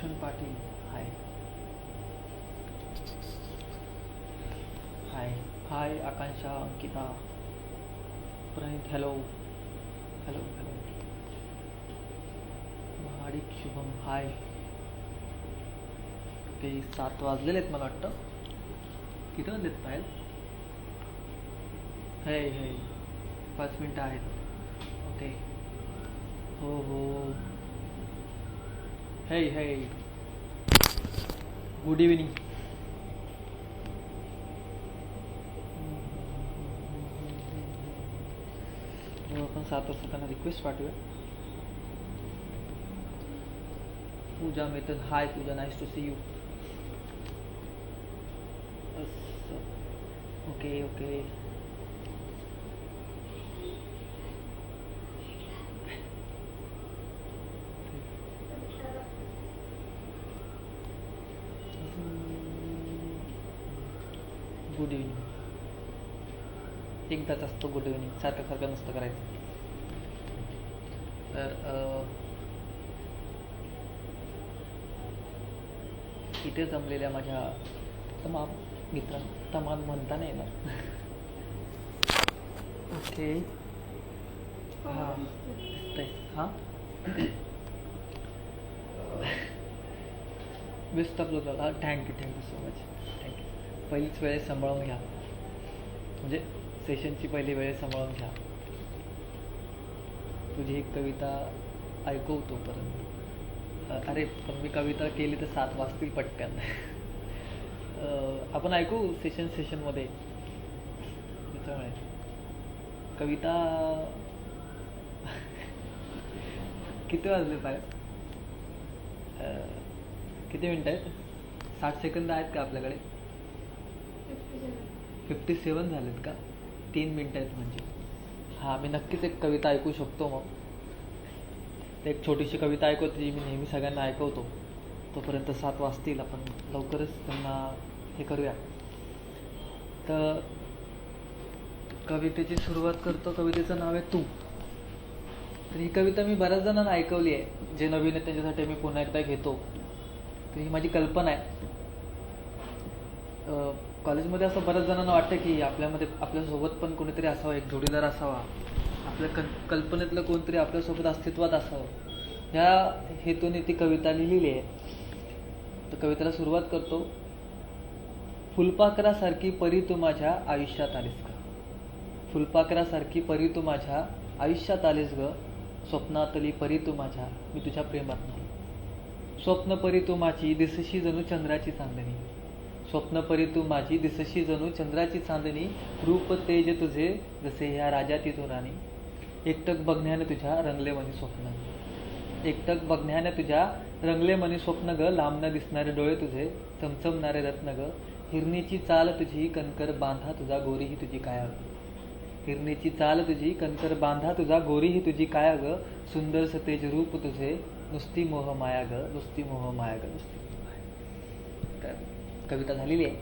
Bhushan Patil hi hi hi Akanksha Ankita Pranit hello hello hello Mahadik Shubham hi okay 7 वाजलेले आहेत मला वाटतं किती वाजलेत पाहिजे हे हे 5 मिनटं आहेत ओके हो हो हे हे गुड इव्हिनिंग आपण 7 वाजता त्यांना रिक्वेस्ट पाठवूया पूजा मेथड hi Pooja nice to see you okay okay good evening एकदाच असतो गुड इव्हिनिंग सारखं नसतं करायचं तर इथे जमलेल्या माझ्या तमाम मित्रांना तमाम म्हणता नाही येणार ओके हां दिसतंय हां best of luck thank you so much thank you पहिलीच वेळेस सांभाळून घ्या म्हणजे सेशनची पहिली वेळेस सांभाळून घ्या तुझी एक कविता ऐकवतो परत अरे पण मी कविता केली तर 7 वाजतील पटकन आपण ऐकू सेशनमध्ये त्याच्यामुळे कविता किती वाजले पाहिजे किती मिनटं आहेत 60 सेकंद आहेत का आपल्याकडे 57 झालेत का 3 मिनटं आहेत म्हणजे हां मी नक्कीच एक कविता ऐकू शकतो मग एक छोटीशी कविता ऐकवतो जी मी नेहमी सगळ्यांना ऐकवतो तोपर्यंत 7 वाजतील आपण लवकरच त्यांना हे करूया तर कवितेची सुरुवात करतो कवितेचं नाव आहे तू तर ही कविता मी बऱ्याच जणांना ऐकवली आहे जे नवीन आहे त्यांच्यासाठी मी पुन्हा एकदा घेतो तर ही माझी कल्पना आहे कॉलेजमध्ये असं बऱ्याच जणांना वाटतं की आपल्यामध्ये आपल्यासोबत पण कोणीतरी असावं एक जोडीदार असावा आपल्या कल्पनेतलं कोणतरी आपल्यासोबत अस्तित्वात असावं ह्या हेतूने ती कविता लिहिलेली आहे तर कवितेला सुरुवात करतो फुलपाखरासारखी परी तू माझ्या आयुष्यात आलीस ग फुलपाखरासारखी परी तू माझ्या आयुष्यात आलीस ग स्वप्नातली परी तू माझ्या मी तुझ्या प्रेमात नाही स्वप्न परी तू माझी दिसशी जणू चंद्राची चांदणी स्वप्न परी तू माझी दिसशी जणू चंद्राची चांदणी रूप तेज तुझे जसे ह्या राजाती तू राणी एकटक बघण्याने तुझ्या रंगले मनी स्वप्न एकटक बघण्याने तुझ्या रंगले मनी स्वप्न ग लांब न दिसणारे डोळे तुझे चमचमणारे रत्न ग हिरणीची चाल तुझी कणकर बांधा तुझा गोरी ही तुझी काया हिरणीची चाल तुझी कणकर बांधा तुझा गोरी ही तुझी काया ग सुंदर सतेज रूप तुझे नुसती मोह माया ग नुसती मोह माया ग नुसती तर कविता झालेली आहे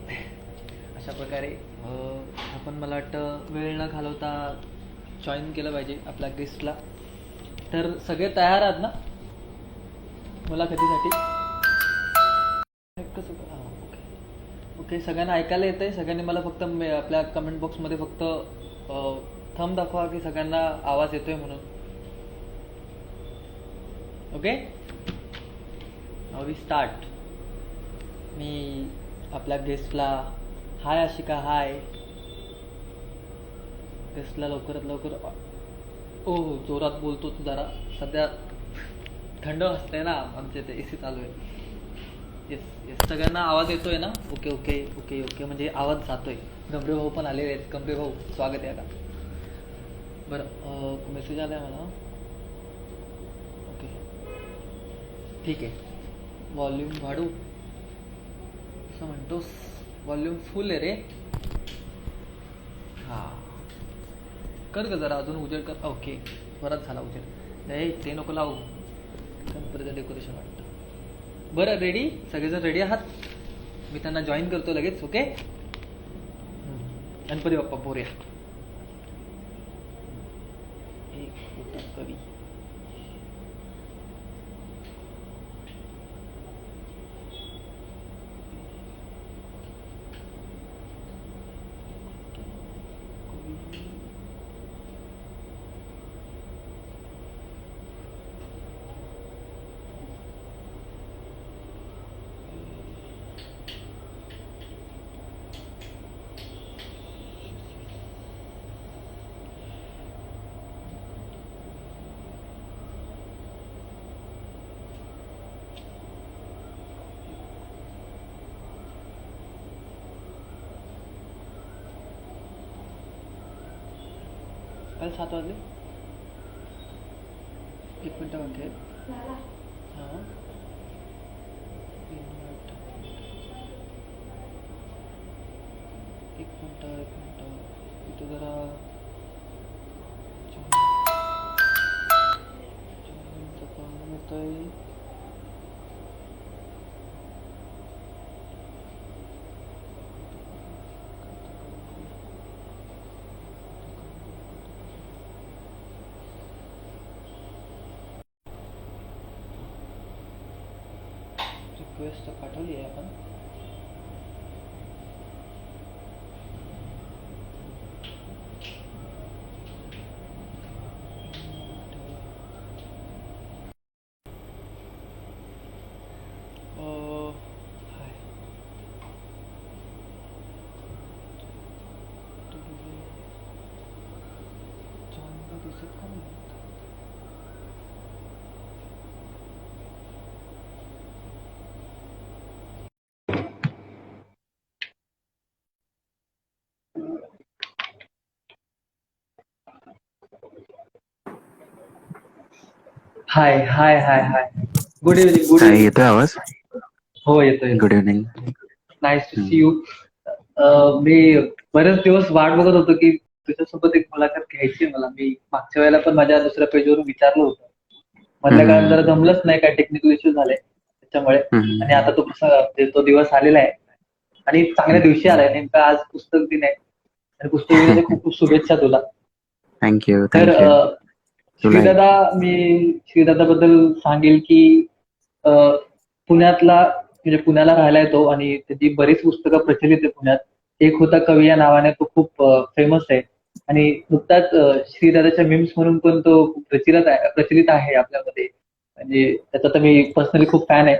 अशा प्रकारे आपण मला वाटतं वेळ न घालवता जॉईन केलं पाहिजे आपल्या गेस्टला तर सगळे तयार आहात ना मुलाखतीसाठी ओके ओके सगळ्यांना ऐकायला येतं आहे सगळ्यांनी मला फक्त आपल्या कमेंट बॉक्समध्ये फक्त थंब दाखवा की सगळ्यांना आवाज येतोय म्हणून ओके नाउ वी स्टार्ट मी आपल्या गेस्टला हाय आशिका हाय गेस्टला लवकरात लवकर हो जोरात बोलतो तू जरा सध्या थंड असते ना आमच्या इथे AC चालू आहे येस येस सगळ्यांना आवाज येतोय ना ओके ओके ओके ओके म्हणजे आवाज जातोय गंभीर भाऊ पण आलेले आहेत गंभीर भाऊ स्वागत आहे आता बरं मेसेज आलाय मला ओके ठीक आहे वॉल्यूम वाढू असं म्हणतोस वॉल्यूम फुल आहे रे हां कर ग जरा अजून उजेड कर ओके बराच झाला उजेड नाही ते नको लावू गणपतीचं डेकोरेशन वाटतं बरं रेडी सगळेजण रेडी आहात मी त्यांना जॉईन करतो लगेच ओके गणपती बाप्पा बोऱ्या एक होता कवी काल 7 वाजले. एक मिनटं म्हणते. हां, एक मिनटं इथं जरा जॉईनिंगचं काम येत आहे. रिक्वेस्ट पाठवली आहे आपण. हाय. जॉईनिंग दिसत का नाही? Hi hi hi hi. Good evening. Good काय इव्हनिंग. येतोय आवाज? हो येतोय. Good evening. Nice to see you. मी बरेच दिवस वाट बघत होतो की तुझ्यासोबत एक मुलाखत घ्यायची आहे मला. मी मागच्या वेळेला पण माझ्या दुसऱ्या पेजवरून विचारलं होतं. मधल्या काळात जरा जमलंच नाही, काय टेक्निकल इश्यू झाले त्याच्यामुळे. आणि आता तो दिवस आलेला आहे आणि चांगल्या दिवशी आलाय. नेमका आज पुस्तक दिन आहे आणि पुस्तक दिनाच्या खूप खूप शुभेच्छा तुला. थँक्यू तर थँक्यू. तुला श्रीदादाबद्दल सांगेल की पुण्याला राहायला येतो आणि त्याची बरीच पुस्तकं प्रचलित आहे पुण्यात. एक होता कवी या नावाने, तो खूप फेमस आहे आणि नुकताच श्रीदादाच्या मीम्स म्हणून पण तो खूप प्रचलित आहे आपल्यामध्ये. म्हणजे त्याचा तर मी पर्सनली खूप फॅन आहे.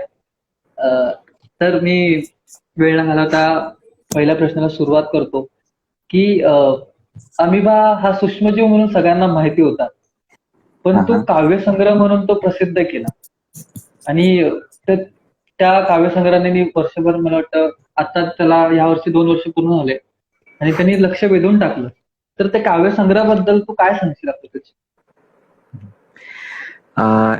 तर मी वेळ न घालवता पहिल्या प्रश्नाला सुरुवात करतो की अमिबा हा सूक्ष्मजीव म्हणून सगळ्यांना माहिती होता, पण तो काव्यसंग्रह म्हणून तो प्रसिद्ध केला. आणि त्या काव्यसंग्रहाने वर्षभर, मला वाटतं आता त्याला यावर्षी 2 वर्ष पूर्ण झाले आणि त्यांनी लक्ष वेधून टाकलं. तर त्या काव्यसंग्रहाबद्दल तू काय सांगशील आपल्या?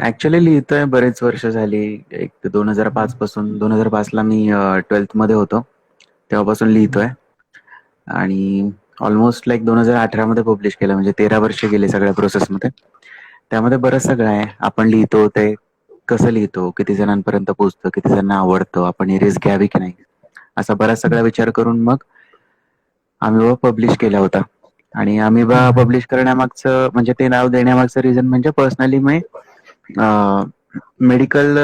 ऍक्च्युली लिहितोय बरेच वर्ष झाली. एक 2005 पासून. 2005 ला मी 12th मध्ये होतो, तेव्हापासून लिहितोय. आणि ऑलमोस्ट 2018 मध्ये पब्लिश केलं, म्हणजे 13 वर्ष गेले सगळ्या प्रोसेसमध्ये. त्यामध्ये बरंच सगळं आहे. आपण लिहितो ते कसं लिहितो, किती जणांपर्यंत पोहोचतं, किती जणांना आवडतं, आपण ही रिस्क घ्यावी की नाही, असा बराच सगळा विचार करून मग अमिबा पब्लिश केला होता. आणि अमिबा पब्लिश करण्यामागचं, म्हणजे ते नाव देण्यामागचं रिझन म्हणजे पर्सनली मी मेडिकल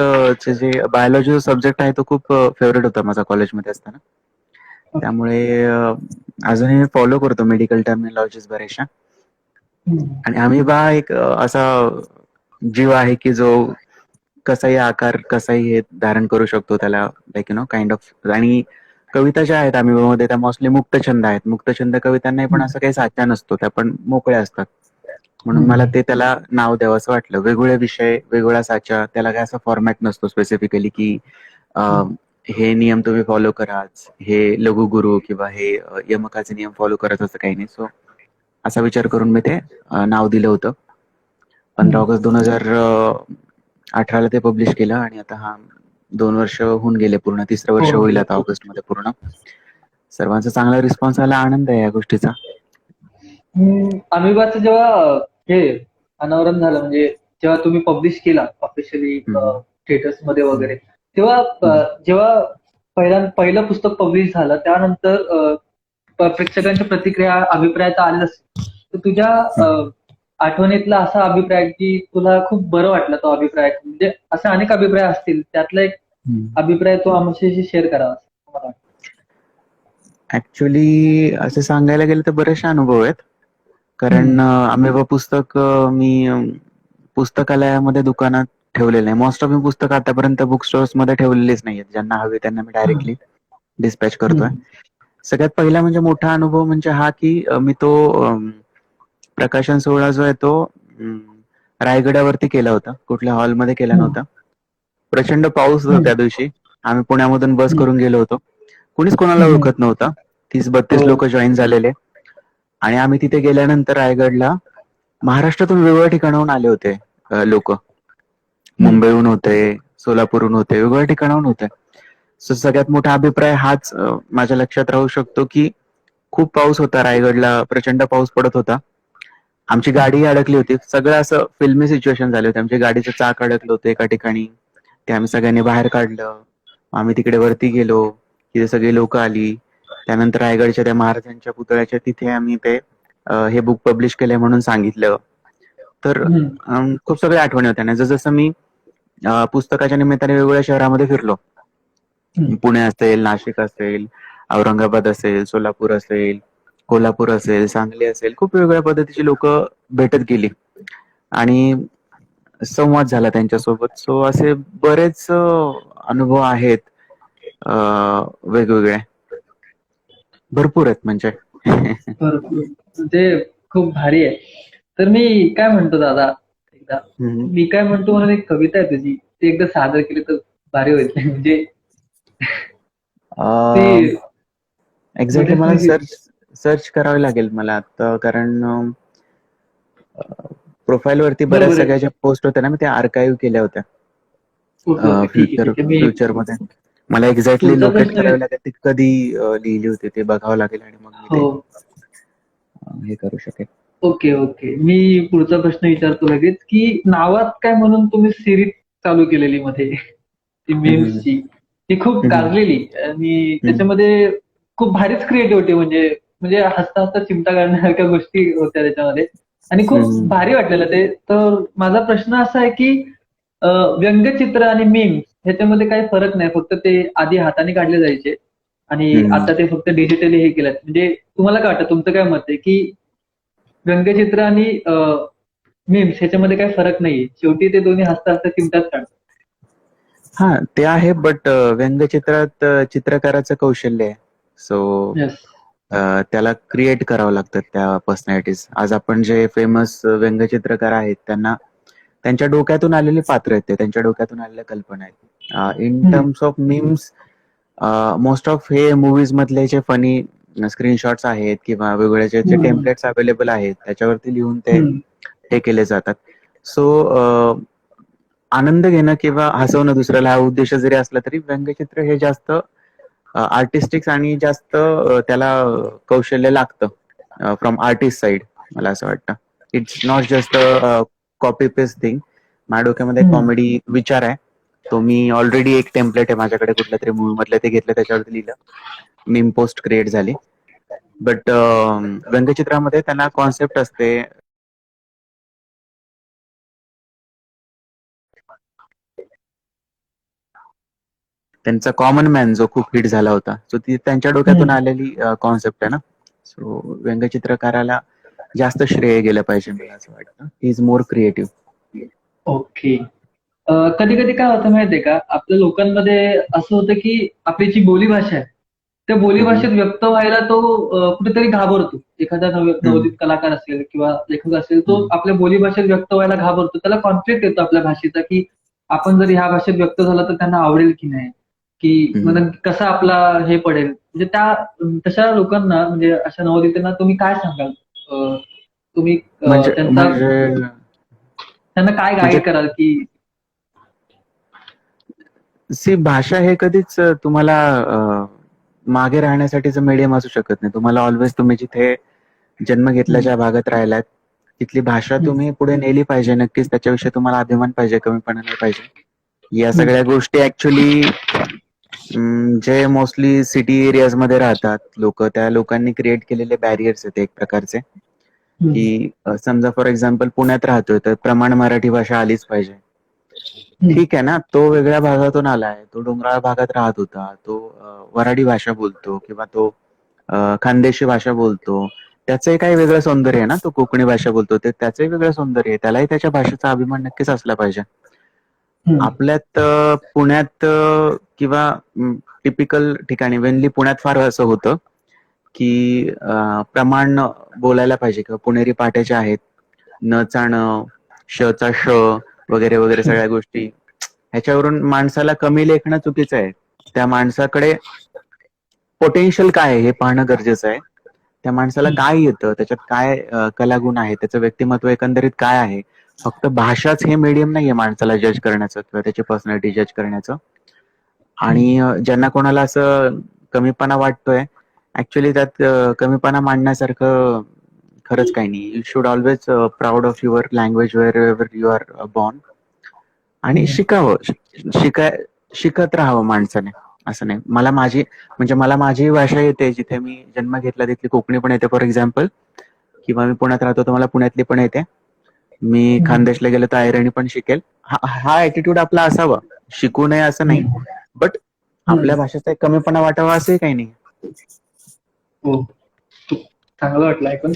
जे बायोलॉजी सब्जेक्ट आहे तो खूप फेवरेट होता माझा कॉलेजमध्ये असताना. त्यामुळे अजूनही मी फॉलो करतो मेडिकल टर्मिनॉलॉजीज बऱ्याचशा. आणि अमिबा एक असा जीव आहे की जो कसाही आकार, कसाही हे धारण करू शकतो त्याला, लाईक काइंड ऑफ. आणि कविता ज्या आहेत अमिबामध्ये त्या मोस्टली मुक्तछंद आहेत. मुक्तछंद कवितांनाही पण असं काही साचा नसतो, त्या पण मोकळ्या असतात. म्हणून मला त्याला नाव द्यावं असं वाटलं. वेगवेगळे विषय, वेगवेगळा साचा, त्याला काय असा फॉर्मॅट नसतो स्पेसिफिकली की हे नियम तुम्ही फॉलो कराच, हे लघुगुरु किंवा हे यमकाचे नियम फॉलो करायचं, असं काही नाही. सो असा विचार करून मी ते नाव दिलं होतं. 15 ऑगस्ट 2018 ला ते पब्लिश केलं आणि आता 2 वर्ष होऊन गेले पूर्ण. 3रं वर्ष होईल आता ऑगस्ट मध्ये पूर्ण. सर्वांचा चांगला रिस्पॉन्स आला, आनंद आहे या गोष्टीचा. अमिबाचं जेव्हा हे अनावरण झालं, म्हणजे जेव्हा तुम्ही पब्लिश केला ऑफिशियली थिएटर्स मध्ये वगैरे, तेव्हा जेव्हा पहिलं पुस्तक पब्लिश झालं त्यानंतर प्रेक्षकांच्या प्रतिक्रिया, अभिप्राय तर आलेच. तर तुझ्या आठवणीतला असा अभिप्राय की तुला खूप बरं वाटलं, तो अभिप्राय, म्हणजे असे अनेक अभिप्राय असतील, त्यातला एक अभिप्राय तो आमच्याशी शेअर करावा असं मला वाटतं. ऍक्च्युली असं सांगायला गेलं तर बरेचसे अनुभव आहेत. कारण अमिबा पुस्तक मी पुस्तकालयामध्ये, दुकानात ठेवलेलं नाही. मोस्ट ऑफ मी पुस्तक आतापर्यंत बुक स्टोअर्स मध्ये ठेवलेलेच नाहीयेत. ज्यांना हवे त्यांना मी डायरेक्टली डिस्पॅच करतोय. सगळ्यात पहिला म्हणजे मोठा अनुभव म्हणजे हा की मी तो प्रकाशन सोहळा जो आहे तो रायगडावरती केला होता, कुठल्या हॉलमध्ये केला नव्हता. प्रचंड पाऊस होता त्या दिवशी. आम्ही पुण्यामधून बस करून गेलो होतो. कुणीच कोणाला ओळखत नव्हतं. 30-32 लोक जॉईन झालेले. आणि आम्ही तिथे गेल्यानंतर रायगडला महाराष्ट्रातून वेगवेगळ्या ठिकाणाहून आले होते लोक. हम्म. मुंबईहून होते, सोलापूरहून होते, वेगवेगळ्या ठिकाणाहून होते. सो सगळ्यात मोठा अभिप्राय हाच माझ्या लक्षात राहू शकतो की खूप पाऊस होता रायगडला, प्रचंड पाऊस पडत होता. आमची गाडी अडकली होती. सगळं असं फिल्मी सिच्युएशन झाले होते. आमच्या गाडीचं चाक अडकलं होतं एका ठिकाणी. ते आम्ही सगळ्यांनी बाहेर काढलं. आम्ही तिकडे वरती गेलो. तिथे सगळी लोक आली. त्यानंतर रायगडच्या त्या महाराजांच्या पुतळ्याच्या तिथे आम्ही ते हे बुक पब्लिश केलंय म्हणून सांगितलं. तर खूप सगळ्या आठवणी होत्या. आणि जसं मी पुस्तकाच्या निमित्ताने वेगवेगळ्या शहरामध्ये फिरलो. पुणे असेल, नाशिक असेल, औरंगाबाद असेल, सोलापूर असेल, कोल्हापूर असेल, सांगली असेल, खूप वेगवेगळ्या पद्धतीची लोक भेटत गेली आणि संवाद झाला त्यांच्यासोबत. सो असे बरेच अनुभव आहेत वेगवेगळे, भरपूर आहेत म्हणजे. भरपूर म्हणजे खूप भारी आहे. तर मी काय म्हणतो दादा, एकदा मी काय म्हणतो म्हणून एक कविता आहे तुझी, ती एकदा सादर केली तर भारी होईल. म्हणजे ती एक्झॅक्टली मला सर्च करावी लागेल मला आता, कारण प्रोफाईल वरती बऱ्याच बरोबर आहे. सगळ्या ज्या पोस्ट होत्या ना, मी त्या आर्काइव्ह केल्या होत्या ओके ओके, ठीक आहे ठीक आहे. मी फ्युचर मध्ये. मला एक्झॅक्टली पुढचा लोकेट प्रश्न करावी लागेल ती कधी लिहिली होती ते बघावं लागेल आणि मग मी हो ते हे करू शकेल. Okay okay. मी पुढचा प्रश्न विचारतो लगेच, की नावात काय म्हणून तुम्ही सिरीज चालू केलेली मध्ये ती मीम्सची, ती खूप गाजलेली आणि त्याच्यामध्ये खूप भारीच क्रिएटिव्हिटी, म्हणजे म्हणजे हसता हसता चिमटा काढण्यासारख्या गोष्टी होत्या त्याच्यामध्ये आणि खूप भारी वाटलेलं ते. तर माझा प्रश्न असा आहे की व्यंगचित्र आणि मीम्स ह्याच्यामध्ये काही फरक नाही, फक्त ते आधी हाताने काढले जायचे आणि आता ते फक्त डिजिटली हे केलं. म्हणजे तुम्हाला काय वाटतं, तुमचं काय मत आहे की व्यंगचित्र आणि मीम्स ह्याच्यामध्ये काही फरक नाहीये, शेवटी ते दोन्ही हसता हसता चिमटाच काढतात? हा ते आहे, बट व्यंगचित्रात चित्रकाराचं कौशल्य आहे. सो त्याला क्रिएट करावं लागतं त्या पर्सनॅलिटीज. आज आपण जे फेमस व्यंगचित्रकार आहेत त्यांना त्यांच्या डोक्यातून आलेली पात्र आहेत, ते त्यांच्या डोक्यातून आलेल्या कल्पना आहेत. In terms of memes, most of हे मूवीज मधले जे फनी स्क्रीनशॉट्स आहेत किंवा वेगवेगळे जे टेम्पलेट्स अवेलेबल आहेत त्याच्यावरती लिहून ते हे केले जातात. सो आनंद घेणं किंवा हसवणं दुसऱ्याला हा उद्देश जरी असला तरी व्यंगचित्र हे जास्त आर्टिस्टिक्स आणि जास्त त्याला कौशल्य लागतं फ्रॉम आर्टिस्ट साइड, मला असं वाटतं. It's not just copy paste thing. माझ्या डोक्यामध्ये कॉमेडी विचार आहे, तो मी ऑलरेडी एक टेम्पलेट आहे माझ्याकडे कुठल्या तरी मूवी मधलं, ते घेतलं, त्याच्यावरती लिहिलं, मीम पोस्ट क्रिएट झाली. बट व्यंगचित्रामध्ये त्यांना कॉन्सेप्ट असते. त्यांचा कॉमन मॅन जो खूप हिट झाला होता, सो ती त्यांच्या डोक्यातून आलेली कॉन्सेप्ट आहे ना. सो व्यंगचित्रकाराला जास्त श्रेय गेलं पाहिजे, मला असं वाटतं. He is more creative. Okay. कधी कधी काय होतं माहितीये का, आपल्या लोकांमध्ये असं होतं की आपली जी बोलीभाषा आहे त्या बोलीभाषेत व्यक्त व्हायला तो कुठेतरी घाबरतो. एखादा नवोदित कलाकार असेल किंवा लेखक असेल, तो आपल्या बोलीभाषेत व्यक्त व्हायला घाबरतो. त्याला कॉन्फ्लिक्ट येतो आपल्या भाषेचा, की आपण जर ह्या भाषेत व्यक्त झाला तर त्यांना आवडेल की नाही, की कसा आपला हे पडेल. म्हणजे त्या तशा लोकांना, म्हणजे अशा नवोदितांना तुम्ही काय सांगाल? तुम्ही त्यांना काय गाईड कराल की भाषा हे कधीच तुम्हाला मागे राहण्यासाठीचं मीडियम असू शकत नाही. तुम्हाला ऑलवेज, तुम्ही जिथे जन्म घेतला, ज्या भागात राहिलात, तिथली भाषा तुम्ही पुढे नेली पाहिजे. नक्कीच त्याच्याविषयी तुम्हाला अभिमान पाहिजे, कमीपणा नाही पाहिजे. या सगळ्या गोष्टी ऍक्च्युली जे मोस्टली सिटी एरियाज मध्ये राहतात लोक, त्या लोकांनी क्रिएट केलेले बॅरियर्स आहेत एक प्रकारचे. की समजा फॉर एक्झाम्पल पुण्यात राहतोय तर प्रमाण मराठी भाषा आलीच पाहिजे. ठीक आहे ना, तो वेगळ्या भागातून आलाय, तो डोंगराळ भागात राहत होता, तो वऱ्हाडी भाषा बोलतो किंवा तो खानदेशी भाषा बोलतो, त्याचंही काही वेगळं सौंदर्य आहे ना. तो कोकणी भाषा बोलतो, ते त्याचंही वेगळं सौंदर्य आहे, त्यालाही त्याच्या भाषेचा अभिमान नक्कीच असला पाहिजे. आपल्यात पुण्यात किंवा टिपिकल ठिकाणी, वेनली पुण्यात फार असं होतं की प्रमाण बोलायला पाहिजे, किंवा पुणेरी पाट्याचे आहेत, न चाणं, शचा श वगैरे वगैरे सगळ्या गोष्टी. ह्याच्यावरून माणसाला कमी लेखणं चुकीचं आहे. त्या माणसाकडे पोटेन्शियल काय आहे हे पाहणं गरजेचं आहे. त्या माणसाला काय येतं, त्याच्यात काय कलागुण आहे, त्याचं व्यक्तिमत्व एकंदरीत काय आहे. फक्त भाषाच हे मीडियम नाहीये माणसाला जज करण्याचं किंवा त्याची पर्सनॅलिटी जज करण्याचं. आणि ज्यांना कोणाला असं कमीपणा वाटतोय, ऍक्च्युली त्यात कमीपणा मांडण्यासारखं खरंच काही नाही. You should always proud of your language wherever you are born. आणि शिकावं, शिकत राहावं माणसाने. असं नाही, मला माझी भाषा येते, जिथे मी जन्म घेतला तिथली कोकणी पण येते फॉर एक्झाम्पल, किंवा मी पुण्यात राहतो तर मला पुण्यातली पण येते. मी खानदेशला गेलो तर अहिराणी पण शिकेल. हा ऍटिट्यूड आपला असावा, शिकू नये असं नाही, बट आपल्या भाषेचा एक कमीपणा वाटावा असंही काही नाही. हो, खूप चांगलं वाटलं ऐकून.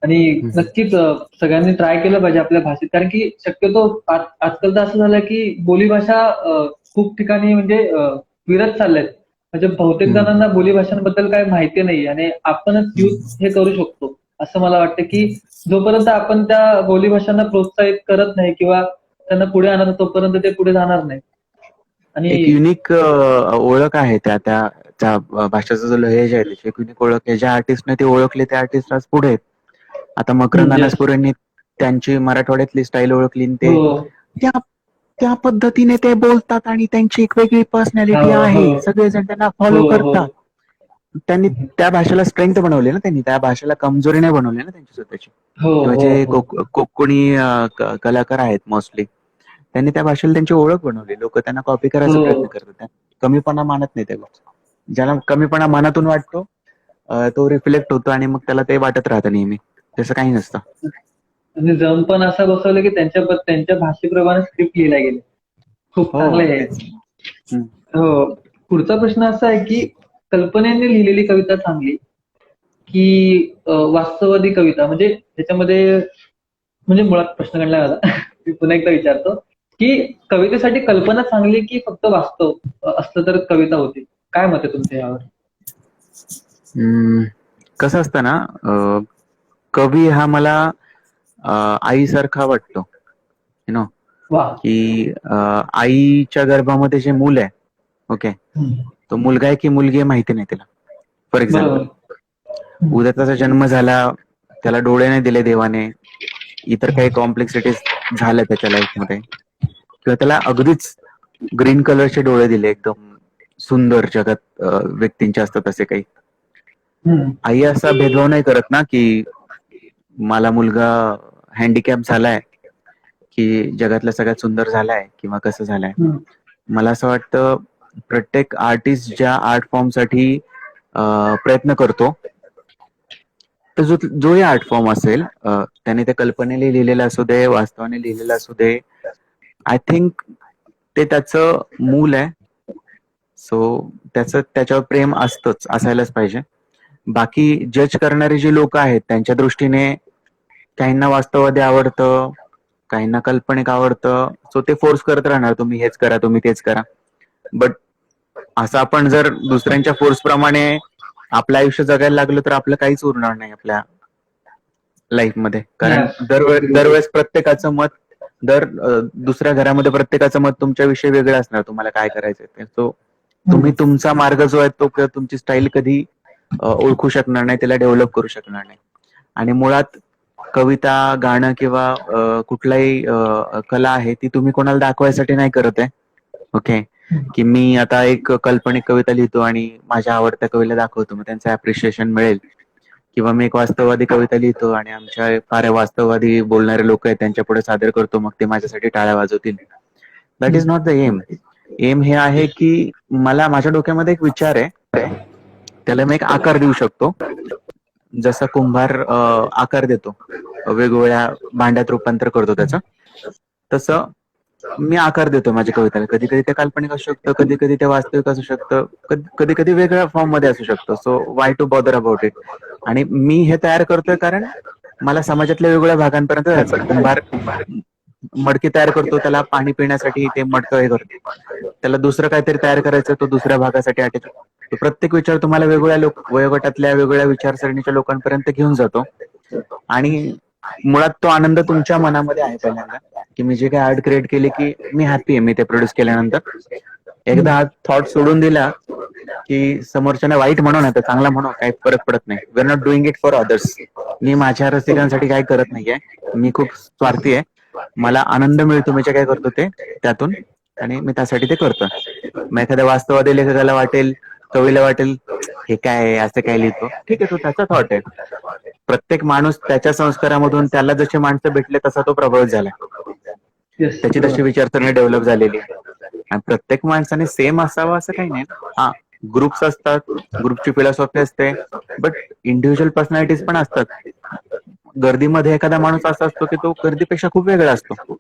आणि नक्कीच सगळ्यांनी ट्राय केलं पाहिजे आपल्या भाषेत, कारण की शक्यतो आजकाल तर असं झालं की बोलीभाषा खूप ठिकाणी म्हणजे विरत चालल्यात. म्हणजे बहुतेक जणांना बोलीभाषांबद्दल काय माहिती नाही, आणि आपणच युथ हे करू शकतो असं मला वाटतं की जोपर्यंत आपण त्या बोलीभाषांना प्रोत्साहित करत नाही किंवा त्यांना पुढे आणत तोपर्यंत ते पुढे जाणार नाही. आणि एक युनिक ओळख आहे त्या भाषेचा जो लहेजा आहे त्याची एक युनिक ओळख आहे. ज्या आर्टिस्टने ती ओळखली त्या आर्टिस्ट आज पुढे आहेत. आता मकरंद yes. अनासपुरेंनी त्यांची मराठवाड्यातली स्टाईल ओळखली आणि ते हो त्या पद्धतीने ते बोलतात आणि त्यांची एक वेगळी पर्सनॅलिटी हो आहे. हो सगळेजण त्यांना फॉलो हो करतात. त्यांनी त्या भाषेला स्ट्रेंथ बनवली ना, त्यांनी त्या भाषेला कमजोरी नाही बनवली ना त्यांची स्वतःची. हो किंवा हो जे हो कोकणी कलाकार आहेत मोस्टली, त्यांनी त्या भाषेला त्यांची ओळख बनवली. लोक त्यांना कॉपी करायचा हो प्रयत्न करतात. कमीपणा मानत नाही त्या गोष्टी. ज्याला कमीपणा मनातून वाटतो तो रिफ्लेक्ट होतो आणि मग त्याला ते वाटत राहतं नेहमी. तसं काही नसतं. आणि जम पण असा बसवलं की त्यांच्या भाषेप्रमाणे स्क्रिप्ट लिहिल्या गेले. खूप चांगलं आहे. तेच. हो. पुढचा प्रश्न असा आहे की कल्पनेने लिहिलेली कविता चांगली की वास्तववादी कविता, म्हणजे त्याच्यामध्ये म्हणजे मुळात प्रश्न काढला मला मी पुन्हा एकदा विचारतो की कवितेसाठी कल्पना चांगली की फक्त वास्तव असलं तर कविता होती. काय मत आहे तुमचं यावर? कसं असतं ना, कवी हा मला आईसारखा वाटतो. यु नो, वा. की आईच्या गर्भामध्ये जे मूल आहे, ओके, तो मुलगा आहे की मुलगी आहे माहिती नाही तिला. फॉर एक्झाम्पल, बरोबर. उद्या त्याचा जन्म झाला, त्याला डोळे नाही दिले देवाने, इतर काही कॉम्प्लेक्सिटीज झाल्या त्याच्या लाईफमध्ये, किंवा त्याला अगदीच ग्रीन कलरचे डोळे दिले, एकदम सुंदर जगात व्यक्तींचे असतात असे काही. आई असा भेदभाव नाही करत ना की मला मुलगा हँडिकॅप झालाय की जगातला सगळ्यात सुंदर झालाय किंवा कसं झालाय. मला असं वाटतं प्रत्येक आर्टिस्ट ज्या आर्ट फॉर्म साठी प्रयत्न करतो, तर जोही आर्ट फॉर्म असेल, त्याने त्या कल्पनेने लिहिलेला असू दे, वास्तवाने लिहिलेला असू दे, आय थिंक ते त्याचं मूल आहे. सो त्याच्यावर प्रेम असतंच, असायलाच पाहिजे. बाकी जज करणारे जे लोक आहेत त्यांच्या दृष्टीने काहींना वास्तववादी आवडतं, काहींना काल्पनिक आवडतं. सो ते फोर्स करत राहणार, तुम्ही हेच करा, तुम्ही तेच करा. बट असं आपण जर दुसऱ्यांच्या फोर्स प्रमाणे आपलं आयुष्य जगायला लागलो तर आपलं काहीच उरणार नाही आपल्या लाईफमध्ये. कारण दरवेळेस प्रत्येकाचं मत, दुसऱ्या घरामध्ये प्रत्येकाचं मत तुमच्याविषयी वेगळं असणार, तुम्हाला काय करायचंय ते. सो तुम्ही तुमचा मार्ग जो आहे तो किंवा तुमची स्टाईल कधी ओळखू शकणार नाही, त्याला डेव्हलप करू शकणार नाही. आणि मुळात कविता, गाणं किंवा कुठलाही कला आहे ती तुम्ही कोणाला दाखवायसाठी नाही करत आहे. ओके, की मी आता एक काल्पनिक कविता लिहितो आणि माझ्या आवडत्या कवीला दाखवतो, मग त्यांचं अप्रिशिएशन मिळेल. किंवा मी एक वास्तववादी कविता लिहितो आणि आमच्या फार वास्तववादी बोलणारे लोक आहेत त्यांच्या पुढे सादर करतो, मग ते माझ्यासाठी टाळ्या वाजवतील. That is not the aim. Aim हे आहे की माझ्या डोक्यामध्ये एक विचार आहे, त्याला मी एक आकार देऊ शकतो. जसा कुंभार आकार देतो, वेगवेगळ्या भांड्यात रूपांतर करतो त्याचं, तसं मी आकार देतो माझ्या कवितेला. कधी कधी ते काल्पनिक असू शकतं, कधी कधी ते वास्तविक असू शकतं, कधी कधी वेगळ्या फॉर्म मध्ये असू शकतं. So why to bother about it. आणि मी हे तयार करतोय कारण मला समाजातल्या वेगवेगळ्या भागांपर्यंत जायचं. कुंभार मडकी तयार करतो, त्याला पाणी पिण्यासाठी ते मडकं हे करतो, त्याला दुसरं काहीतरी तयार करायचं, तो दुसऱ्या भागासाठी अटॅच. प्रत्येक विचार तुम्हाला वेगवेगळ्या वयोगटातल्या वेगवेगळ्या विचारसरणीच्या लोकांपर्यंत घेऊन जातो. आणि मुळात तो आनंद तुमच्या मनामध्ये आहे पहिल्यांदा, की मी जे काही आर्ट क्रिएट केले की मी हॅपी आहे, मी ते प्रोड्यूस केल्यानंतर. एकदा हा थॉट सोडून दिला की समोरच्याने वाईट म्हणू नाही तर चांगला म्हणू, काही फरक पडत नाही. We are not doing it for others. मी माझ्या रसिकांसाठी काय करत नाहीये. मी खूप स्वार्थी आहे. मला आनंद मिळतो मी जे काय करतो ते त्यातून, आणि मी त्यासाठी ते करतो. मग एखाद्या वास्तववादी लेखकाला वाटेल, कवीला वाटेल, हे काय आहे, असं काय लिहितो, ठीक आहे, तो त्याचा थॉट आहे. प्रत्येक माणूस त्याच्या संस्कारामधून त्याला जसे माणसं भेटले तसा तो प्रभावित झाला. येस, त्याची तशी विचारसरणी डेव्हलप झालेली आहे. आणि प्रत्येक माणसाने सेम असावं असं काही नाही. हा, ग्रुप्स असतात, ग्रुपची फिलॉसॉफी असते, बट इंडिव्हिज्युअल पर्सनॅलिटीज पण असतात. गर्दीमध्ये एखादा माणूस असा असतो की तो गर्दीपेक्षा खूप वेगळा असतो.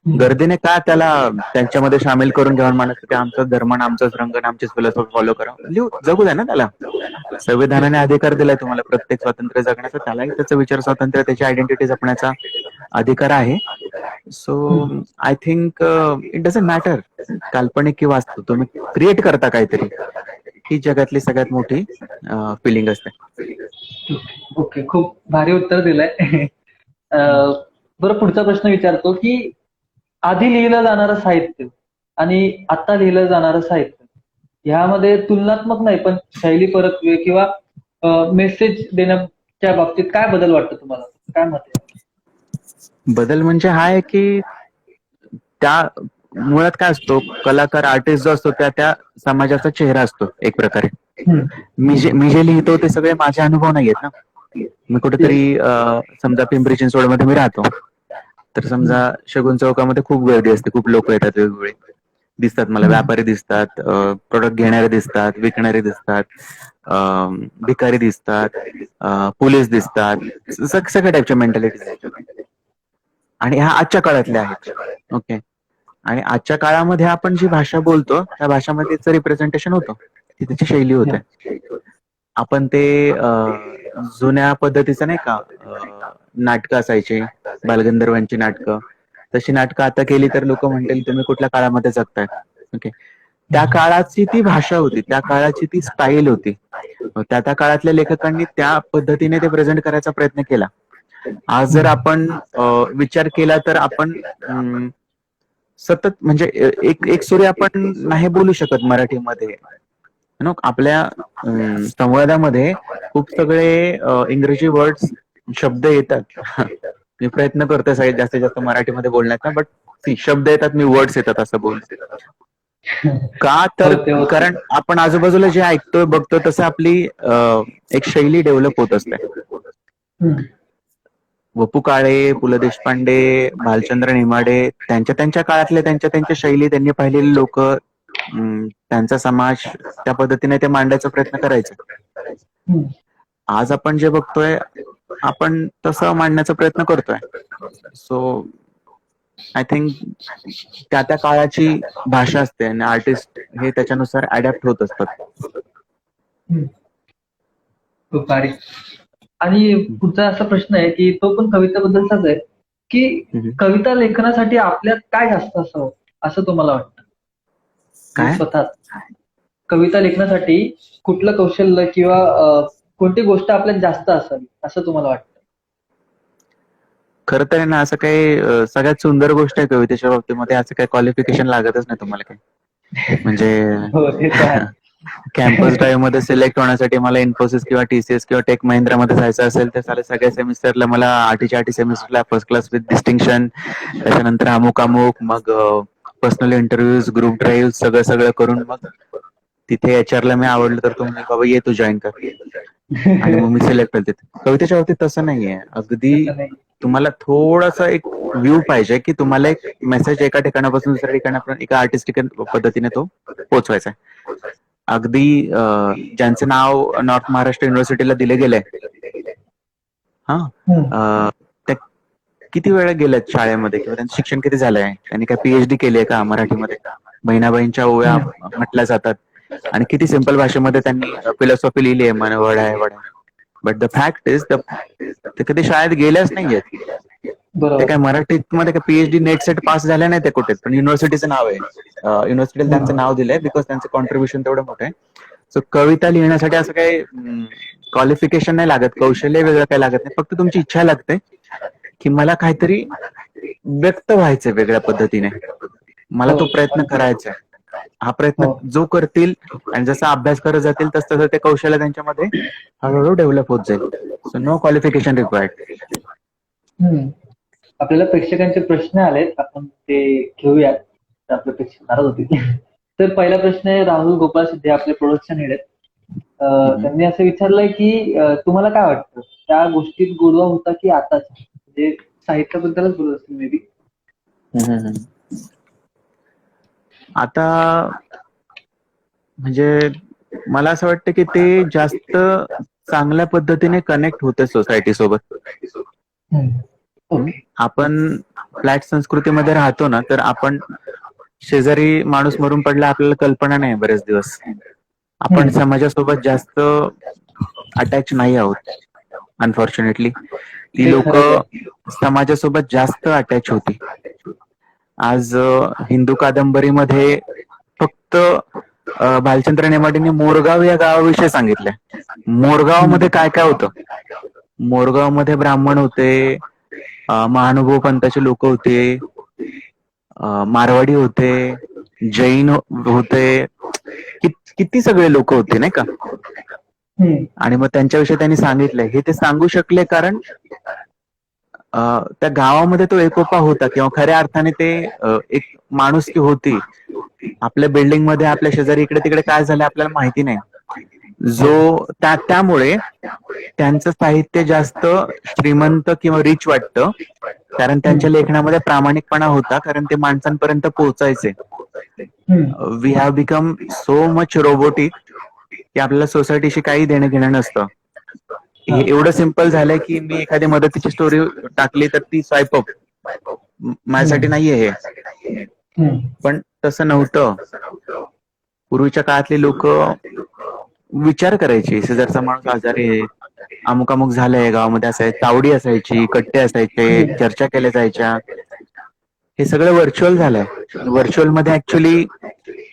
गर्दीने का त्याला त्यांच्यामध्ये सामील करून घेऊन माणूस की आमचाच धर्म, आमचाच रंग, आमचीच फिलॉसॉफी फॉलो करा, जगू द्या ना त्याला. संविधानाने अधिकार दिलाय तुम्हाला प्रत्येक स्वातंत्र्य जगण्याचा, त्यालाही त्याचं विचार स्वातंत्र्य, त्याची आयडेंटिटी जपण्याचा अधिकार आहे. So I think it doesn't matter काल्पनिक की वास्तव, तुम्ही क्रिएट करता काहीतरी, ही जगातली सगळ्यात मोठी फिलिंग असते. ओके, खूप भारी उत्तर दिलंय. बरं, पुढचा प्रश्न विचारतो की आधी लिहिलं जाणारं साहित्य आणि आता लिहिलं जाणारं साहित्य ह्यामध्ये तुलनात्मक नाही पण शैली परत्वे किंवा मेसेज देण्याच्या बाबतीत काय बदल वाटतं तुम्हाला? काय मत आहे? बदल म्हणजे हा आहे की त्या मुळात काय असतो, कलाकार, आर्टिस्ट जो असतो त्या त्या समाजाचा चेहरा असतो एक प्रकारे. मी जे लिहितो ते सगळे माझे अनुभव नाही आहेत ना. मी कुठेतरी समजा पिंपरी चिंचवडमध्ये मी राहतो, तर समजा शगुन चौकामध्ये खूप गर्दी असते, खूप लोक येतात, वेगवेगळे दिसतात मला, व्यापारी दिसतात, प्रोडक्ट घेणारे दिसतात, विकणारे दिसतात, भिकारी दिसतात, पोलीस दिसतात, सगळ्या टाईपच्या मेंटॅलिटीज. आणि ह्या आजच्या काळातल्या आहेत. ओके. आणि आजच्या काळामध्ये आपण जी भाषा बोलतो त्या भाषामध्ये त्याचं रिप्रेझेंटेशन होतं, ती त्याची शैली होते. आपण ते जुन्या पद्धतीचं नाही का, नाटकं असायची, बालगंधर्वांची नाटकं, तशी नाटकं आता केली तर लोक म्हणतील तुम्ही कुठल्या काळामध्ये जगताय. ओके. त्या काळाची ती भाषा होती, त्या काळाची ती स्टाईल होती, त्या त्या काळातल्या लेखकांनी त्या पद्धतीने ते प्रेझेंट करायचा प्रयत्न केला. आज जर आपण विचार केला तर आपण सतत म्हणजे एक सूर्य आपण नाही बोलू शकत मराठीमध्ये. आपल्या संवादामध्ये खूप सगळे इंग्रजी वर्ड्स, शब्द येतात. मी प्रयत्न करतोय सगळ्यात जास्तीत जास्त मराठीमध्ये बोलण्याचा, बट शब्द येतात, मी वर्ड्स येतात असं बोलतो. का तर कारण आपण आजूबाजूला जे ऐकतोय बघतोय तसं आपली एक शैली डेव्हलप होत असते. वपू काळे, पु ल देशपांडे, भालचंद्र नेमाडे, त्यांच्या काळातले त्यांच्या शैली, त्यांनी पाहिलेले लोक, त्यांचा समाज, त्या पद्धतीने ते मांडायचा प्रयत्न करायचे. आज आपण जे बघतोय आपण तसं मांडण्याचा प्रयत्न करतोय. सो आय थिंक त्या त्या काळाची भाषा असते आणि आर्टिस्ट हे त्याच्यानुसार अडॅप्ट होत असतात. खूप भारी. आणि पुढचा असा प्रश्न आहे की तो पण कवितेबद्दलचाच आहे की कविता लेखनासाठी आपल्यात काय जास्त असावं असं तुम्हाला वाटतं? काय स्वतः कविता लेखनासाठी कुठलं कौशल्य किंवा कोणती गोष्ट आपल्यात जास्त असावी असं तुम्हाला वाटतं? खरं तर ना, असं काही सगळ्यात सुंदर गोष्ट आहे कवितेच्या बाबतीमध्ये, असं काही क्वालिफिकेशन लागतच नाही तुम्हाला काही. म्हणजे कॅम्पस ड्राईव्ह मध्ये सिलेक्ट होण्यासाठी मला इन्फोसिस किंवा टीसीएस किंवा टेक महिंद्रामध्ये जायचं असेल तर सगळ्या सेमिस्टरला मला आठीच्या सेमिस्टरला फर्स्ट क्लास विथ डिस्टिंक्शन, त्याच्यानंतर अमुक, मग पर्सनल इंटरव्ह्यूज, ग्रुप ड्राईव्ह, सगळं करून मग तिथे एचआरला मी आवडलं तर तो म्हणजे बाबा ये तू जॉईन कर, आणि मग मी सिलेक्ट केलं. कवितेच्या बाबतीत तसं नाहीये. अगदी तुम्हाला थोडासा एक व्ह्यू पाहिजे की तुम्हाला एक मेसेज एका ठिकाणापासून दुसऱ्या ठिकाणापर्यंत एका आर्टिस्टिक पद्धतीने तो पोहोचवायचा आहे. अगदी ज्यांचं नाव नॉर्थ महाराष्ट्र युनिव्हर्सिटीला दिले गेलंय, त्या किती वेळा गेल्यात शाळेमध्ये किंवा त्यांचं शिक्षण किती झालंय, त्यांनी काय पीएचडी केली आहे का मराठीमध्ये, बहिणाबाईंच्या ओव्या म्हटल्या जातात, आणि किती सिंपल भाषेमध्ये त्यांनी फिलॉसॉफी लिहिली आहे, मन वड आहे. बट द फॅक्ट इज ते कधी शाळेत गेल्याच नाहीयेत. ते काय मराठीत मध्ये पीएचडी नेट सेट पास झाल्या नाही ते कुठे, पण युनिव्हर्सिटीचं नाव आहे, युनिव्हर्सिटीला त्यांचं नाव दिलंय बिकॉज त्यांचं कॉन्ट्रीब्युशन तेवढं मोठं आहे. सो कविता लिहिण्यासाठी असं काही क्वालिफिकेशन नाही लागत, कौशल्य वेगळं काही लागत नाही, फक्त तुमची इच्छा लागते की मला काहीतरी व्यक्त व्हायचंय वेगळ्या पद्धतीने, मला तो प्रयत्न करायचा आहे. हा प्रयत्न हो. जो करतील आणि जसा अभ्यास करत जातील तस तसं ते कौशल्य त्यांच्यामध्ये हळूहळू डेव्हलप होत जाईल. So no qualification required. Hmm. आपल्याला प्रेक्षकांचे प्रश्न आलेत, आपण ते घेऊयात. तर आपले प्रेक्षक नाराज होतील. तर पहिला प्रश्न आहे राहुल गोपाळ सिद्धे, आपले प्रोडक्शन हेड आहेत. त्यांनी असं विचारलंय की तुम्हाला काय वाटतं, त्या गोष्टीत गोडवा होता की आताच, म्हणजे साहित्याबद्दलच बोलत असतील मे बी. आता म्हणजे मला असं वाटतं की ते जास्त चांगल्या पद्धतीने कनेक्ट होते सोसायटी सोबत. ओके. आपण फ्लॅट संस्कृतीमध्ये राहतो ना, तर आपण शेजारी माणूस मरून पडला आपल्याला कल्पना नाही बरेच दिवस. आपण समाजासोबत जास्त अटॅच नाही आहोत अनफॉर्च्युनेटली. ती ते लोक खरंच आहे. समाजासोबत जास्त अटॅच होती. आज हिंदू कादंबरीमध्ये फक्त भालचंद्र नेमाडेंनी मोरगाव या गावाविषयी सांगितलंय. मोरगावमध्ये काय काय होतं? मोरगावमध्ये ब्राह्मण होते, महानुभव पंथाचे लोक होते, मारवाडी होते, जैन होते, किती सगळे लोक होते नाही का. आणि मग त्यांच्याविषयी त्यांनी सांगितलंय. हे ते सांगू शकले कारण त्या गावामध्ये तो एकोपा होता, किंवा खऱ्या अर्थाने ते एक माणुसकी होती. आपल्या बिल्डिंग मध्ये आपल्या शेजारी इकडे तिकडे काय झालं आपल्याला माहिती नाही. त्यामुळे त्यांचं साहित्य जास्त श्रीमंत किंवा रिच वाटतं, कारण त्यांच्या लेखनामध्ये प्रामाणिकपणा होता, कारण ते माणसांपर्यंत पोहोचायचे. We have become so much robotic की आपल्याला सोसायटीशी काही देणं घेणं नसतं. हे एवढं सिम्पल झालंय की मी एखादी मदतीची स्टोरी टाकली तर ती स्वाईप अप, माझ्यासाठी नाहीये हे. पण तसं नव्हतं. पूर्वीच्या काळातली लोक विचार करायची, शेजारचा माणूस आजारी आहे, अमुक अमुक झालंय गावामध्ये, असायचं तावडी असायची, कट्टे असायचे, चर्चा केल्या जायच्या. हे सगळं व्हर्च्युअल झालंय. व्हर्च्युअल मध्ये ऍक्च्युली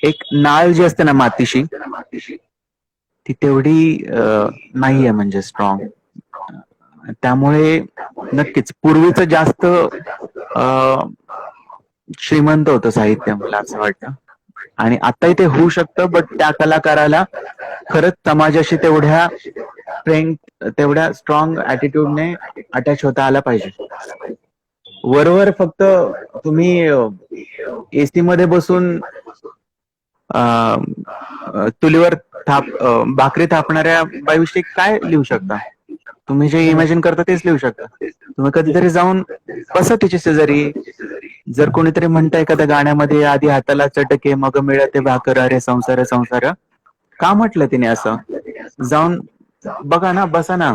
एक नाळ जी असते ना मातीशी, ती तेवढी नाहीये म्हणजे स्ट्रॉंग. त्यामुळे नक्कीच पूर्वीच जास्त श्रीमंत होतं साहित्य मला असं वाटतं. आणि आताही ते होऊ शकतं, बट त्या कलाकाराला खरंच समाजाशी तेवढ्या स्ट्रॉंग ऍटिट्यूडने अटॅच होता आला पाहिजे. वरवर फक्त तुम्ही एसी मध्ये बसून चुलीवर भाकरी थापणाऱ्या बाईविषयी काय लिहू शकता? तुम्ही जे इमॅजिन करता तेच लिहू शकता. तुम्ही कधीतरी जाऊन बसा तिच्या शेजारी. जर कोणीतरी म्हणतं एखाद्या गाण्यामध्ये, आधी हाताला चटके मग मिळते भाकर, अरे संसार संसार, का म्हटलं तिने असं? जाऊन बघा ना, बसा ना,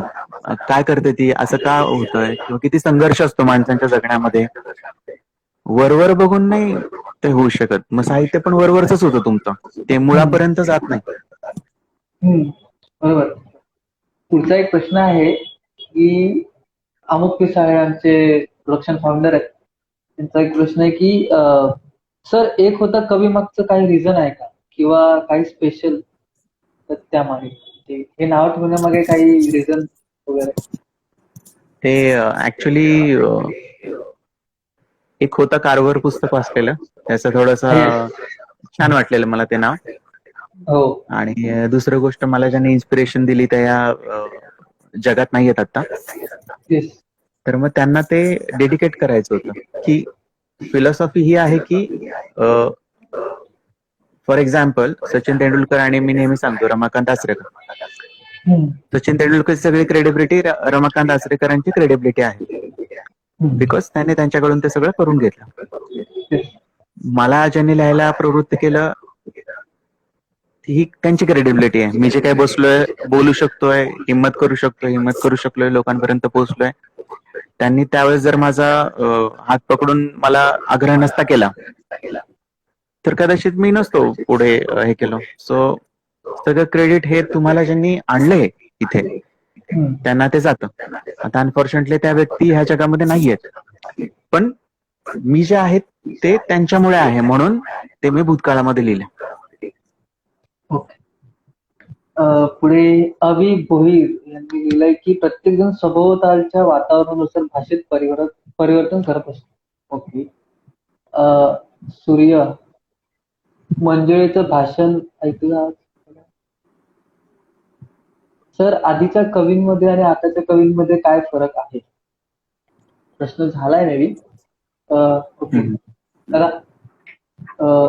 काय करते ती, असं का होतंय, किंवा किती संघर्ष असतो माणसांच्या जगण्यामध्ये. वरवर बघून नाही ते होऊ शकत. मग साहित्य पण वरवरच होतं तुमचं, ते मुळापर्यंत जात नाही. बरोबर. पुढचा एक प्रश्न आहे की अमुक पिसाळे आमचे प्रोडक्शन फाउंडर आहेत, त्यांचा एक प्रश्न आहे की सर, एक होता कवी मागचं काही रिझन आहे का, किंवा काही स्पेशल त्यामागे, हे नाव ठेवण्यामागे काही रिझन वगैरे? ते ऍक्च्युली एक होता कारवर पुस्तक वाचलेलं, त्याचं थोडस छान वाटलेलं मला ते नाव. हो. आणि दुसरी गोष्ट, मला ज्याने इन्स्पिरेशन दिली त्या या जगात नाही येत आता, तर मग त्यांना ते डेडिकेट करायचं होतं की फिलॉसॉफी ही आहे की फॉर एक्झाम्पल सचिन तेंडुलकर, आणि मी नेहमी सांगतो रमाकांत आचरेकर. सचिन तेंडुलकरची सगळी क्रेडिबिलिटी रमाकांत आचरेकरांची क्रेडिबिलिटी आहे, बिकॉज त्याने त्यांच्याकडून ते सगळं करून घेतलं. मला ज्यांनी लिहायला प्रवृत्त केलं ही त्यांची क्रेडिबिलिटी आहे. मी जे काही बसलोय, बोलू शकतोय, हिंमत करू शकलोय, लोकांपर्यंत पोहोचलोय, त्यांनी त्यावेळेस जर माझा हात पकडून मला आग्रह नसता केला तर कदाचित मी नसतो पुढे हे केलं. सो सगळं क्रेडिट हे तुम्हाला ज्यांनी आणलंय इथे त्यांना ते जातं. आता अनफॉर्च्युनेटली त्या व्यक्ती ह्या जगामध्ये नाहीयेत, पण मी जे आहेत ते त्यांच्यामुळे आहे, म्हणून ते मी भूतकाळामध्ये लिहिले. ओके. पुढे अवि भोईर यांनी लिहिलंय की प्रत्येक जण सभोवतालच्या वातावरणानुसार भाषेत परिवर्तन करत असतो. ओके. सूर्य मंजुळेचं भाषण ऐकलं. सर, आधीच्या कवींमध्ये आणि आताच्या कवींमध्ये काय फरक आहे? प्रश्न झालाय मे बी. ओके. हम्म. दादा,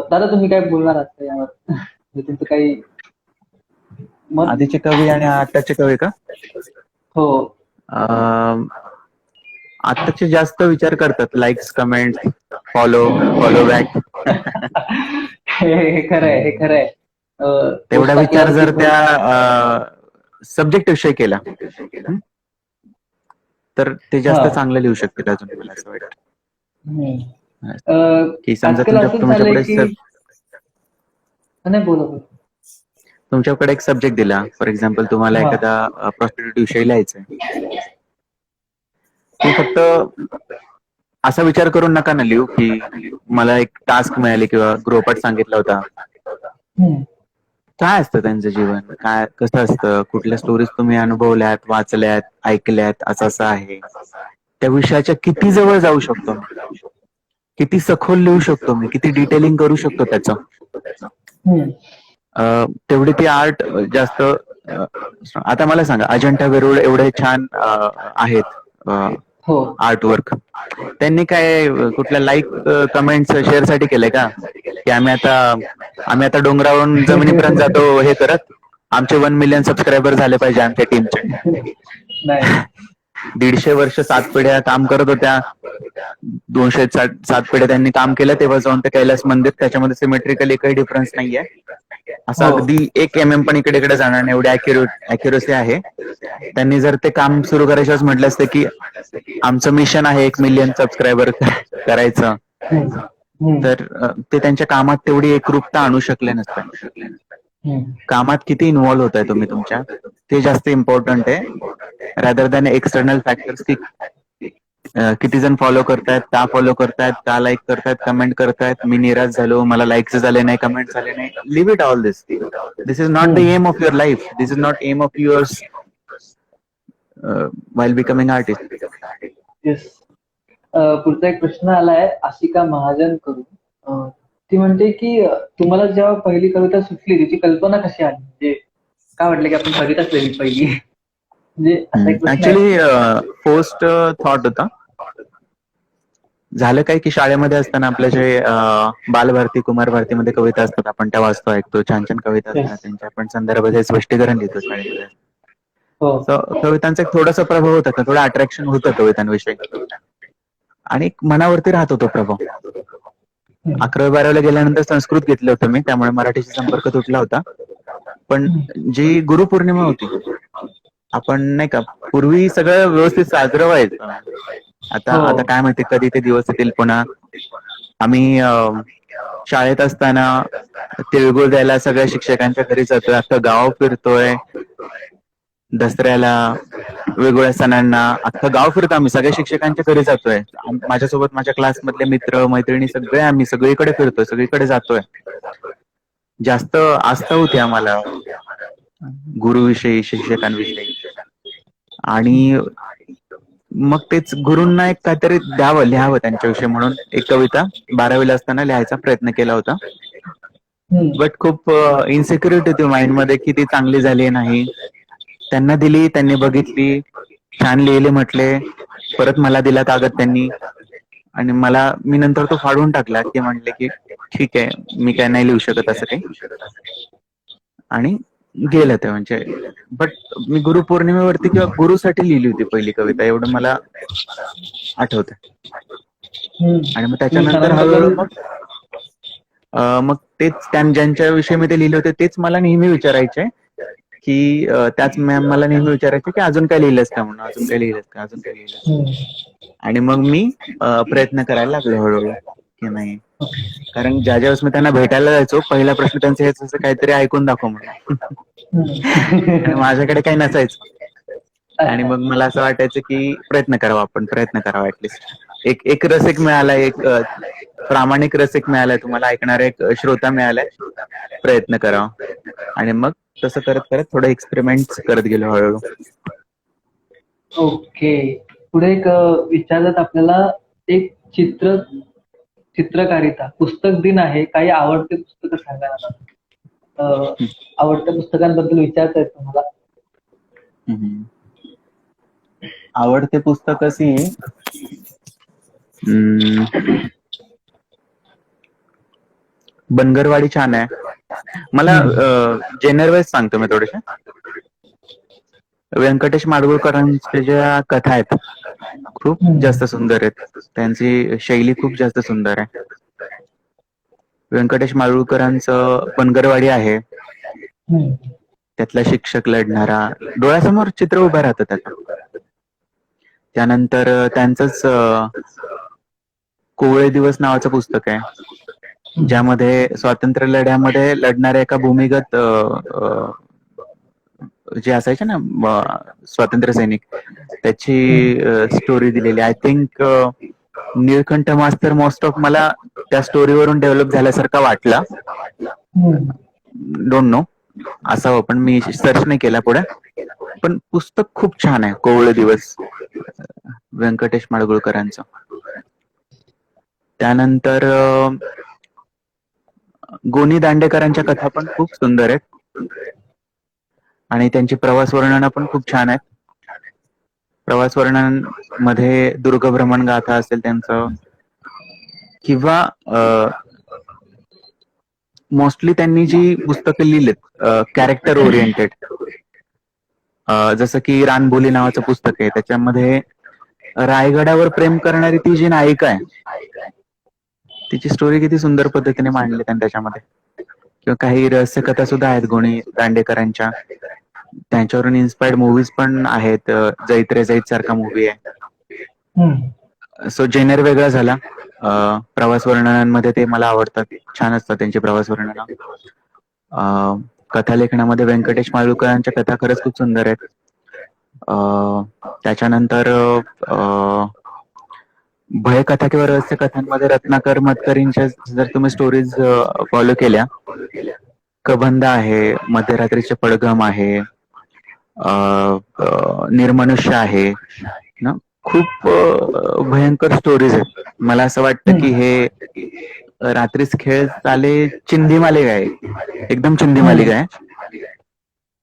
दादा तुम्ही काय बोलणार आहात का यावर? म्हणजे तुमचं काही मत? आधीचे कवी आणि आताचे कवी का? हो. अं, आताचे जास्त विचार करतात, likes, comment, follow, follow back. हे खरं आहे, हे खरं आहे. तेवढा पोस्ट विचार टाकल्यावरती जर पण. त्या सब्जेक्ट विषयी केला हं, तर ते हा. जास्त चांगलं लिहू शकतील अजून, मला असं वाटतं. हम्म. की समजा आजकाल असंच तुमच्या झालंय पुढे की नाही, बोला बोला. तुमच्याकडे एक सब्जेक्ट दिला, फॉर एक्झाम्पल तुम्हाला हा. एखादा प्रॉस्टिट्यूट विषयी लिहायचंय. तुम्ही फक्त असा विचार करून नका ना लिहू की मला एक टास्क मिळाले किंवा गृहपाठ सांगितला होता. हम्म. काय असतं त्यांचं जीवन, काय कसं असतं, कुठल्या स्टोरीज तुम्ही अनुभवल्यात, वाचल्यात, ऐकल्यात, असं असं आहे. त्या विषयाच्या किती जवळ जाऊ शकतो मी, किती सखोल लिहू शकतो मी, किती डिटेलिंग करू शकतो त्याचं. हम्म. तेवढी ती आर्ट जास्त. आता मला सांगा, अजंठा वेरूळ एवढे छान आहेत हो. आर्टवर्क. त्यांनी काय कुठल्या लाईक, कमेंट्स, शेअर साठी केलंय का? की आम्ही आता डोंगरावरून जमिनीपर्यंत जातो हे करत, आमचे 1 मिलियन सबस्क्रायबर झाले पाहिजे आमच्या टीमचे. नाही. 150 वर्ष 7 पिढ्या काम करत होत्या. 207 पिढ्या त्यांनी काम केलं, तेव्हा जाऊन ते कैलास मंदिर, त्याच्यामध्ये सिमेट्रिकली काही डिफरन्स नाहीये. असं हो. अगदी 1 mm पण इकडे इकडे जाणार नाही, एवढी अॅक्युरसी आहे. त्यांनी जर ते काम सुरू करायचं म्हटलं असतं की आमचं मिशन आहे 1 मिलियन सबस्क्रायबर करायचं, हम्म. हम्म. तर ते त्यांच्या कामात तेवढी एकरूपता आणू शकले नसते. हम्म. कामात किती इन्व्हॉल्व्ह होताय तुम्ही तुमच्या, ते जास्त इम्पॉर्टंट आहे, रादर दॅन एक्सटर्नल फॅक्टर्स की किती जण फॉलो करतायत, का फॉलो करतायत, का लाईक करतायत, कमेंट करतायत, मी निराश झालो, मला लाईक्स झाले नाही, कमेंट झाले नाही. Leave it all this. This is not the hmm. Aim of your life. This is not aim of yours while becoming artist. Yes. पुढचा एक प्रश्न आलाय आशिका महाजन करून. ती म्हणते की तुम्हाला जेव्हा पहिली कविता सुचली त्याची कल्पना कशी आली, म्हणजे काय वाटलं की आपण कविताच लिहिली पहिली? म्हणजे असा एक प्रश्न आहे. ऍक्च्युली पोस्ट थॉट होता. झालं काय की शाळेमध्ये असताना आपल्या जे बालभारती, कुमार भारतीमध्ये कविता असतात, आपण त्या वाचतो, ऐकतो, छान छान कविता असतात, Yes. त्यांच्या आपण संदर्भात स्पष्टीकरण लिहितो शाळेमध्ये. हो. कवितांचा एक थोडासा प्रभाव होता, थोडं अट्रॅक्शन होतं कवितांविषयी, आणि एक मनावरती राहत होतो प्रभाव. हम्म. 11वी-12वीला गेल्यानंतर संस्कृत घेतलं होतं मी, त्यामुळे मराठीशी संपर्क तुटला होता. पण जी गुरुपौर्णिमा होती, आपण नाही का, पूर्वी सगळं व्यवस्थित साजरं व्हायचं. आता हो. आता काय माहिती कधी ते दिवस येतील पुन्हा. आम्ही शाळेत असताना तिळगुळ द्यायला सगळ्या शिक्षकांच्या घरी जातोय, अख्खं गाव फिरतोय. दसऱ्याला, वेगवेगळ्या सणांना अख्खं गाव फिरतो आम्ही, सगळ्या शिक्षकांच्या घरी जातोय. माझ्यासोबत माझ्या क्लासमधले मित्र मैत्रिणी सगळे आम्ही सगळीकडे फिरतोय, सगळीकडे जातोय. जास्त आस्था होती आम्हाला गुरुविषयी, शिक्षकांविषयी. आणि मग तेच गुरूंना एक काहीतरी द्यावं, लिहावं त्यांच्याविषयी म्हणून एक कविता 12वीला असताना लिहायचा प्रयत्न केला होता. बट खूप इन्सिक्युरिटी होती माइंड मध्ये की ती चांगली झाली नाही. त्यांना दिली, त्यांनी बघितली, छान लिहिले म्हटले, परत मला दिला कागद त्यांनी, आणि मी नंतर तो फाडून टाकला, की म्हणले की ठीक आहे, मी काय नाही लिहू शकत असं काही, आणि गेलं ते. म्हणजे बट मी गुरुपौर्णिमेवरती किंवा गुरुसाठी लिहिली होती पहिली कविता, एवढं मला आठवतं. आणि मग तुम्ही त्याच्यानंतर हळूहळू सरांबद्दल. मग तेच ज्यांच्या विषयी मी ते लिहिले होते तेच मला नेहमी विचारायचे, की त्याच मॅम मला नेहमी विचारायचे की अजून काय लिहिलंस का, म्हणून अजून काय लिहिलंस का, अजून काय लिहिलंस. आणि मग मी प्रयत्न करायला लागलो हळूहळू की नाही, कारण ज्या वेळेस मी त्यांना भेटायला जायचो, पहिला प्रश्न त्यांचा हेच असं काहीतरी ऐकून दाखव म्हणून. आणि माझ्याकडे काही नसायचं, आणि मग मला असं वाटायचं की प्रयत्न करावा, आपण प्रयत्न करावा, ऍटलिस्ट एक रसिक मिळालाय, एक प्रामाणिक रसिक मिळालाय, तुम्हाला ऐकणारा एक श्रोता मिळालाय, प्रयत्न करावा. आणि मग तसं करत करत थोडं एक्सपेरिमेंट करत गेलो हळूहळू. ओके. पुढे एक विचारतात आपल्याला, एक चित्र चित्रकारिता पुस्तक दिन आहे. काही आवडते पुस्तकं सांगा ना. आवडत्या पुस्तकांबद्दल विचारता येत तुम्हाला? हम्म. आवडते पुस्तक अशी हम्म, बनगरवाडी छान आहे. मला जेनर वाईज सांगतो मी थोडेसे. व्यंकटेश माडगूळकरांच्या ज्या कथा आहेत खूप जास्त सुंदर आहेत. त्यांची शैली खूप जास्त सुंदर आहे. व्यंकटेश माडगूळकरांचं बनगरवाडी आहे. त्यातला शिक्षक लढणारा डोळ्यासमोर चित्र उभं राहतं त्याचं. त्यानंतर त्यांचंच कोवळे दिवस नावाचं पुस्तक आहे, ज्यामध्ये स्वातंत्र्य लढ्यामध्ये लढणाऱ्या एका भूमिगत जे असायचे ना स्वातंत्र्य सैनिक, त्याची स्टोरी दिलेली. आय थिंक निळकंठ मास्तर मोस्ट ऑफ मला त्या स्टोरीवरून डेव्हलप झाल्यासारखा वाटला. डोंट नो असावं, पण मी सर्च नाही केला पुढे. पण पुस्तक खूप छान आहे कोवळे दिवस व्यंकटेश माडगूळकरांचं. त्यानंतर गोनी दांडेकरांच्या कथा पण खूप सुंदर आहेत आणि त्यांची प्रवास वर्णनं पण खूप छान आहेत. प्रवास वर्णन मध्ये दुर्गभ्रमण गाथा असेल त्यांचं, किंवा मोस्टली त्यांनी जी पुस्तकं लिहिलेत कॅरेक्टर ओरिएंटेड, जसं की रानबोली नावाचं पुस्तक आहे, त्याच्यामध्ये रायगडावर प्रेम करणारी ती जी नायिका आहे तिची स्टोरी किती सुंदर पद्धतीने मांडली त्यांनी त्याच्यामध्ये. किंवा काही रहस्य कथा सुद्धा आहेत गोनी दांडेकरांच्या, त्यांच्यावरून इन्स्पायर्ड मूवीज पण आहेत. जैत रे जैत सारखा मूवी आहे. सो जेनर वेगळा झाला. प्रवास वर्णनांमध्ये ते मला आवडतात, छान असतात त्यांची प्रवास वर्णनं. कथालेखनामध्ये व्यंकटेश माडगूळकरांच्या कथा खरंच खूप सुंदर आहेत. त्याच्यानंतर भयकथा किंवा रहस्य कथांमध्ये रत्नाकर मतकरींच्या जर तुम्ही स्टोरीज फॉलो केल्या, कबंध आहे, मध्यरात्रीचे पडघम आहे, निर्मनुष्य आहे ना, खूप भयंकर स्टोरीज आहेत. मला असं वाटतं की हे रात्रीच खेळ चाले चिंधी मालिका आहे, एकदम चिंधी मालिका आहे.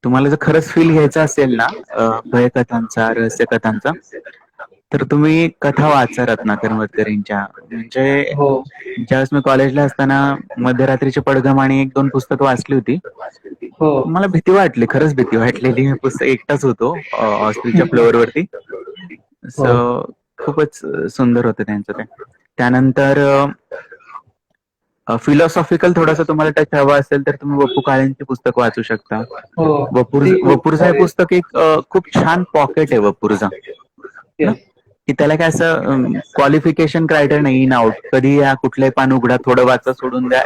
तुम्हाला जर खरंच फील घ्यायचा असेल ना भयकथांचा, रहस्य कथांचा, तर तुम्ही कथा वाचा रत्नाकर मतकरींच्या. म्हणजे ज्यावेळेस मी कॉलेजला असताना मध्यरात्रीचे पडघम आणि 1-2 पुस्तकं वाचली होती, मला भीती वाटली, खरंच भीती वाटलेली. मी पुस्तक एकटाच होतो हॉस्टेलच्या फ्लोअरवरती. सो खूपच सुंदर होतं त्यांचं ते. त्यानंतर फिलॉसॉफिकल थोडासा तुम्हाला टच हवा असेल तर तुम्ही वपू काळेंची पुस्तक वाचू शकता. वपुर्झा हे पुस्तक एक खूप छान पॉकेट आहे वपुर्झा, की त्याला काय असं क्वालिफिकेशन क्रायटेरिया नाही, इन आउट, कधी या कुठलंही पान उघडा, थोडं वाचा, सोडून द्या,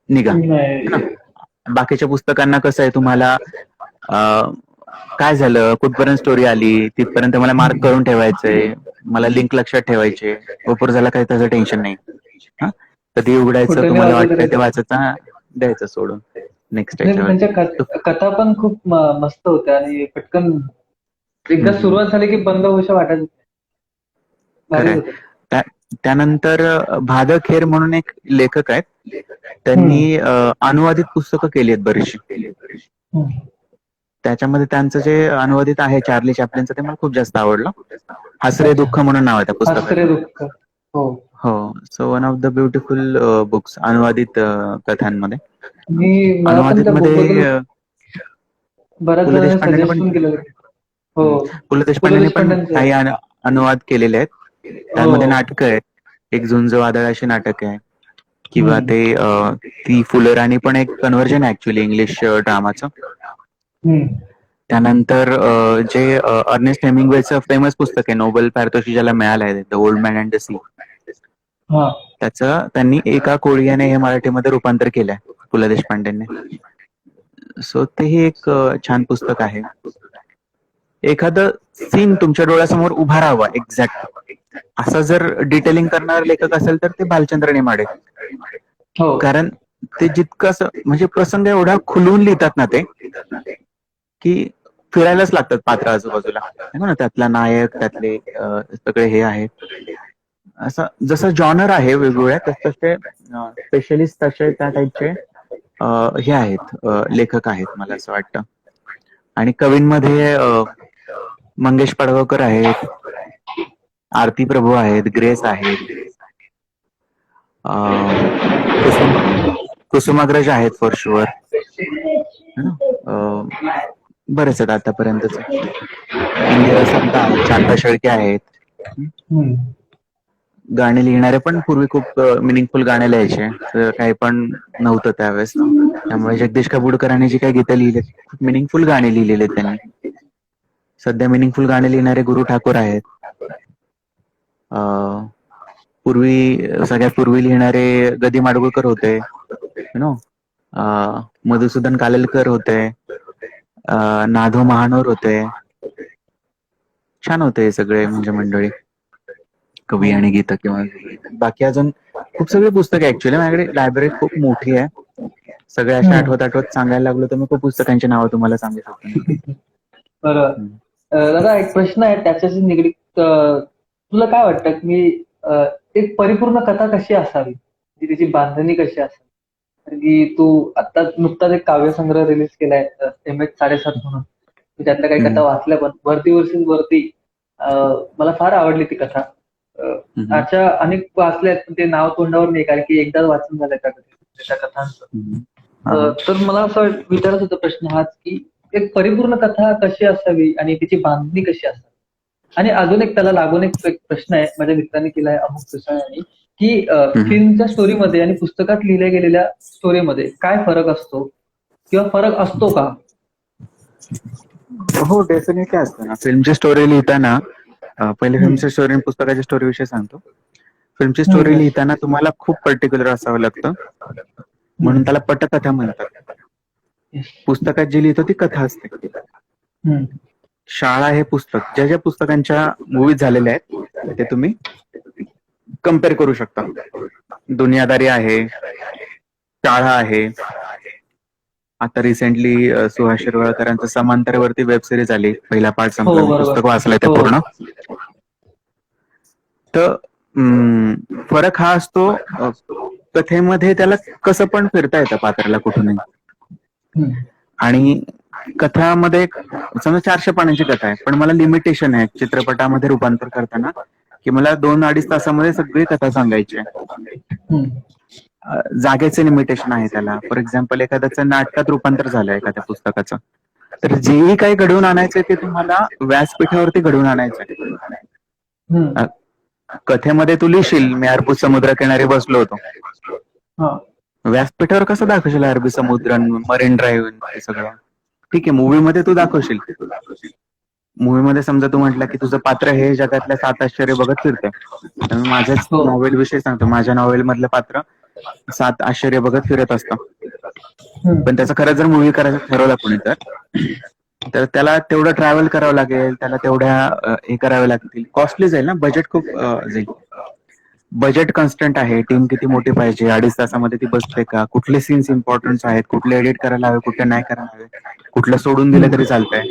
निघा. बाकीच्या पुस्तकांना कसं आहे, तुम्हाला काय झालं, कुठपर्यंत स्टोरी आली, तिथपर्यंत मला मार्क करून ठेवायचंय, मला लिंक लक्षात ठेवायचे. वपुर्झाला काही त्याचं टेन्शन नाही. कधी उघडायचं, तुम्हाला वाटतं ते वाचायचं, द्यायचं सोडून नेक्स्ट. त्यांच्या कथा पण खूप मस्त होत्या आणि पटकन एकदा सुरुवात झाली की बंद होऊशा वाटत. त्यानंतर भादक खेर म्हणून एक लेखक आहेत, त्यांनी अनुवादित पुस्तकं केली आहेत बरीचशी. त्याच्यामध्ये त्यांचं जे अनुवादित आहे चार्ली चॅप्लिनचं, ते मला खूप जास्त आवडलं. हसरे दुःख म्हणून नाव आहे त्या पुस्तकाचं. हो, so one of the beautiful books अनुवादित कथांमध्ये. अनुवादित मध्ये पु ल देशपांडेने पण काही अनुवाद केलेले आहेत. त्यामध्ये नाटकं आहेत, एक झुंज वादळ अशी नाटक आहे, किंवा ते ती फुलराणी पण एक कन्व्हर्जन आहे ऍक्च्युली इंग्लिश ड्रामाचं. त्यानंतर जे अर्नेस्ट हेमिंग्वेचं फेमस पुस्तक आहे, नोबेल पारितोषिक ज्याला मिळालं आहे, the old man and the sea, त्याचं त्यांनी एका कोळीयाने हे मराठीमध्ये रूपांतर केलंय पु ल देशपांडेंनी. सो तेही एक छान पुस्तक आहे. एखादं सीन तुमच्या डोळ्यासमोर उभा राहावा एक्झॅक्ट असं जर डिटेलिंग करणारा लेखक असेल तर ते भालचंद्र नेमाडे. कारण ते जितकं म्हणजे प्रसंग एवढा खुलून लिहितात ना ते, की फिरायलाच लागतात पात्र आजूबाजूला, त्यातला नायक, त्यातले सगळे हे आहेत. असं जसं जॉनर आहे वेगवेगळ्या तस तसे स्पेशलिस्ट तसे त्या टाईपचे हे आहेत, लेखक आहेत मला असं वाटतं. आणि कवींमध्ये मंगेश पडळकर आहेत, आरती प्रभू आहेत, ग्रेस आहेत, कुसुम कुसुमाग्रज आहेत फॉर शुअर. बरेच आहेत आतापर्यंतच. इंदिरा संत आहेत, शांता शेळके आहेत. गाणी लिहिणारे पण पूर्वी खूप मिनिंगफुल गाणे लिहायचे, तर काही पण नव्हतं त्यावेळेस. त्यामुळे जगदीश कपूरकरांनी जी काही गीतं लिहिली खूप मिनिंगफुल गाणी लिहिलेली आहेत त्यांनी. सध्या मिनिंगफुल गाणी लिहिणारे गुरु ठाकूर आहेत. सगळ्यात पूर्वी लिहिणारे गदी माडगुळकर होते, यु नो. मधुसूदन कालेलकर होते, नाधो महानोर होते. छान होते हे सगळे म्हणजे मंडळी, कवी आणि गीतं किंवा बाकी अजून खूप सगळी पुस्तके. ऍक्च्युली माझ्याकडे लायब्ररी खूप मोठी आहे. सगळे असे आठवत सांगायला लागलो तर मी खूप पुस्तकांची नावं तुम्हाला सांगू शकतो. बरोबर. दादा एक प्रश्न आहे त्याच्याशी निगडीत. तुला काय वाटतं की एक परिपूर्ण कथा कशी असावी, तिची बांधणी कशी असावी? कारण की तू आता नुकताच एक काव्यसंग्रह रिलीज केलाय MH7.5 म्हणून. मी त्यातल्या काही कथा वाचल्या पण वरती वर्सेस वरती मला फार आवडली ती कथा. अशा अनेक वाचल्यात पण ते नाव तोंडावर नाही, कारण की एकदाच वाचून झालंय त्या कथांचं. तर मला असं विचारत होता प्रश्न हाच की एक परिपूर्ण कथा कशी असावी आणि तिची बांधणी कशी असावी. आणि अजून एक त्याला लागून एक प्रश्न आहे, माझ्या मित्राने केलाय अमुक पिसाळ यांनी, की फिल्मच्या स्टोरीमध्ये आणि पुस्तकात लिहिल्या गेलेल्या स्टोरीमध्ये काय फरक असतो किंवा फरक असतो का? हो, डेफिनेटली असतं ना. फिल्मची स्टोरी लिहिताना पहिले फिल्मची स्टोरी आणि पुस्तकाच्या स्टोरी विषयी सांगतो. फिल्मची स्टोरी लिहिताना तुम्हाला खूप पर्टिक्युलर असावं लागतं, म्हणून त्याला पटकथा म्हणतात. पुस्तकात जी लिहितो ती कथा असते. शाळा हे पुस्तक, ज्या ज्या पुस्तकांच्या मूवीज झालेल्या आहेत ते तुम्ही कम्पेअर करू शकता. दुनियादारी आहे, शाळा आहे, आता रिसेंटली सुहास शिरवाळकरांचं समांतरवरती वेब सिरीज आली. पहिला पार्ट संपला, पुस्तक वाचलंय ते पूर्ण. तर फरक हा असतो कथेमध्ये त्याला कसं पण फिरता येतं पात्राला कुठूनही. आणि कथामध्ये समजा 400 पानांची कथा आहे, पण मला लिमिटेशन आहे चित्रपटामध्ये रूपांतर करताना, की मला 2-2.5 तासामध्ये सगळी कथा सांगायची आहे. जागेचे लिमिटेशन आहे त्याला. फॉर एक्झाम्पल एखाद्याचं नाटकात रूपांतर झालंय एखाद्या पुस्तकाचं, तर जेही काही घडवून आणायचंय ते तुम्हाला व्यासपीठावरती घडवून आणायचंय. कथेमध्ये तू लिहिशील मी अरबी समुद्रकिनारी बसलो होतो, व्यासपीठावर कसं दाखवशील अरबी समुद्र, मरीन ड्राईव्ह हे सगळं? ठीक आहे, मूवीमध्ये तू दाखवशील. मूवीमध्ये समजा तू म्हटलं की तुझं पात्र हे जगातल्या 7 आश्चर्य बघत फिरतंय, तर मी माझ्याच नॉवेल विषयी सांगतो. माझ्या नॉवेल मधलं पात्र 7 आश्चर्य बघत फिरत असतं, पण त्याचं खरंच जर मूवी करायचं ठरवलं कोणी तर त्याला तेवढं ट्रॅव्हल करावं लागेल, त्याला तेवढ्या हे करावे लागतील, कॉस्टली जाईल ना, बजेट खूप जाईल. बजेट कॉन्स्टंट आहे, टीम किती मोठी पाहिजे, 2.5 तासामध्ये ती बसते का, कुठले सीन्स इम्पॉर्टन्स आहेत, कुठले एडिट करायला हवे, कुठले नाही करायला हवे, कुठलं सोडून दिलं तरी चालतंय.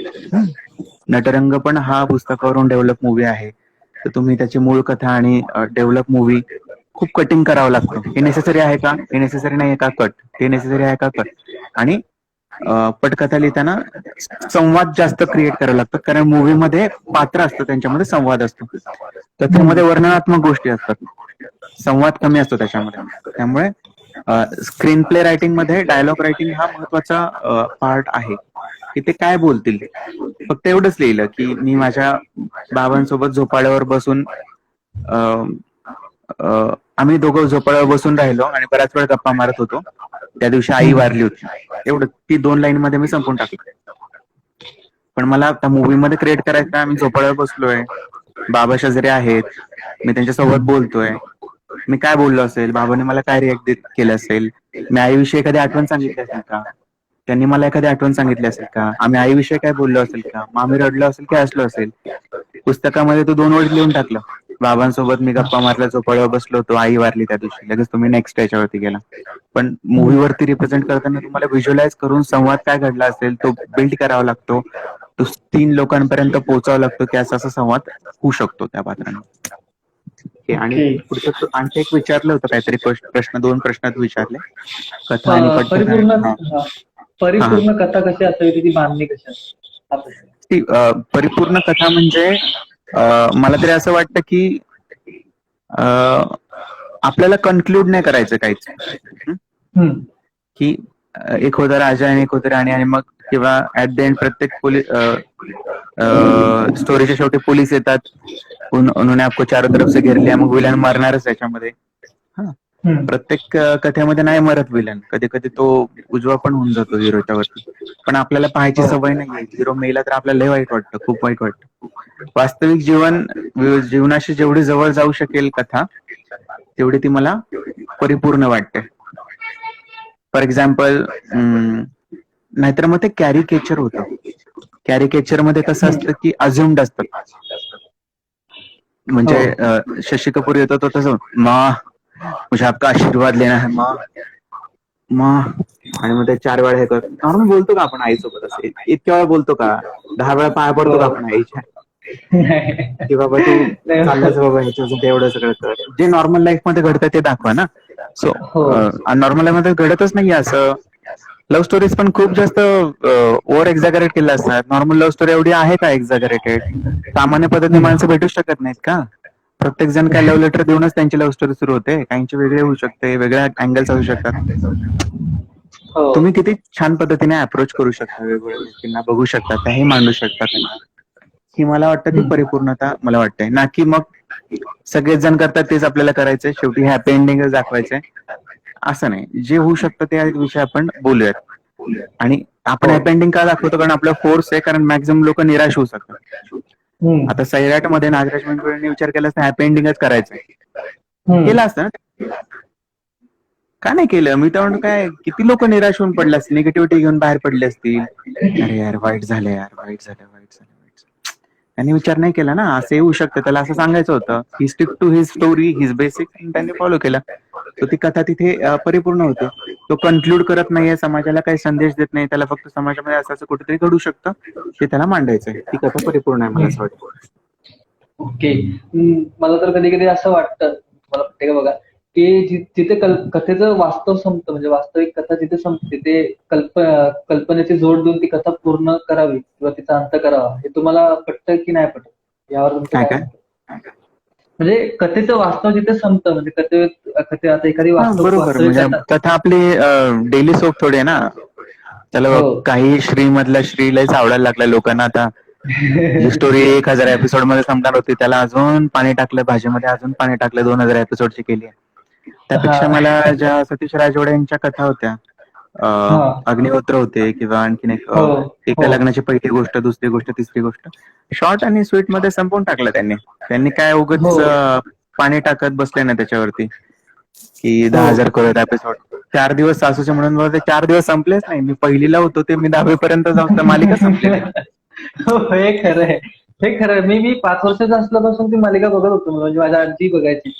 नटरंग पण हा पुस्तकावरून डेव्हलप मूवी आहे, तर तुम्ही त्याची मूळ कथा आणि डेव्हलप मूवी खूप कटिंग करावं लागतं. हे नेसेसरी आहे का, हे नेसेसरी नाही का कट, हे नेसेसरी आहे का कट. आणि पटकथा लिहिताना संवाद जास्त क्रिएट करावं लागतं, कारण मूवीमध्ये पात्र असतं, त्यांच्यामध्ये संवाद असतो. कथेमध्ये वर्णनात्मक गोष्टी असतात, संवाद कमी असतो त्याच्यामध्ये. त्यामुळे स्क्रीन प्ले रायटिंग मध्ये डायलॉग रायटिंग हा महत्वाचा पार्ट आहे, की ते काय बोलतील. फक्त एवढंच लिहिलं की मी माझ्या बाबांसोबत झोपाळ्यावर बसून आम्ही दोघं झोपाळ्यावर बसून राहिलो आणि बराच वेळ गप्पा मारत होतो, त्या दिवशी आई वारली होती, एवढं ती 2 लाईन मध्ये मी संपून टाकलं. पण मला त्या मूवी मध्ये क्रिएट करायचं, आम्ही झोपाळ्यावर बसलोय, बाबा शेजारी आहेत, मी त्यांच्यासोबत बोलतोय, मी काय बोललो असेल, बाबांनी मला काय रिॲक्ट केलं असेल, मी आईविषयी एखादी आठवण सांगितली असेल का, त्यांनी मला एखादी आठवण सांगितली असेल का, आम्ही आईविषयी काय बोललो असेल का, मग आम्ही रडलो असेल की हसलो असेल. पुस्तकामध्ये तू 2 वर्ड लिहून टाकलं, बाबांसोबत मी गप्पा मारला, झोपाळ्यावर बसलो होतो, आई वारली त्या दिवशी, लगेच तुम्ही नेक्स्ट याच्यावरती गेला. पण मूवीवरती रिप्रेझेंट करताना तुम्हाला व्हिज्युअलाइज करून संवाद काय घडला असेल तो बिल्ड करावा लागतो, तो 3 लोकांपर्यंत पोहोचावा लागतो की असा संवाद होऊ शकतो त्या पात्राने. आणि ओके. पुढचं आणखी एक विचारलं होतं काहीतरी प्रश्न, 2 प्रश्नात विचारले. कथा आणि पटकथा. परिपूर्ण हां. हा, हां, हां. परिपूर्ण कथा कशी असावी त्याची बांधणी कशी असावी हा प्रश्न. ती परिपूर्ण कथा म्हणजे मला तरी असं वाटतं की अ, आपल्याला कन्क्लूड नाही करायचं काहीच. हं? हम्म. की एक होता राजा आणि एक होती राणी आणि मग किंवा ऍट द एंड प्रत्येक पोलीस स्टोरीच्या शेवटी पोलीस येतात. उन्होंने आपको चारों तरफ से घेर लिया, मग विलन मरणारच याच्यामध्ये. हा, हम्म. प्रत्येक कथेमध्ये नाही मरत विलन, कधी कधी तो उजवा पण होऊन जातो हिरोच्या वरती. पण आपल्याला पाहायची हो. सवय नाहीये. हिरो मेला तर आपल्याला लय वाईट वाटतं, खूप वाईट वाटतं. वास्तविक जीवनाशी जेवढी जवळ जाऊ शकेल कथा, तेवढी ती मला परिपूर्ण वाटते. फॉर एक्झाम्पल, नाहीतर मग ते कॅरिकेचर होतं. कॅरिकेचर मध्ये कसं असतं की अज्युम्ड असतात. म्हणजे हो. शशी कपूर येतो तो तसं माँ मुझे आपका आशीर्वाद लेना है माँ, माँ, आणि मग ते 4 वेळा हे करतो. नॉर्मल बोलतो का आपण आईसोबत असं? इतक्या वेळा बोलतो का? 10 वेळा पाया पडतो का हो. आपण आईच्या? नाही. की बाबा तू नाही. चाललाच बाबा ह्याच्यासाठी एवढं सगळं कर. जे नॉर्मल लाईफ मध्ये घडतं ते दाखवा ना. सो हो. नॉर्मल लाईफ मध्ये घडतच नाहीये असं. लव्ह स्टोरीज पण खूप जास्त ओव्हर एक्झॅगरेट केल्या असतात. नॉर्मल लव्ह स्टोरी एवढी आहे का एक्झॅगरेटेड? सामान्य पद्धतीने हम्म. माणसं भेटूच शकत नाहीत का? प्रत्येक जण काय लव्ह लेटर देऊनच त्यांची लव्ह स्टोरी सुरू होते? काहींची वेगळी होऊ शकते, वेगळ्या अँगल्स असू शकतात. हो. तुम्ही किती छान पद्धतीने अप्रोच करू शकता, वेगवेगळ्या गोष्टींना बघू शकता, त्याही मांडू शकता त्यांना. ही मला वाटतं ती हम्म. परिपूर्णता मला वाटते. ना की मग सगळेच जण करतात तेच आपल्याला करायचंय, शेवटी हॅपी एंडिंगच दाखवायचंय, असं नाही. जे होऊ शकतं त्या विषयी आपण बोलूयात. आणि आपण हो. हॅपी एंडिंग का दाखवतो? कारण आपला फोर्स आहे, कारण मॅक्झिमम लोक निराश होऊ शकतात. हम्म. आता सैराटमध्ये नागराज मंजुळेंनी विचार केला असता हॅपी एंडिंगच करायचंय, हम्म. केलं असतं ना? का नाही केलं? मी तर म्हणतो काय, किती लोक निराश होऊन पडले असतील, निगेटिव्हिटी घेऊन बाहेर पडले असतील. अरे यार वाईट झालं, यार वाईट झालं, वाईट झालं, वाईट झालं. त्यांनी विचार नाही केला ना. असं येऊ शकतं, त्याला असं सांगायचं होतं. He stick to his story, his basic, त्यांनी फॉलो केलं. तो ती कथा तिथे परिपूर्ण होते. तो कन्क्लूड करत नाहीये, समाजाला काही संदेश देत नाही, त्याला फक्त समाजामध्ये असं असं कुठेतरी घडू शकतं ते त्याला मांडायचंय. ती कथा परिपूर्ण आहे मला असं वाटतं. ओके. मला तर कधी कधी असं वाटतं, मला वाटतं का बघा, की जिथे कथेचं वास्तव संपतं, म्हणजे वास्तविक कथा जिथे संपते, ते कल्पनेची जोड देऊन ती कथा पूर्ण करावी किंवा तिचा अंत करावा, हे तुम्हाला पटतं की नाही पटत? यावर तुमचं काय काय काय? मत आहे? म्हणजे कथेचं वास्तव जिथे संपतं, म्हणजे कथे आता एखादी हा बरोबर. वास्तविक म्हणजे कथा. कथा आपली डेली सोप थोडी आहे ना. त्याला हो. काही श्री मधला श्री लयच आवडायला लागलाय लोकांना आता. जी स्टोरी 1000 एपिसोड मध्ये संपणार होती, त्याला अजून पाणी टाकलं भाजीमध्ये, अजून पाणी टाकलं, 2000 एपिसोडची केली आहे. हा. त्यापेक्षा मला ज्या सतीश राजवाडे यांच्या कथा होत्या, हा. अग्निहोत्र होते, किंवा आणखीन एक हो. एका हो. लग्नाची पहिली गोष्ट, दुसरी गोष्ट, तिसरी गोष्ट, शॉर्ट आणि स्वीट मध्ये संपवून टाकलं त्यांनी. त्यांनी काय उगच हो. पाणी टाकत बसले ना त्याच्यावरती की हो. 10,000 करोड एपिसोड. 4 दिवस सासूचे म्हणून मला ते 4 दिवस संपलेच नाही. मी पहिलीला होतो ते मी 10वी पर्यंत जाऊन तर मालिका संपलेली नाही. हो, हे खरं आहे. हे खरं आहे. मी 5 वर्षाचा असल्यापासून ती मालिका बघत होतो. म्हणजे माझ्या आजी बघायची.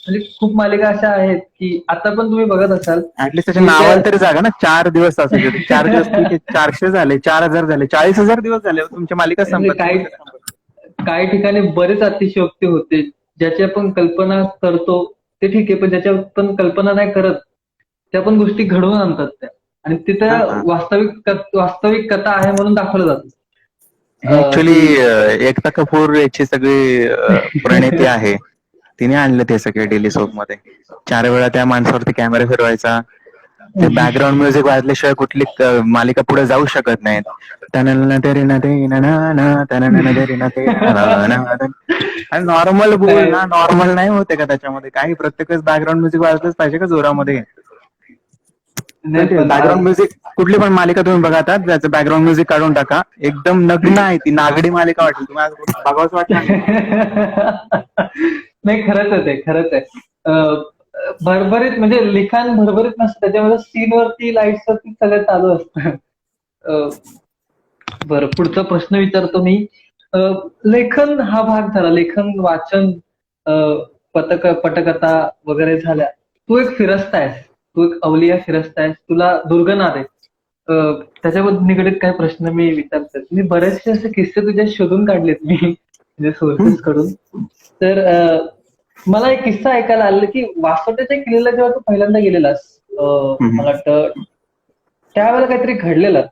म्हणजे खूप मालिका अशा आहेत की आता पण तुम्ही बघत असाल ऍटलीस्ट त्याच्या की त्या नावाला तरी जागा ना. 4 दिवस असायचे. 4 दिवस ठीक आहे, 400 झाले, 4000 झाले, 40,000 दिवस झाले, तुमच्या मालिका म्हणजे संपत नाही म्हणतात संपत. काही ठिकाणी बरेच अतिशयोक्ती होते. ज्याची आपण कल्पना करतो ते ठीक आहे, पण ज्याच्या आपण कल्पना नाही करत त्या पण गोष्टी घडवून आणतात त्या. आणि तिथं हा, वास्तविक कथा आहे म्हणून दाखवलं जातं. हे ऍक्च्युली की एकता कपूर याची सगळी प्रणेती आहे. तिने आणलं ते सगळे डेली सोप मध्ये. 4 वेळा त्या माणसावरती कॅमेरा फिरवायचा. ते बॅकग्राऊंड म्युझिक वाजल्याशिवाय कुठली मालिका पुढे जाऊ शकत नाहीत. आणि नॉर्मल बोल ना, नॉर्मल नाही होते का त्याच्यामध्ये काही? प्रत्येकच बॅकग्राऊंड म्युझिक वाजलंच पाहिजे का जोरामध्ये? नाही पण बॅकग्राऊंड म्युझिक कुठली पण मालिका तुम्ही बघा, त्याचं बॅकग्राऊंड म्युझिक काढून टाका, एकदम नग्न आहे ती, नागडी मालिका वाटेल तुम्हाला, बघावंच वाटणार नाही. नाही, खरंच आहे ते, खरंच आहे. भरभरीत म्हणजे लिखाण भरभरीत नसतं, त्याच्यामध्ये सीनवरती लाईट्सवरती सगळं चालू असतं. बरं, पुढचा प्रश्न विचारतो मी. लेखन हा भाग झाला, लेखन, वाचन, पटकथा वगैरे झाल्या. तू एक फिरस्ता आहेस, तू एक अवलिया फिरस्ता आहेस, तुला दुर्गनाद आहे. त्याच्याबद्दल निगडीत काही प्रश्न मी विचारतो. मी बरेचसे असे किस्से तुझे शोधून काढलेत मी, म्हणजे सोर्सेस कडून. तर मला एक किस्सा ऐकायला आलेला की वासोट्याच्या किल्ल्याला जेव्हा तू पहिल्यांदा गेलेलास, हम्म. मला वाटतं त्यावेळेला काहीतरी घडलेलं,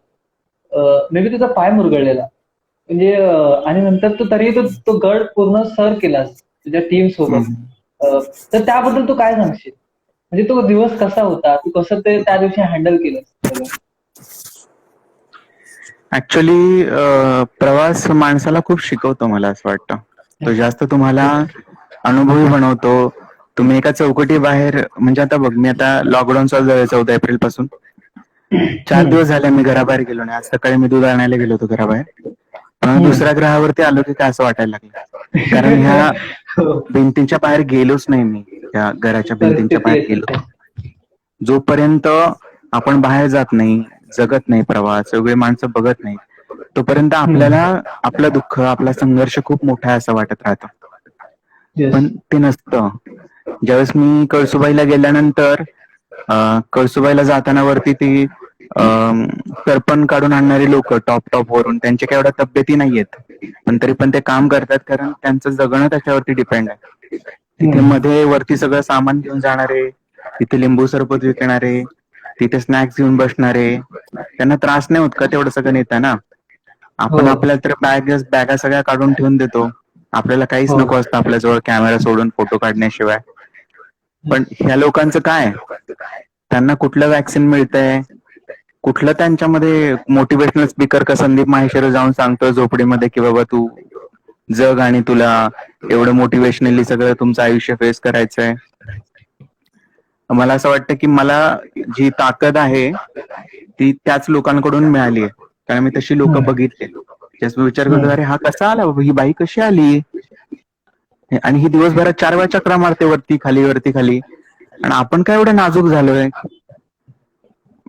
मे बी तुझा पाय मुरगळलेला, म्हणजे आणि नंतर तू तरी तो गड पूर्ण सर केलास तुझ्या टीम सोबत. हम्म. तर त्याबद्दल तू काय सांगशील? म्हणजे तो दिवस कसा होता, तू कसं ते त्या दिवशी हँडल केलंस सगळं? ऍक्च्युली प्रवास माणसाला खूप शिकवतो, मला असं वाटतं. तो जास्त तुम्हाला अनुभवी बनवतो. तुम्ही एका चौकटी बाहेर, म्हणजे आता बघ, मी आता लॉकडाऊन चालू झालं 14 एप्रिल पासून. 4 दिवस झाले मी घराबाहेर गेलो नाही. आज सकाळी मी दूध आणायला गेलो होतो घराबाहेर. पण दुसऱ्या ग्रहावरती आलो की काय असं वाटायला लागलं, कारण ह्या हो, भिंतींच्या बाहेर गेलोच नाही मी. त्या घराच्या भिंतींच्या परिस्थिती बाहेर असेल गेलो. ते. जोपर्यंत आपण बाहेर जात नाही, जगत नाही, प्रवास, सगळे माणसं बघत नाही, तोपर्यंत आपल्याला आपलं दुःख, आपला संघर्ष खूप मोठा आहे असं वाटत राहतं. येस. पण ते नसतं. ज्यावेळेस मी कळसुबाईला गेल्यानंतर, कळसुबाईला जाताना वरती ती सरपण काढून आणणारी लोक टॉप टॉप वरून, त्यांच्या काय एवढ्या तब्येती नाहीयेत, पण तरी पण ते काम करतात, कारण त्यांचं जगणं त्याच्यावरती डिपेंड आहे. तिथे मध्ये वरती सगळं सामान घेऊन जाणारे, तिथे लिंबू सरबत विकणारे, तिथे स्नॅक्स घेऊन बसणारे, त्यांना त्रास नाही होत का तेवढं सगळं नेताना? हो, आपण आपल्याला तर बॅगा सगळ्या काढून ठेवून देतो. आपल्याला काहीच हो. नको असतं आपल्याजवळ कॅमेरा सोडून फोटो काढण्याशिवाय. पण ह्या लोकांचं काय? त्यांना कुठलं वॅक्सिन मिळतंय, कुठलं त्यांच्यामध्ये मोटिवेशनल स्पीकर का संदीप माहेश्वरी जाऊन सांगतोय झोपडीमध्ये की बाबा तू जग आणि तुला एवढं मोटिवेशनली सगळं तुमचं आयुष्य फेस करायचंय. मला असं वाटतं की मला जी ताकद आहे ती त्याच लोकांकडून मिळाली आहे, कारण मी तशी लोक बघितले. त्याच मी विचार करतो, अरे हा कसा आला बाबा, ही बाई कशी आली, आणि ही दिवसभरात 4 वेळा चक्रा मारते वरती खाली वरती खाली, आणि आपण काय एवढं नाजूक झालोय.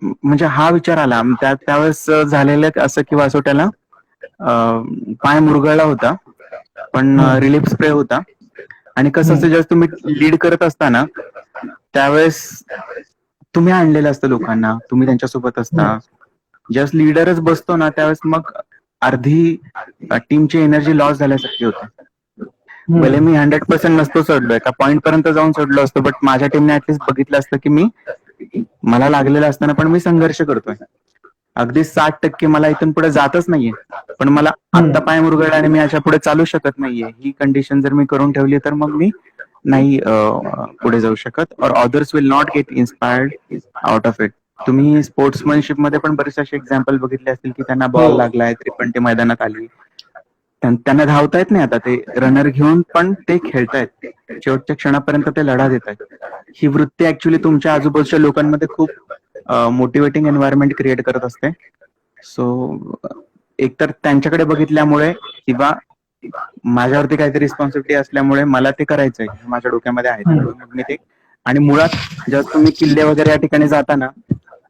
म्हणजे हा विचार आला त्यावेळेस झालेलं असं की वासोट्याला पाय मुरगळला होता, पण रिलीफ स्प्रे होता. आणि कसं असतं, जेव्हा तुम्ही लीड करत असताना त्यावेळेस तुम्ही आणलेलं असतं लोकांना, तुम्ही त्यांच्यासोबत असता. जस्ट लीडरच बसतो ना, त्यावेळेस मग अर्धी टीमची एनर्जी लॉस झाल्यासारखी होते. भले मी 100% नसतो चढलो, एका पॉईंट पर्यंत जाऊन चढलो असतो, बट माझ्या टीमने ऍटलीस्ट बघितलं असतं की मी, मला लागलेलं असताना पण मी संघर्ष करतोय. अगदी 60% मला इथून पुढे जातच नाहीये, पण मला आत्ता पाय मुरगळला आणि मी अशा पुढे चालू शकत नाहीये, ही कंडिशन जर मी करून ठेवली तर मग मी नाही पुढे जाऊ शकत, और others will not get inspired out of it. तुम्ही स्पोर्ट्समनशिप मध्ये पण बरेचसे असे एक्झाम्पल बघितले असतील की त्यांना हो. बॉल लागलाय तरी पण ते मैदानात आली, त्यांना धावता येत नाही, आता ते रनर घेऊन पण ते खेळतायत, शेवटच्या क्षणापर्यंत ते लढा देत आहेत. ही वृत्ती ऍक्च्युली तुमच्या आजूबाजूच्या लोकांमध्ये खूप मोटिवेटिंग एन्व्हायरमेंट क्रिएट करत असते. सो एकतर त्यांच्याकडे बघितल्यामुळे किंवा माझ्यावरती काहीतरी रिस्पॉन्सिबिलिटी असल्यामुळे मला ते करायचंय, माझ्या डोक्यामध्ये आहे, त्यामुळे मग मी ते. आणि मुळात जेव्हा तुम्ही किल्ले वगैरे या ठिकाणी जाता ना,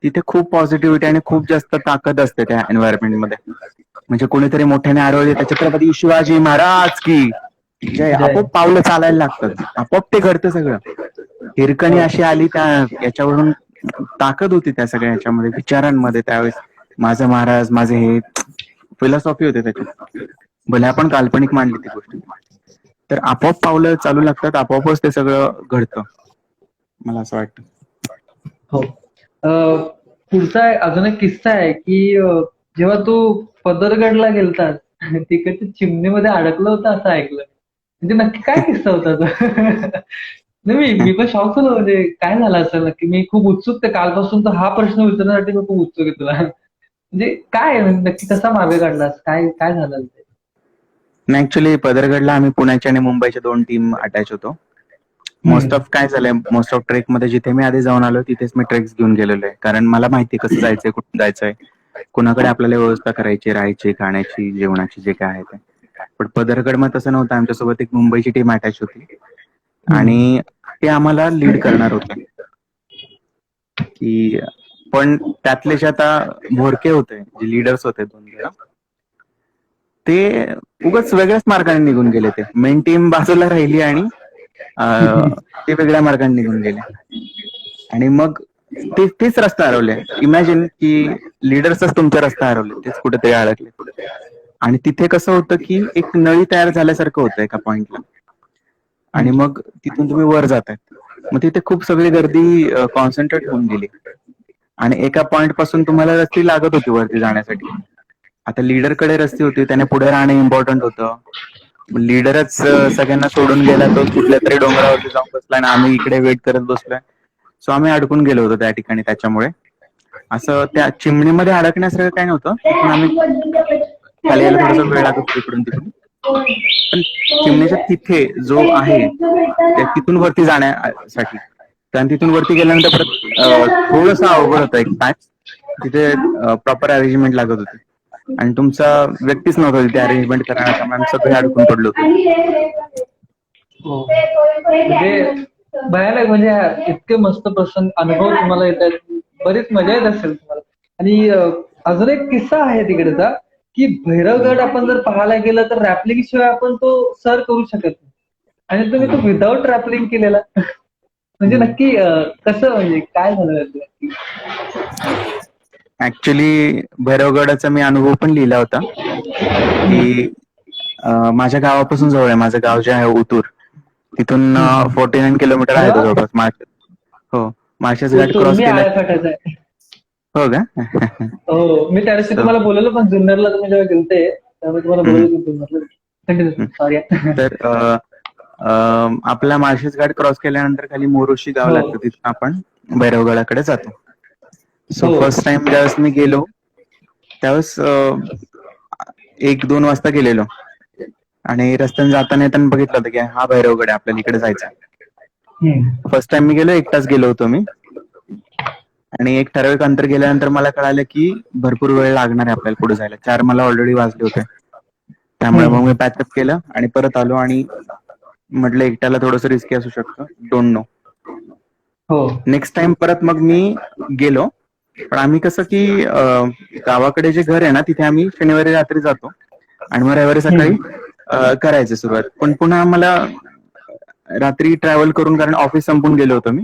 तिथे खूप पॉझिटिव्हिटी आणि खूप जास्त ताकद असते त्या एन्व्हायरमेंटमध्ये. म्हणजे कोणीतरी मोठ्याने आरवले तर छत्रपती शिवाजी महाराज की जय, जय. आपोआप पावलं चालायला लागतात, आपोआप ते घडतं सगळं. हिरकणी हो. अशी आली त्या याच्यावरून, ताकद होती त्या सगळ्या याच्यामध्ये, विचारांमध्ये त्यावेळेस. माझं महाराज, माझे हे फिलॉसॉफी होते त्याच्यात, भले आपण काल्पनिक मांडली ती गोष्ट. तर आपोआप पावलं चालू लागतात, आपोआपच ते सगळं घडतं, मला असं वाटतं. हो. पुढचा अजून एक किस्सा आहे की जेव्हा तू पदरगडला गेलतास तिकडच्या चिमणीमध्ये अडकलं होतं असं ऐकलं. म्हणजे नक्की काय किस्सा होता तो? नाही, मी पण शॉक झालो, म्हणजे काय झालं असेल नक्की? मी खूप उत्सुक आहे, कालपासून तर हा प्रश्न विचारण्यासाठी मी खूप उत्सुक आहे तुला. म्हणजे काय आहे, नक्की कसा मार्ग काढलास, काय काय झालं ते? नाही, ऍक्च्युली पदरगडला आम्ही पुण्याच्या आणि मुंबईच्या 2 टीम अटॅच होतो. मोस्ट ऑफ काय झालंय, मोस्ट ऑफ ट्रेक मध्ये जिथे मी आधी जाऊन आलो तिथेच मी ट्रेक्स घेऊन गेलेलो आहे, कारण मला माहिती कसं जायचंय, कुठून जायचंय, कुणाकडे आपल्याला व्यवस्था करायची, राहायची, खाण्याची, जेवणाची, जे काय आहे ते. पण पदरगड मग तसं नव्हतं, आमच्यासोबत एक मुंबईची टीम अटॅच होती आणि ते आम्हाला लीड करणार होते. की पण त्यातले जे आता भोरके होते, जे लीडर्स होते 2 जण, ते उगाच वेगळ्याच मार्गाने निघून गेले. ते मेन टीम बाजूला राहिली आणि ते वेगळ्या मार्गाने निघून गेले. आणि मग तेच रस्ता हरवले. इमॅजिन की लीडर्सच तुमचा रस्ता हरवले, तेच कुठेतरी अडकले. आणि तिथे कसं होतं की एक नळी तयार झाल्यासारखं होतं एका पॉइंटला. आणि मग तिथून तुम्ही वर जाताय. मग तिथे खूप सगळी गर्दी कॉन्सन्ट्रेट होऊन गेली आणि एका पॉइंट पासून तुम्हाला रस्ती लागत होती वरती जाण्यासाठी. आता लीडरकडे रस्ती होती, त्याने पुढे राहणे इम्पॉर्टंट होतं. लीडरच सगळ्यांना सोडून गेला, तो कुठल्या तरी डोंगरावरती जाऊन बसला आणि आम्ही इकडे वेट करत बसलोय. सो आम्ही अडकून गेलो होतो त्या ठिकाणी. त्याच्यामुळे असं त्या चिमणीमध्ये अडकण्यासारखं काही नव्हतं, तिथून आम्ही खाली यायला थोडासा वेळ लागत होता इकडून तिकडून. पण चिमणीच्या तिथे जो आहे तिथून वरती जाण्यासाठी, कारण तिथून वरती गेल्यानंतर परत थोडंसं अवघड होतं एक पॅच. तिथे प्रॉपर अरेंजमेंट लागत होती आणि तुमचा व्यक्तीच नव्हता तिथे अरेंजमेंट करणार, त्यामुळे आम्ही सगळे अडकून पडलो होतो. हो. म्हणजे भयानक, म्हणजे इतके मस्त प्रसंग अनुभव तुम्हाला येत आहेत, बरीच मजा येत असेल तुम्हाला. आणि अजून एक किस्सा आहे तिकडेचा, की भैरवगड आपण जर पाहायला गेलं तर रॅपलिंग शिवाय आपण तो सर करू शकत नाही, आणि तुम्ही तो विदाऊट रॅपलिंग केलेला. म्हणजे नक्की कसं, म्हणजे काय झालं नक्की? ऍक्च्युली भैरवगडाचा मी अनुभव पण लिहिला होता की माझ्या गावापासून जवळ आहे. माझं गाव जे आहे उतूर, तिथून 49 किलोमीटर आहे तो जवळपास. हो, माळशेज घाट क्रॉस मी केला. आळ्याफाट्याचा आहे. हो का? हो, मी त्या दिवशी तुम्हाला बोलवलं, पण जुन्नरला तुम्ही जेव्हा गेलते त्यामुळे तुम्हाला बोलवलं. सॉरी. तर आपला माळशेज घाट क्रॉस केल्यानंतर खाली मोरोशी गाव लागतं, तिथून आपण भैरवगडाकडे जातो. सो फर्स्ट टाइम ज्यावेळेस मी गेलो त्यावेळेस 1-2 वाजता गेलेलो आणि रस्त्याने जाताना येताना बघितलं होतं की हा भैरवगड आहे, आपल्याला इकडे जायचं. फर्स्ट टाइम मी गेलो, एकटाच गेलो होतो मी. आणि एक ठराविक अंतर गेल्यानंतर मला कळालं की भरपूर वेळ लागणार आहे आपल्याला पुढे जायला. 4 मला ऑलरेडी वाजले होते. त्यामुळे मग मी पॅचअप केलं आणि परत आलो आणि म्हटलं एकट्याला थोडंसं रिस्की असू शकतं, डोंट नो. नेक्स्ट टाइम परत मग मी गेलो, पण आम्ही कसं की गावाकडे जे घर आहे ना, तिथे आम्ही शनिवारी रात्री जातो आणि मग रविवारी सकाळी करायचं सुरुवात. पण पुन्हा आम्हाला रात्री ट्रॅव्हल करून, कारण ऑफिस संपून गेलो होतो मी,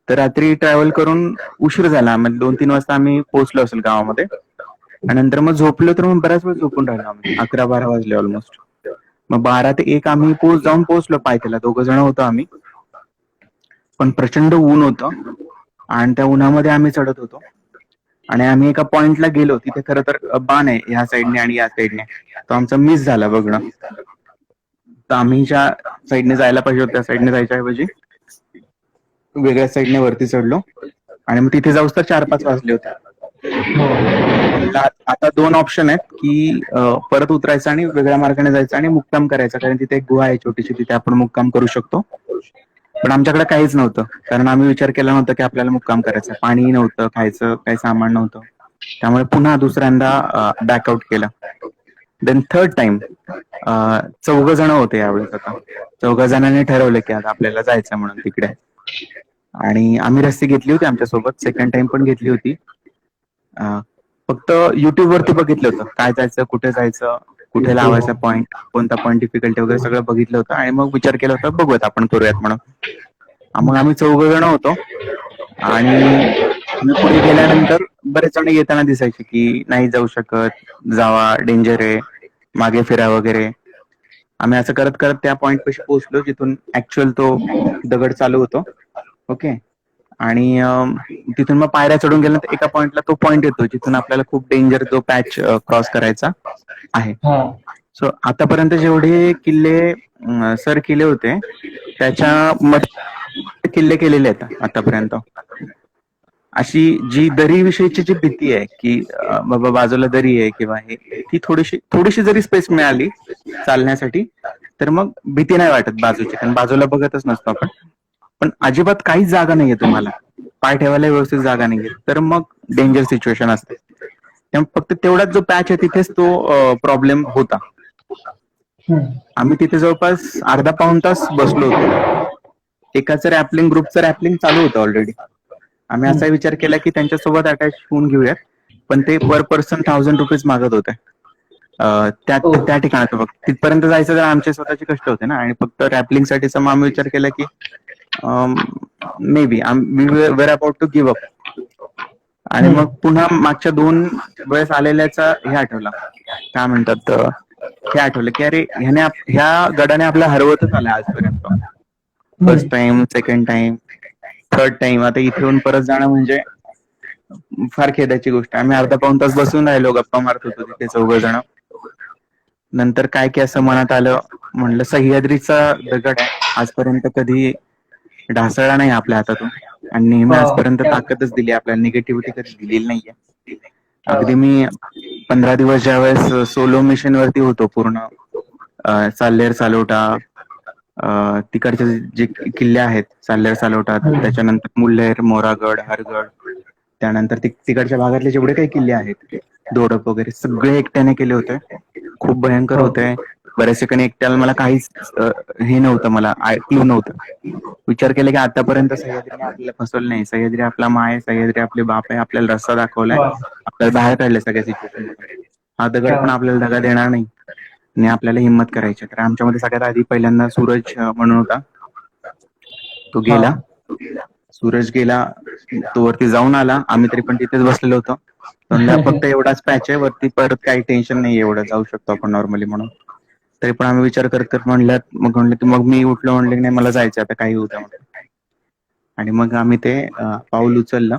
तर रात्री ट्रॅव्हल करून उशीर झाला. म्हणजे 2-3 वाजता आम्ही पोहोचलो असेल गावामध्ये. आणि नंतर मग झोपलो, तर मग बऱ्याच वेळ झोपून राहिलो आम्ही. 11-12 वाजले ऑलमोस्ट. मग 12 ते 1 आम्ही जाऊन पोहोचलो पायथ्याला. 2 जण होतो आम्ही, पण प्रचंड ऊन होतं आणि त्या उन्हामध्ये आम्ही चढत होतो. आणि आम्ही एका पॉइंटला गेलो, तिथे खरं तर बाण आहे ह्या साईडने आणि या साईडने, तो आमचा मिस झाला बघणं. तर आम्ही ज्या साईडने जायला पाहिजे होत्या त्या साईडने जायच्या ऐवजी वेगळ्या साईडने वरती चढलो आणि मग तिथे जाऊस तर 4-5 वाजले होते. आता 2 ऑप्शन आहेत की परत उतरायचं आणि वेगळ्या मार्गाने जायचं आणि मुक्काम करायचा, कारण तिथे एक गुहा आहे छोटीशी, तिथे आपण मुक्काम करू शकतो. पण आमच्याकडे काहीच नव्हतं, कारण आम्ही विचार केला नव्हता की आपल्याला मुक्काम करायचं. पाणी नव्हतं, खायचं काही सामान नव्हतं. त्यामुळे पुन्हा दुसऱ्यांदा बॅकआउट केलं. देन थर्ड टाइम 4 जण होते यावेळेस. आता 4 जणांनी ठरवलं की आता आपल्याला जायचं म्हणून तिकडे, आणि आम्ही रस्सी घेतली होती आमच्यासोबत. सेकंड टाइम पण घेतली होती. फक्त युट्यूब वरती बघितलं होतं काय जायचं, कुठे जायचं, कुठे लावायचा पॉईंट, कोणता पॉईंट डिफिकल्टी वगैरे सगळं बघितलं होतं. आणि मग विचार केला होता बघूयात आपण करूयात म्हणून. मग आम्ही 4 जण होतो आणि आम्ही पुढे गेल्यानंतर बरेच जण येताना दिसायचे की नाही जाऊ शकत, जावा, डेंजर आहे, मागे फिरा वगैरे. आम्ही असं करत करत त्या पॉइंट पाशी पोहोचलो जिथून ऍक्च्युअल तो दगड चालू होतो. ओके. आणि तिथून मग पायऱ्या चढून गेल्यानंतर एका पॉइंटला तो पॉइंट येतो जिथून आपल्याला खूप डेंजर जो पॅच क्रॉस करायचा आहे. सो आतापर्यंत जेवढे किल्ले सर केले होते त्याच्या मध्ये किल्ले केलेले आहेत आतापर्यंत. अशी जी दरी विषयीची जी भीती आहे की बाबा बाजूला दरी आहे किंवा हे, ती थोडीशी जरी स्पेस मिळाली चालण्यासाठी तर मग भीती नाही वाटत बाजूची, कारण बाजूला बघतच नसतो आपण. पण अजिबात काहीच जागा नाहीये, तुम्हाला पाय ठेवायला व्यवस्थित जागा नाहीये, तर मग डेंजर सिच्युएशन असते. त्यामुळे फक्त तेवढाच जो पॅच आहे तिथेच तो प्रॉब्लेम होता. आम्ही तिथे जवळपास अर्धा-पाऊण तास बसलो होतो. एकाचं रॅपलिंग, ग्रुपचं रॅपलिंग चालू होतं ऑलरेडी. आम्ही असा विचार केला की त्यांच्यासोबत अटॅच होऊन घेऊयात, पण ते पर पर्सन ₹1000 मागत होते त्या ठिकाणाचं. फक्त तिथपर्यंत जायचं तर आमचे स्वतःचे कष्ट होते ना, आणि फक्त रॅपलिंग साठीचा मग आम्ही विचार केला की maybe we were about to give up. आणि मग पुन्हा मागच्या 2 वेळेस आलेल्याचा हे आठवला, काय म्हणतात, हे आठवलं की अरे ह्या गडाने आपला हरवतच आलाय आजपर्यंत. First time, second time, third time. आता इथे येऊन परत जाणं म्हणजे फार खेदाची गोष्ट. आम्ही अर्धा पाऊण तास बसून राहिलो, गप्पा मारत होतो तिथे 4 जण. नंतर काय की असं मनात आलं, म्हणलं सह्याद्रीचा दगड आहे, आजपर्यंत कधी ढासळला नाही आपल्या हातातून, आणि नेहमी वाव, आजपर्यंत क्या ताकदच दिली आपल्याला, निगेटिव्हिटी कधी दिलेली नाहीये. क्या अगदी बात. मी 15 दिवस ज्यावेळेस सोलो मिशन वरती होतो पूर्ण, साल्हेर सालोटा, तिकडचे जे किल्ले आहेत, साल्हेर सालोटा, त्याच्यानंतर मुल्हेर, मोरागड, हरगड, त्यानंतर तिकडच्या भागातले जेवढे काही किल्ले आहेत, दोडप वगैरे, सगळे एकट्याने केले होते. खूप भयंकर हो. होते. बऱ्याच ठिकाणी एकट्याला मला काहीच हे नव्हतं, मला क्लू नव्हतं. विचार केला की आतापर्यंत सह्याद्रीने आपल्याला फसवलं नाही. सह्याद्री आपला माय आहे, सह्याद्री आपले बाप आहे, आपल्याला रस्ता दाखवलाय, वा, आपल्याला बाहेर काढले सगळ्या सिच्युएशन. हा दगड क्या पण बात. आपल्याला दगा देणार नाही, आणि आपल्याला हिंमत करायची. तर आमच्यामध्ये सगळ्यात आधी पहिल्यांदा सूरज म्हणून होता, तो हा. गेला. सूरज गेला, तो वरती जाऊन आला. आम्ही तरी पण तिथेच बसलेलो होतो. म्हणलं फक्त एवढाच पॅच आहे वरती, परत काही टेन्शन नाही, एवढं जाऊ शकतो आपण नॉर्मली म्हणून. तरी पण आम्ही विचार करत करत म्हणलं की मग मी उठलो, म्हणले की नाही मला जायचं आता, काही होतं म्हणलं. आणि मग आम्ही ते पाऊल उचललं.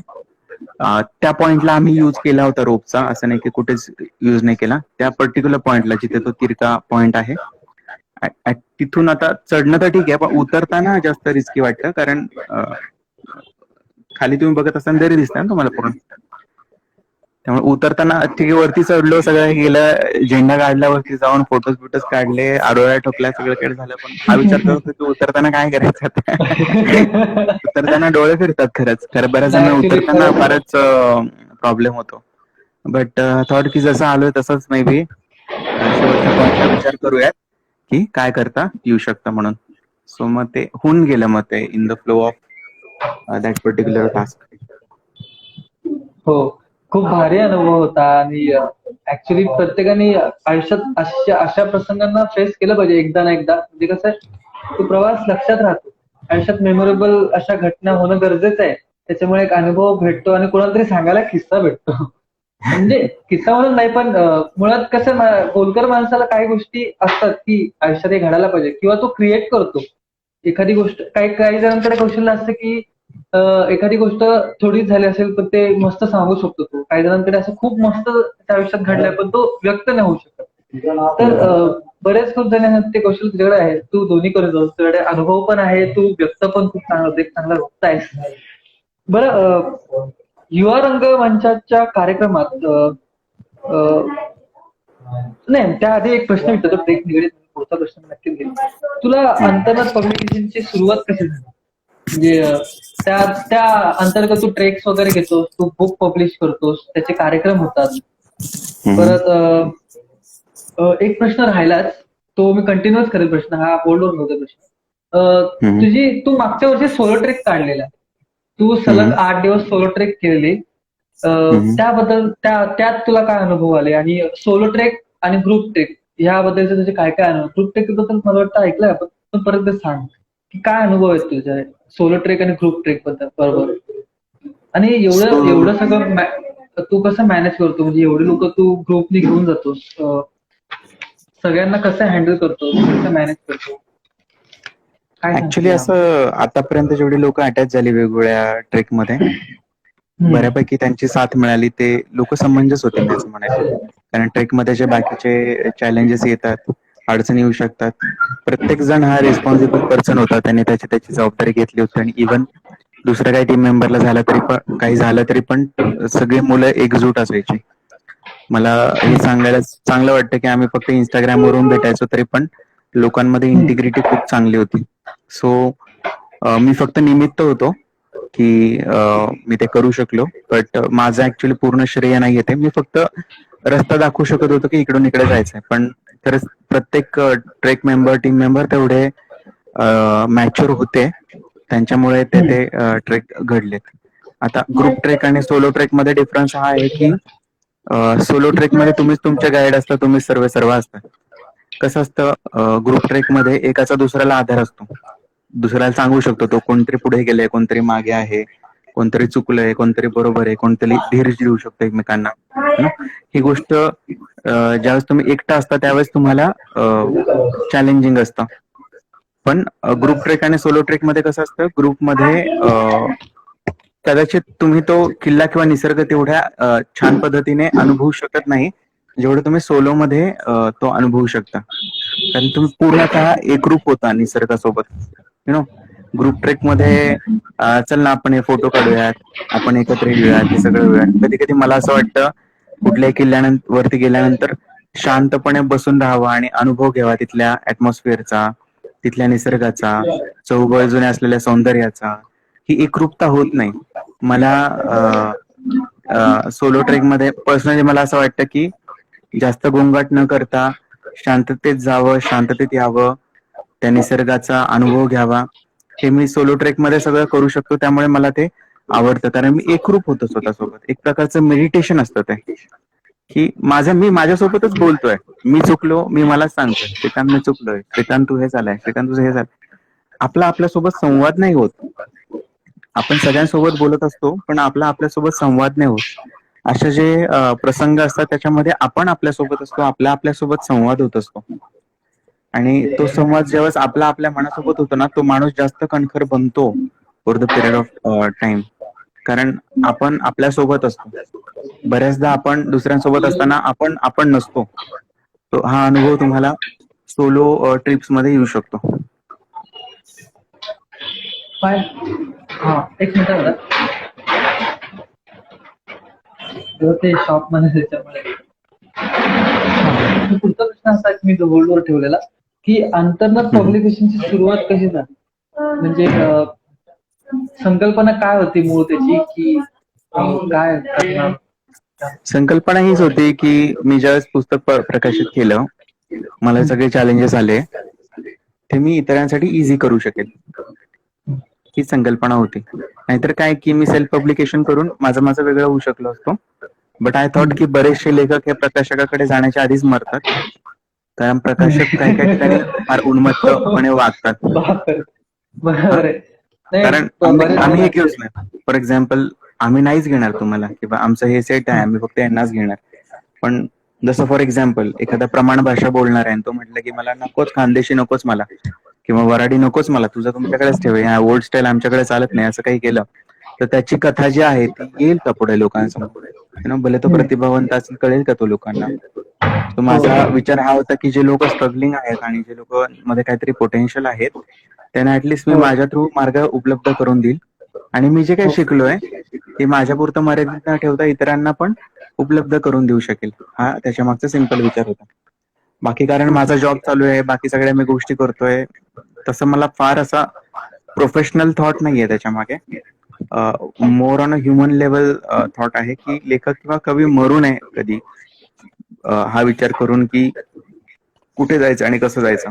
त्या पॉइंटला आम्ही यूज केला होता रोपचा, असं नाही की कुठेच यूज नाही केला. त्या पर्टिक्युलर पॉइंटला जिथे तो तिरका पॉइंट आहे, तिथून आता चढणं तर ठीक आहे, पण उतरताना जास्त रिस्की वाटतं. कारण खाली तुम्ही बघत असताना दरी दिसते ना तुम्हाला पूर्ण, त्यामुळे उतरताना ठीक आहे, वरती चढलो, सगळं गेलं, झेंडा काढला, वरती जाऊन फोटोज बिटोज काढले, आरोळ्या ठोकल्या, सगळं काही झालं. पण हा विचार करत होतो की उतरताना काय करायचं आता. उतरताना डोळे फिरतात खरंच, खरं बऱ्याच जणांना ऍक्च्युली उतरताना खरंच. फारच प्रॉब्लेम होतो. बट थॉट की जसं आलोय तसंच मे बी शेवटच्या पॉइंटला विचार करूयात की काय करता येऊ शकतं म्हणून. सो मग ते होऊन गेलं, मग ते in the flow of that particular task. हो, खूप भारी अनुभव होता. आणि ऍक्च्युली प्रत्येकाने आयुष्यात अशा प्रसंगांना फेस केलं पाहिजे एकदा ना एकदा. म्हणजे कसं आहे, तो प्रवास लक्षात राहतो. आयुष्यात मेमोरेबल अशा घटना होणं गरजेचं आहे. त्याच्यामुळे एक अनुभव भेटतो आणि कोणाला तरी सांगायला किस्सा भेटतो. म्हणजे किस्सा म्हणून नाही, पण मुळात कसं बोलकर माणसाला काही गोष्टी असतात की आयुष्यात हे घडायला पाहिजे, किंवा तो क्रिएट करतो एखादी गोष्ट. काही काही जणांकडे कौशल्य असतं की एखादी गोष्ट थोडीच झाली असेल पण ते मस्त सांगू शकतो तो. काही जणांकडे असं खूप मस्त त्या आयुष्यात घडलंय पण तो व्यक्त नाही होऊ शकत. तर बरेच खूप जण आहेत, ते कौशल्य तुझ्याकडे आहे, तू दोन्ही करतो. तुझ्याकडे अनुभव पण आहे, तू व्यक्त पण खूप चांगला होतो, एक चांगला वक्ता आहेस. बरं, युवा रंगमंचाच्या कार्यक्रमात नाही, त्याआधी एक प्रश्न विचारतो, ब्रेक निगडीत, पुढचा प्रश्न नक्कीच घेईल. तुला अंतर्गत पब्लिकेशनची सुरुवात कशी झाली? म्हणजे त्या त्या अंतर्गत तू ट्रेक्स वगैरे घेतोस, तू बुक पब्लिश करतोस, त्याचे कार्यक्रम होतात. परत एक प्रश्न राहिलाच, तो मी कंटिन्यूच करेल प्रश्न, हा होल्ड होता प्रश्न. तू मागच्या वर्षी सोलो ट्रेक काढलेला, तू सलग 8 दिवस सोलो ट्रेक केलेली. त्याबद्दल त्यात तुला काय अनुभव आले? आणि सोलो ट्रेक आणि ग्रुप ट्रेक याबद्दलचे तुझे काय काय अनुभव? ग्रुप ट्रेक बद्दल मला वाटतं ऐकलंय आपण, पण परत ते सांग की काय अनुभव आहेत तुझे सोलो ट्रेक आणि ग्रुप ट्रेक बद्दल. बरोबर. आणि एवढं सो एवढं सगळं तू कसं मॅनेज करतो? म्हणजे एवढी लोक तू ग्रुपनी घेऊन जातोस, सगळ्यांना कसं हँडल करतो, कसं मॅनेज करतो, काय सांगशील ऍक्च्युली याबद्दल? असं आतापर्यंत जेवढी लोक अटॅच झाली वेगवेगळ्या ट्रेकमध्ये, बऱ्यापैकी त्यांची साथ मिळाली. ते लोक समंजस होते मी असं म्हणेल. कारण ट्रेकमध्ये जे बाकीचे चॅलेंजेस येतात, अडचणी येऊ शकतात, प्रत्येक जण हा रिस्पॉन्सिबल पर्सन होता, त्याने त्याची त्याची जबाबदारी घेतली होती. आणि इव्हन दुसऱ्या काही टीम मेंबरला झालं तरी पण, काही झालं तरी पण सगळी मुलं एकजूट असायची. मला हे सांगायला चांगलं वाटतं की आम्ही फक्त इंस्टाग्रामवरून भेटायचो तरी पण लोकांमध्ये इंटिग्रिटी खूप चांगली होती. सो मी फक्त निमित्त होतो की मी ते करू शकलो. बट माझं ऍक्च्युली पूर्ण श्रेय नाही येते. मी फक्त रस्ता दाखवू शकत होतो की इकडून इकडे जायचंय. पण खरंच प्रत्येक ट्रेक मेंबर, टीम मेंबर तेवढे मॅच्युअर होते, त्यांच्यामुळे ते ट्रेक घडलेत. आता ग्रुप ट्रेक आणि सोलो ट्रेक मध्ये डिफरन्स हा आहे की सोलो ट्रेक मध्ये तुम्हीच तुमचे गाईड असता, तुम्हीच सर्व असता. कसं असतं, ग्रुप ट्रेक मध्ये एकाचा दुसऱ्याला आधार असतो, दुसऱ्याला सांगू शकतो तो, कोणतरी पुढे गेले, कोणतरी मागे आहे, कोणतरी चुकलंय, कोणतरी बरोबर आहे, कोणतरी धीर देऊ शकतो एकमेकांना, है ना. ही गोष्ट ज्यावेळेस तुम्ही एकटा असता त्यावेळेस तुम्हाला चॅलेंजिंग असतं. पण ग्रुप ट्रेक आणि सोलो ट्रेक मध्ये कसं असतं, ग्रुपमध्ये कदाचित तुम्ही तो किल्ला किंवा निसर्ग तेवढ्या छान पद्धतीने अनुभवू शकत नाही जेवढं तुम्ही सोलो मध्ये तो अनुभवू शकता. कारण तुम्ही पूर्णतः एकरूप होता निसर्गासोबत. यु नो ग्रुप ट्रेक मध्ये चल ना आपण हे फोटो काढूयात, आपण एकत्र येऊयात, हे सगळं येऊयात. कधी कधी मला असं वाटतं कुठल्याही किल्ल्यानंतर वरती गेल्यानंतर शांतपणे बसून राहावं आणि अनुभव घ्यावा तिथल्या ऍटमॉस्फिअरचा, तिथल्या निसर्गाचा, चौबाजूने असलेल्या सौंदर्याचा. ही एकरूपता होत नाही. मला सोलो ट्रेक मध्ये पर्सनली मला असं वाटतं की जास्त गोंगाट न करता शांततेत जावं, शांततेत यावं, त्या निसर्गाचा अनुभव घ्यावा. हे मी सोलो ट्रेक मध्ये सगळं करू शकतो, त्यामुळे मला ते आवडतं. कारण मी एकरूप होतो स्वतःसोबत. एक प्रकारचं मेडिटेशन असतं ते, की मी माझ्यासोबतच बोलतोय. मी चुकलो, मी मला सांगतोय, श्रीकांत मी चुकलोय, श्रीकांत तू हे झालंय, श्रीकांत तुझं हे झालं. आपल्यासोबत संवाद नाही होत. आपण सगळ्यांसोबत बोलत असतो, पण आपल्यासोबत संवाद नाही होत. असे जे प्रसंग असतात त्याच्यामध्ये आपण आपल्यासोबत असतो, आपल्यासोबत संवाद होत असतो. आणि तो संवाद ज्यावेळेस आपल्या मनासोबत होतो ना, तो माणूस जास्त कणखर बनतो for the period of time. कारण आपण आपल्यासोबत असतो. बऱ्याचदा आपण दुसऱ्यांसोबत असताना आपण नसतो. तो हा अनुभव तुम्हाला सोलो ट्रिप्स मध्ये येऊ शकतो. एक मिनिट मला ते शॉप मध्ये त्याच्यामुळे पुढचा प्रश्न असा की मी होल्डवर ठेवलेला की अंतर्मत पब्लिकेशनची सुरुवात कशी झाली, म्हणजे संकल्पना काय होती मूळ त्याची, की काय करणार? संकल्पना हीच होती की मी ज्यावेळेस पुस्तक प्रकाशित केलं, मला सगळे चॅलेंजेस आले, ते मी इतरांसाठी इझी करू शकेल, ही संकल्पना होती. नाहीतर काय की मी सेल्फ पब्लिकेशन करून माझं वेगळं होऊ शकलो असतो. बट आय थॉट की बरेचसे लेखक हे प्रकाशकाकडे जाण्याच्या आधीच मरतात. कारण प्रकाशक काही काही ठिकाणी फार उन्मत्तपणे वागतात. बरोबर आहे. कारण आम्ही हे घेऊच नाही. फॉर एक्झाम्पल आम्ही नाहीच घेणार तुम्हाला, किंवा आमचं हे सेट आहे, आम्ही फक्त यांनाच घेणार. पण जसं फॉर एक्झाम्पल एखादा प्रमाण भाषा बोलणार आहे, तो म्हटलं की मला नकोच, खानदेशी नकोच मला, किंवा वराडी नकोच मला, तुझं तुमच्याकडेच ठेव, या ओल्ड स्टाईल आमच्याकडे चालत नाही, असं काही केलं तर त्याची कथा जी आहे ती येईल का पुढे लोकांसमोर? भले तो प्रतिभावंत असेल, कळेल का तो लोकांना? तो माझा विचार हा होता की जे लोक स्ट्रगलिंग आहेत आणि जे लोक मध्ये काहीतरी पोटेन्शियल आहेत, त्यांना ऍटलिस्ट मी माझ्या थ्रू मार्ग उपलब्ध करून देईल. आणि मी जे काही शिकलोय ते माझ्या पुरतं मर्यादित न ठेवता इतरांना पण उपलब्ध करून देऊ शकेल. हा त्याच्या मागचा सिंपल विचार होता. बाकी कारण माझा जॉब चालू आहे, बाकी सगळ्या मी गोष्टी करतोय, तसं मला फार असा प्रोफेशनल थॉट नाहीये त्याच्या मागे. More on a human level thought आहे की लेखक किंवा कवी मरू नये कधी, हा विचार करून की कुठे जायचं आणि कसं जायचं.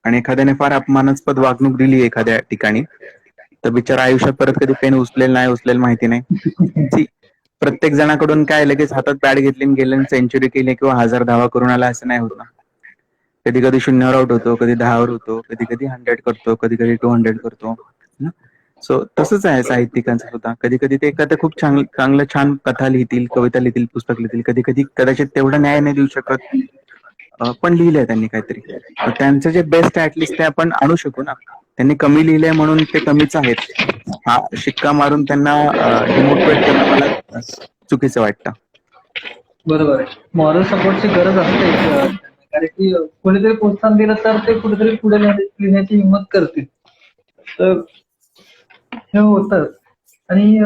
आणि एखाद्याने फार अपमानास्पद वागणूक दिली एखाद्या ठिकाणी, तर बिचारा आयुष्यात परत कधी पेन उचलेल नाही उचलेल माहिती नाही. प्रत्येक जणाकडून काय लगेच हातात बॅट घेतली गेले, सेंचुरी केली किंवा 1000 धावा करून आला असं नाही होत ना. कधी कधी 0वर आउट होतो, कधी 10वर होतो, कधी कधी 100 करतो, कधी कधी 200 करतो. सो तसंच आहे साहित्यिकांचं सुद्धा. कधी कधी ते एखादं खूप चांगलं छान कथा लिहितील, कविता लिहितील, पुस्तक लिहितील, कधी कधी कदाचित तेवढा न्याय नाही देऊ शकत, पण लिहिलंय त्यांनी काहीतरी. त्यांचं जे बेस्ट आहे ऍटलिस्ट ते आपण आणू शकू ना. त्यांनी कमी लिहिलंय म्हणून ते कमीच आहेत हा शिक्का मारून त्यांना डिमोटिवेट करणं मला चुकीचं वाटतं. बरोबर आहे. मॉरल सपोर्टची गरज असते, कारण की कोणीतरी प्रोत्साहन दिलं तर ते कुठेतरी पुढे लिहिण्याची हिंमत करतील. तर हे होतं. आणि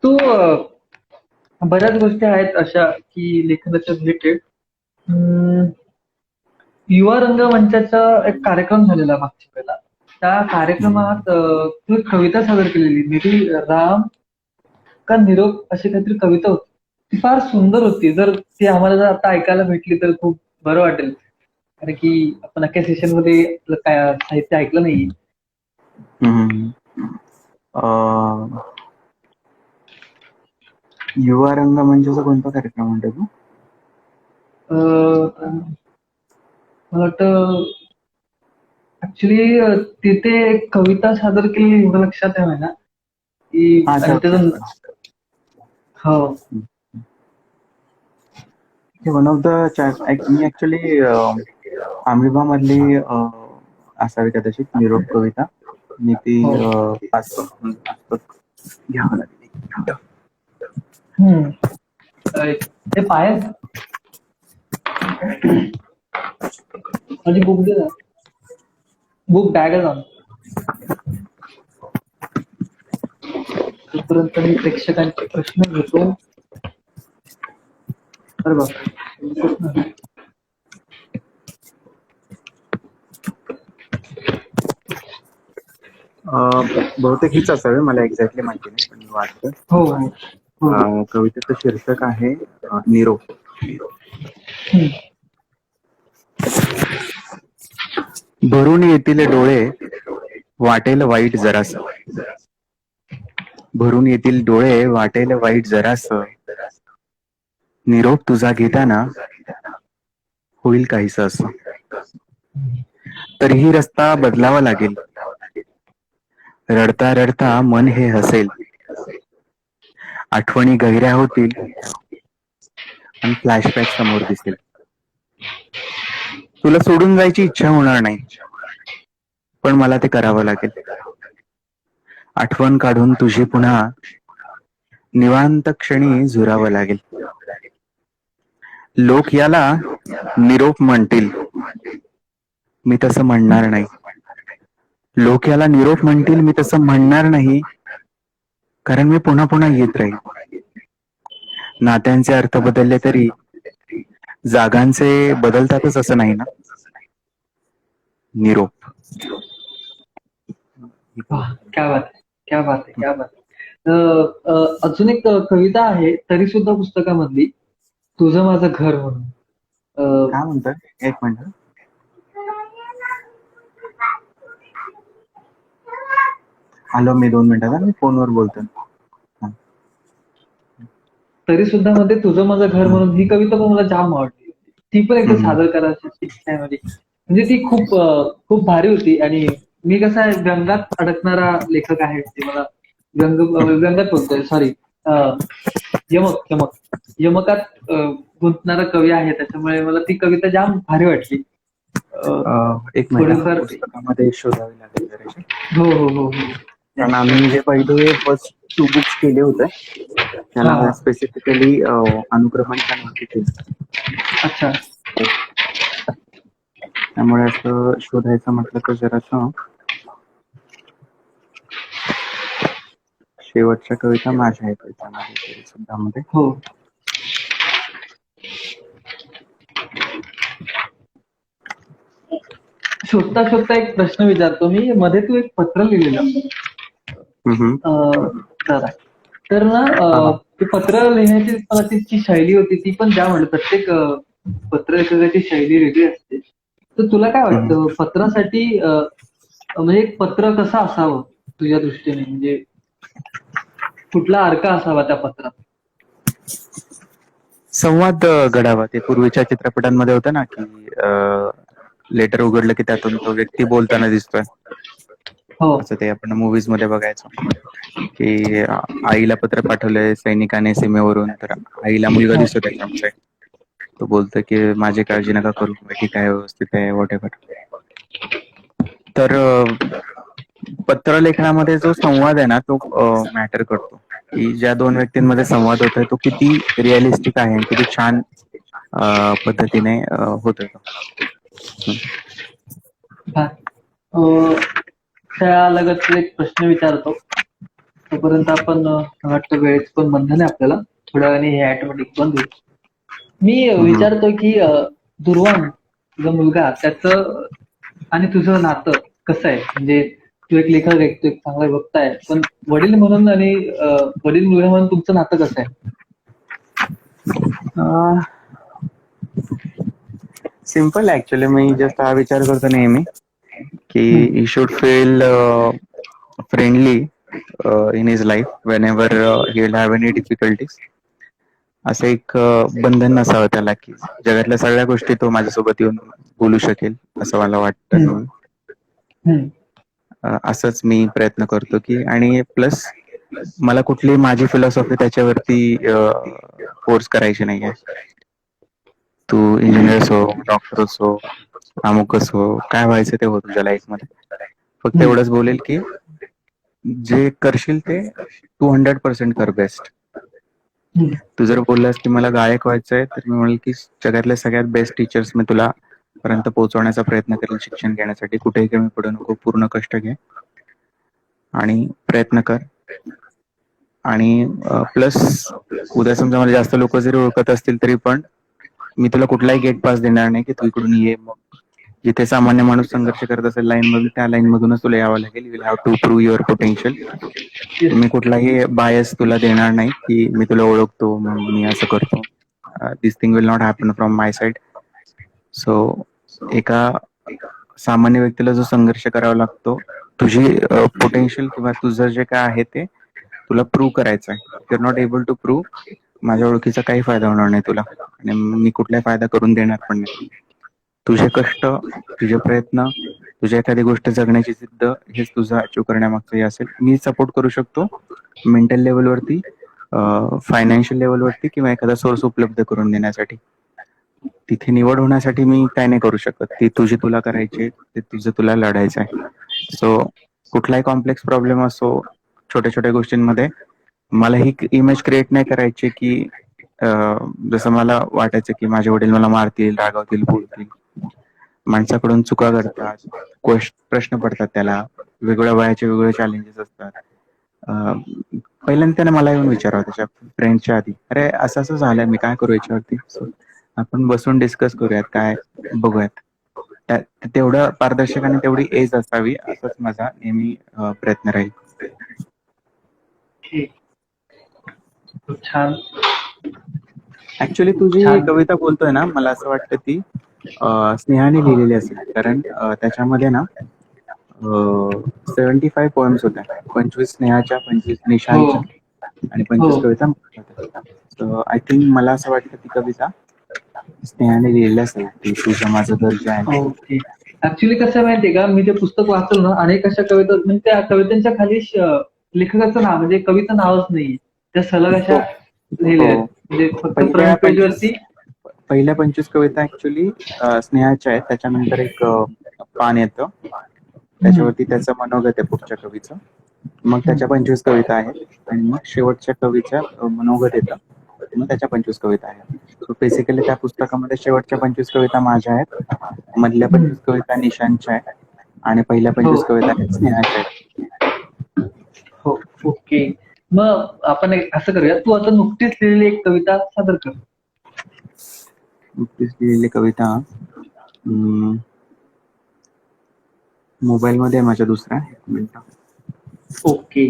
तू बऱ्याच गोष्टी आहेत अशा की लेखनाच्या रिलेटेड. युवा रंगमंचाचा एक कार्यक्रम झालेला मागच्या वेळेला. त्या कार्यक्रमात तू एक कविता सादर केलेली, मे बी राम का निरोप अशी काहीतरी कविता होती. ती फार सुंदर होती. जर ती आम्हाला जर आता ऐकायला भेटली तर खूप बरं वाटेल, कारण की आपण अख्ख्या सेशन मध्ये आपलं काय साहित्य ऐकलं नाही. युवा रंगमंचाचा कोणता कार्यक्रम म्हणतो तू? मला वाटतं ऍक्च्युली तिथे एक कविता सादर केलेली एवढं लक्षात आहे ना की, आणि त्याचं हो one of the me actually amoeba मधली आसावी कदाचित निरोप कविता. मी ती हो. पुस्तक घ्यावं लागेल. हम्म. ते पाय माझी बुक दे ना. बुक बॅगच आण. तोपर्यंत मी प्रेक्षकांचे प्रश्न घेतो. अरे बापरे. बहुतेक हीच असावी, मला एक्झॅक्टली माहिती नाही, पण मी वाचतो. हो हो हो. कवितेचं शीर्षक आहे निरोप. हम्म. भरून येतील डोळे वाटेल वाईट जरास. भरून येतील डोळे वाटेल वाईट जरास. निरोप तुझा घेताना होईल काहीस असं. तरीही रस्ता बदलावा लागेल. रडता रडता मन हे हसेल. आठवणी गहिऱ्या होतील आणि फ्लॅशबॅक समोर दिसेल. तुला सोडून जायची इच्छा होणार नाही, पण मला ते करावं लागेल. आठवण काढून तुझी पुन्हा निवांत क्षणी झुरावं लागेल. लोक याला निरोप म्हणतील, मी तसं म्हणणार नाही. लोक याला निरोप म्हणतील, मी तसं म्हणणार नाही, कारण मी पुन्हा पुन्हा येत राहील. नात्यांचे अर्थ बदलले तरी जागांचे बदलतातच असं नाही ना. निरोप. क्या बात आहे, क्या बात आहे, क्या बात आहे. अजून एक कविता आहे तरी सुद्धा पुस्तकामधली, तुझं माझं घर म्हणून. काय म्हणतात, एक मिनिट. हॅलो, मी 2 मिनिटात, मी फोनवर बोलतो. तरी सुद्धा मध्ये तुझं माझं घर म्हणून ही कविता पण मला जाम आवडली. ती पण एकदा सादर करायची इच्छा आहे माझी. म्हणजे ती खूप भारी होती. आणि मी कसा आहे, व्यंगात अडकणारा लेखक आहे. ते मला व्यंगात बोलतोय, सॉरी, यमकात गुंतणारा कवी आहे. त्याच्यामुळे मला ती कविता जाम भारी वाटली. एक मिनिट, थोडीफार. पुस्तकामध्ये शोधावी लागेल जराशी. हो हो हो हो. कारण आम्ही जे पहिले फर्स्ट 2 बुक्स केले होते त्याला स्पेसिफिकली अनुक्रमांच्या नोंदी केल्या. अच्छा. त्यामुळे असं शोधायचं म्हटलं तर जरासं. शेवटच्या कविता माझ्या आहेत त्याच्यामध्ये सुद्धा मध्ये. हो. शोधता शोधता एक प्रश्न विचारतो मी. मध्ये तू एक पत्र लिहिलेलं. तर ना, ते पत्र लिहिण्याची मला तिची शैली होती, ती पण ज्या म्हणलं, प्रत्येक पत्र लेखकाची शैली वेगळी असते. तर तुला काय वाटतं, पत्रासाठी म्हणजे एक पत्र कसं असावं तुझ्या दृष्टीने? म्हणजे कुठला अर्थ असावा त्या पत्रात? संवाद घडावा. ते पूर्वीच्या चित्रपटांमध्ये होतं ना, की लेटर उघडलं की त्यातून तो व्यक्ती बोलताना दिसतोय. हो. असं ते आपण मूवीज मध्ये बघायचो, की आईला पत्र पाठवलंय सैनिकाने सीमेवरून, तर आईला मुलगा दिसतो त्याच्यामध्ये. तो बोलतो की माझी काळजी नका करू, ठीक आहे, व्यवस्थित आहे, वॉट एव्हर. तर पत्र लेखनामध्ये जो संवाद आहे ना, तो मॅटर करतो. की ज्या 2 व्यक्तींमध्ये संवाद होतोय तो किती रिअलिस्टिक आहे, किती छान पद्धतीने होतोय तो. त्यालगत एक प्रश्न विचारतो. तोपर्यंत आपण वाटतं वेळेचं पण बंधन आहे आपल्याला, थोड्या वेळाने हे ऑटोमॅटिक बंद होईल. मी विचारतो की दुर्वान, तुझा मुलगा, त्याचं आणि तुझं नातं कसं आहे? म्हणजे तू एक लेखक आहे, तू एक चांगला वक्ता आहे, पण वडील म्हणून आणि वडील मुलगा म्हणून तुमचं नातं कसं आहे? Simple actually. मी जस्ट हा विचार करतो नेहमी की he should feel friendly in his life Wien ever he will have any difficulties. असं एक बंधन नसावं त्याला, की जगातल्या सगळ्या गोष्टी तो माझ्यासोबत येऊन बोलू शकेल, असं मला वाटतं. असंच मी प्रयत्न करतो की, आणि प्लस मला कुठली माझी फिलॉसॉफी त्याच्यावरती फोर्स करायची नाहीये. तू इंजिनियर हो, डॉक्टर असो, अमुकच हो, काय व्हायचं ते हो तुझ्या लाईफ मध्ये. फक्त हम्म. एवढंच बोलेल की जे करशील ते 200% कर बेस्ट. हम्म. तू जर बोललास की मला गायक व्हायचंय, तर मी म्हणेल की जगातले सगळ्यात बेस्ट टीचर्स मी तुला पर्यंत पोहोचवण्याचा प्रयत्न करेल शिक्षण घेण्यासाठी. कुठेही कमी पडू नको, पूर्ण कष्ट घे आणि प्रयत्न कर. आणि प्लस उद्या समजा मला जास्त लोक जरी ओळखत असतील तरी पण मी तुला कुठलाही गेट पास देणार नाही की तू इकडून ये. मग जिथे सामान्य माणूस संघर्ष करत असेल लाईन मधून, त्या लाईन मधूनच तुला यावं लागेल. You will have to prove your potential. Yes. मी कुठलाही बायस तुला देणार नाही की मी तुला ओळखतो म्हणून मी असं करतो. This thing will not happen from my side. So एका सामान्य व्यक्तीला जो संघर्ष करावा लागतो, तुझी पोटेन्शियल किंवा तुझं जे काय आहे ते तुला प्रूव्ह करायचं आहे. If you are not able to prove, माझ्या ओळखीचा काही फायदा होणार नाही तुला आणि मी कुठलाही फायदा करून देणार पण नाही. तुझे कष्ट, तुझे प्रयत्न, तुझ्या एखादी गोष्ट जगण्याची जिद्द हेच तुझं अचीव करण्यामागचं हे असेल. मी सपोर्ट करू शकतो मेंटल लेवलवरती, फायनान्शियल लेवलवरती किंवा एखादा सोर्स उपलब्ध करून देण्यासाठी. तिथे निवड होण्यासाठी मी काय नाही करू शकत. ती तुझी तुला करायची, ते तुझं तुला लढायचं आहे. सो कुठलाही कॉम्प्लेक्स प्रॉब्लेम असो, छोट्या छोट्या गोष्टींमध्ये मला ही इमेज क्रिएट नाही करायची की जसं मला वाटायचं की माझे वडील मला मारतील, रागावतील, बोलतील. माणसाकडून चुका घडतात, प्रश्न पडतात, त्याला वेगवेगळ्या वयाचे वेगवेगळे चॅलेंजेस असतात. पहिल्यांदा त्याने मला येऊन विचारावं त्याच्या फ्रेंडच्या आधी, अरे असं असं झालंय, मी काय करू याच्यावरती. आपण बसून डिस्कस करूयात, काय बघूयात. तेवढं पारदर्शक आणि तेवढी एज असावी, असाच माझा नेहमी प्रयत्न राहील. ठीक. खूप छान. ऍक्च्युली तू जी छान. कविता बोलतोय ना, मला असं वाटतं ती स्नेहाने लिहिलेली असेल. कारण त्याच्यामध्ये ना 75 पोएम्स होत्या. 25 स्नेहाच्या, 25 हो. निशांच्या आणि हो. 25 कविता माझ्या होत्या. सो आय थिंक मला असं वाटतं ती कविता स्नेहाने लिहिलेली असेल, ती तुझं माझं घर जे आहे ना. ओके. ऍक्च्युली कसं आहे माहितीये का, मी ते पुस्तक वाचलं ना, अनेक अशा कविता म्हणजे त्या कवितांच्या खाली लेखकाचं नाव म्हणजे कविता नावच नाहीये. त्या सलग अशा लिहिलेल्या आहेत. हो, म्हणजे फक्त पहिल्या फ्रंट पेज 25 वरती. पहिल्या 25 कविता ऍक्च्युली स्नेहाच्या आहेत. त्याच्यानंतर एक पान येतं, हम्म. त्याच्यावरती त्याचं मनोगत आहे पुढच्या कवीचं. मग त्याच्या 25 कविता आहेत आणि मग शेवटच्या कवीच्या मनोगत येतं, मग त्याच्या 25 कविता आहेत. सो बेसिकली त्या पुस्तकामध्ये शेवटच्या 25 कविता माझ्या आहेत, मधल्या 25 कविता निशांच्या आहेत आणि पहिल्या हो. 25 कविता आहेत स्नेहाच्या आहेत. हो. ओके. मग आपण असं करूया, तू आता नुकतीच लिहिलेली एक कविता सादर कर. नुकतीच लिहिलेली कविता मोबाईल मध्ये माझ्या दुसऱ्या, एक मिनिट. ओके.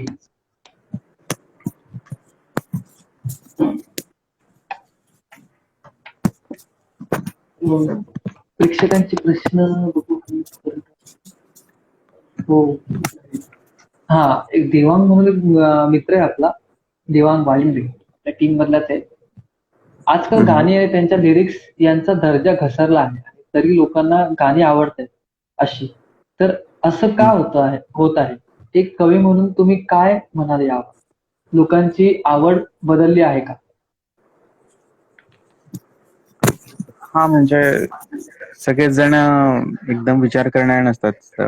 प्रेक्षकांचे प्रश्न बघू. हो. हा, एक देवांग म्हणून एक मित्र आहे आपला, देवांग वाळिंबे, त्या टीम मधलाच आहे. आजकाल गाणी आहे त्यांच्या लिरिक्स यांचा दर्जा घसरला आहे, तरी लोकांना गाणी आवडत आहेत अशी. तर असं का होत आहे? एक कवी म्हणून तुम्ही काय म्हणाल यावर? लोकांची आवड बदलली आहे का? हा, म्हणजे सगळेच जण एकदम विचार करणारे नसतात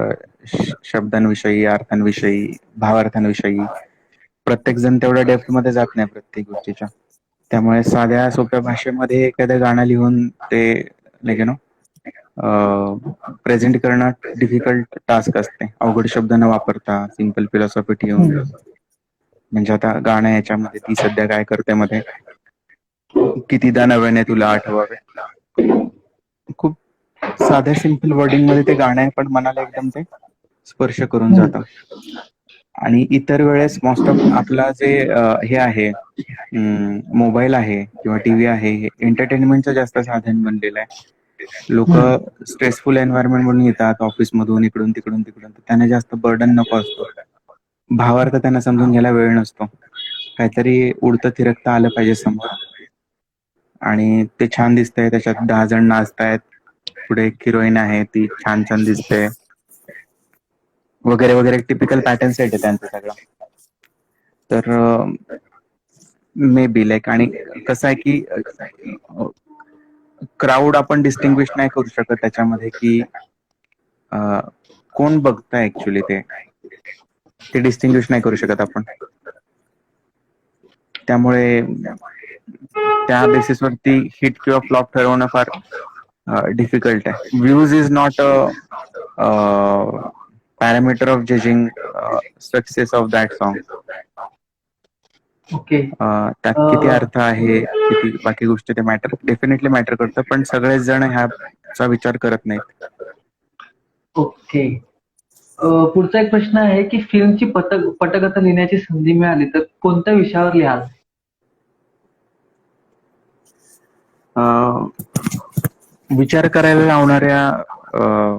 शब्दांविषयी, अर्थांविषयी, भावार्थांविषयी. प्रत्येक जण तेवढ्या डेप्थ मध्ये जात नाही प्रत्येक गोष्टीच्या. त्यामुळे साध्या सोप्या भाषेमध्ये एखादं गाणं लिहून ते लाईक यु नो प्रेझेंट करणं डिफिकल्ट टास्क असते. अवघड शब्द न वापरता सिंपल फिलॉसॉफी ठेवून. म्हणजे आता गाणं याच्यामध्ये ती सध्या काय करते मध्ये, कितीदा नव्याने तुला आठवावे, खूप साध्या सिंपल वर्डिंग मध्ये ते गाणं आहे, पण मनाला एकदम ते स्पर्श करून जातं. आणि इतर वेळेस मोस्ट ऑफ आपला जे हे आहे, मोबाईल आहे किंवा टीव्ही आहे, हे एंटरटेनमेंटचं जास्त साधन बनलेलं आहे. लोक स्ट्रेसफुल एन्व्हायरमेंट म्हणून येतात ऑफिस मधून, इकडून तिकडून तिकडून, त्यांना जास्त बर्डन नको असतो. भावार्थ त्यांना समजून घ्यायला वेळ नसतो. काहीतरी उडतं थिरकता आलं पाहिजे समोर, आणि ते छान दिसतंय, त्याच्यात 10 जण नाचतायत, पुढे एक हिरोईन आहे ती छान छान दिसते वगैरे वगैरे. टिपिकल पॅटर्न सेट आहे त्यांचं सगळं. तर मे बी लाईक, आणि कसं आहे की क्राऊड आपण डिस्टिंग्विश नाही करू शकत त्याच्यामध्ये की अ, कोण बघताय ऍक्च्युली ते डिस्टिंग्विश नाही करू शकत आपण. त्यामुळे त्या बेसिसवरती हिट किंवा फ्लॉप ठरवणं फार डिफिकल्ट आहे. Views is not a parameter of judging success of that song. Okay. त्यात किती अर्थ आहे, किती बाकी गोष्टी ते डेफिनेटली मॅटर करतं, पण सगळेच जण ह्याचा विचार करत नाहीत. ओके. पुढचा एक प्रश्न आहे की फिल्मची पटकथा लिहिण्याची संधी मिळाली तर कोणत्या विषयावर लिहाल? विचार करायला लावणाऱ्या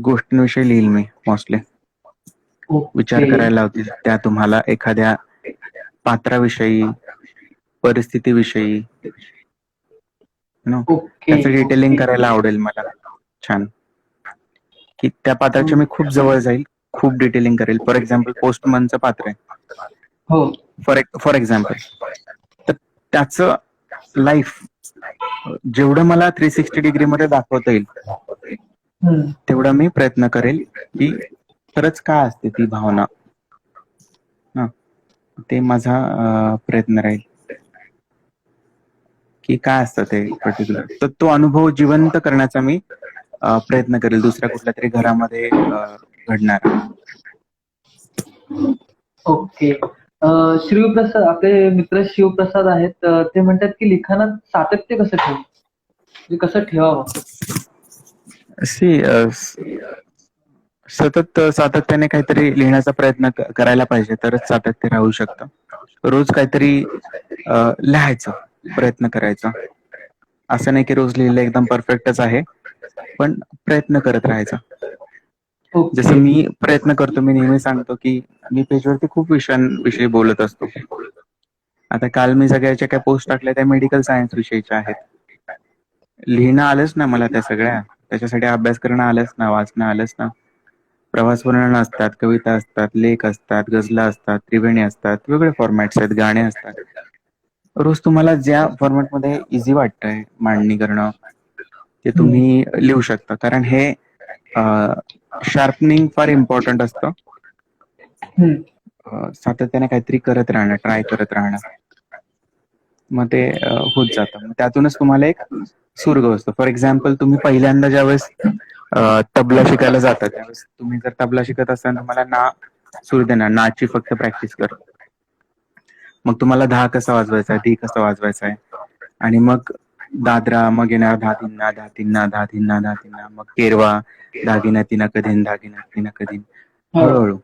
गोष्टींविषयी लिहिल मी मोस्टली. विचार ओके. करायला लावतील त्या तुम्हाला एखाद्या पात्राविषयी, परिस्थितीविषयी, ओके. त्याचं डिटेलिंग ओके. करायला आवडेल मला छान. की त्या पात्राच्या मी खूप जवळ जाईल, खूप डिटेलिंग करेल. फॉर एक्झाम्पल पोस्टमनचं पात्र आहे, हो. फॉर एक्झाम्पल, तर त्याचं लाईफ जेवढं मला 360 डिग्री मध्ये दाखवता येईल हम्म. तेवढा मी प्रयत्न करेल की खरंच काय असते ती भावना. ते माझा प्रयत्न राहील की काय असतं ते पर्टिक्युलर. तर तो अनुभव जिवंत करण्याचा मी प्रयत्न करेल दुसऱ्या कुठल्या तरी घरामध्ये घडणारा. ओके. शिवप्रसाद, आपले मित्र शिवप्रसाद आहेत, ते म्हणतात की लिखाणात सातत्य कसं ठेवावं, म्हणजे कसं ठेवावं? सतत सातत्याने काहीतरी लिहिण्याचा प्रयत्न करायला पाहिजे, तरच सातत्य राहू शकतं. रोज काहीतरी लिहायचं, प्रयत्न करायचा. असं नाही की रोज लिहिलं एकदम परफेक्टच आहे, पण प्रयत्न करत राहायचा. जसं मी प्रयत्न करतो, मी नेहमी सांगतो की मी पेजवरती खूप विषयांविषयी बोलत असतो. आता काल मी सगळ्याच्या काय पोस्ट टाकल्या त्या मेडिकल सायन्स विषयीच्या आहेत. लिहिणं आलंच ना मला त्या सगळ्या, त्याच्यासाठी अभ्यास करणं आलंच ना, वाचणं आलंच ना. प्रवास वर्णन असतात, कविता असतात, लेख असतात, गझला असतात, त्रिवेणी असतात, वेगळे फॉर्मॅट्स आहेत, गाणे असतात. रोज तुम्हाला ज्या फॉर्मॅटमध्ये इझी वाटतंय मांडणी करणं ते तुम्ही लिहू शकता, कारण हे शार्पनिंग फार इम्पॉर्टंट असतं. सातत्याने काहीतरी करत राहणं, ट्राय करत राहणं, मग ते होत जातं. त्यातूनच तुम्हाला एक सूर असतो. फॉर एक्झाम्पल, तुम्ही पहिल्यांदा ज्यावेळेस तबला शिकायला जाता त्यावेळेस तुम्ही जर तबला शिकत असाल तुम्हाला ना सूर देणार, नाची फक्त प्रॅक्टिस कर. मग तुम्हाला धा कसा वाजवायचा आहे, धी कसा वाजवायचा आहे, आणि मग दादरा, मग येणार धातिन्ना धातिन्ना धातिन्ना धातिन्ना, मग केरवा दागिना तिना कधीन दागिना तिना कधीन, हळूहळू.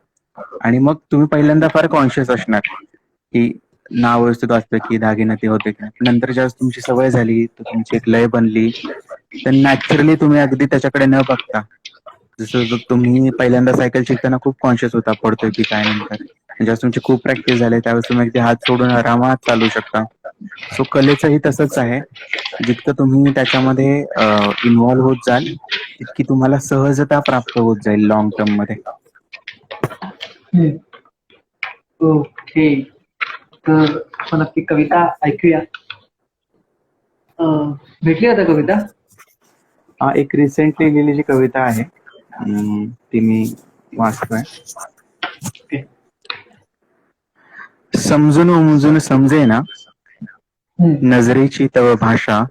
आणि मग तुम्ही पहिल्यांदा फार कॉन्शियस असणार की नाव व्यवस्थित वाचतं की दागिना ते होते की नाही. नंतर ज्यावेळेस तुमची सवय झाली, तर तुमची एक लय बनली, तर नॅचरली तुम्ही अगदी त्याच्याकडे न बघता, जसं तुम्ही पहिल्यांदा सायकल शिकताना खूप कॉन्शियस होता पडतोय की काय नंतर, ज्यावेळेस तुमची खूप प्रॅक्टिस झाली त्यावेळेस तुम्ही अगदी हात सोडून आरामात चालू शकता. सो कलेचंही तसंच आहे, जितकं तुम्ही त्याच्यामध्ये इन्व्हॉल्व्ह होत जाल तितकी तुम्हाला सहजता प्राप्त होत जाईल लॉंग टर्म मध्ये. ओके. तर आपण आपली कविता ऐकूया. भेटली आता कविता? एक रिसेंटली लिहिलेली कविता आहे, ती मी वाचतोय. समजून उमजून समजेना नजरेची तव भाषा,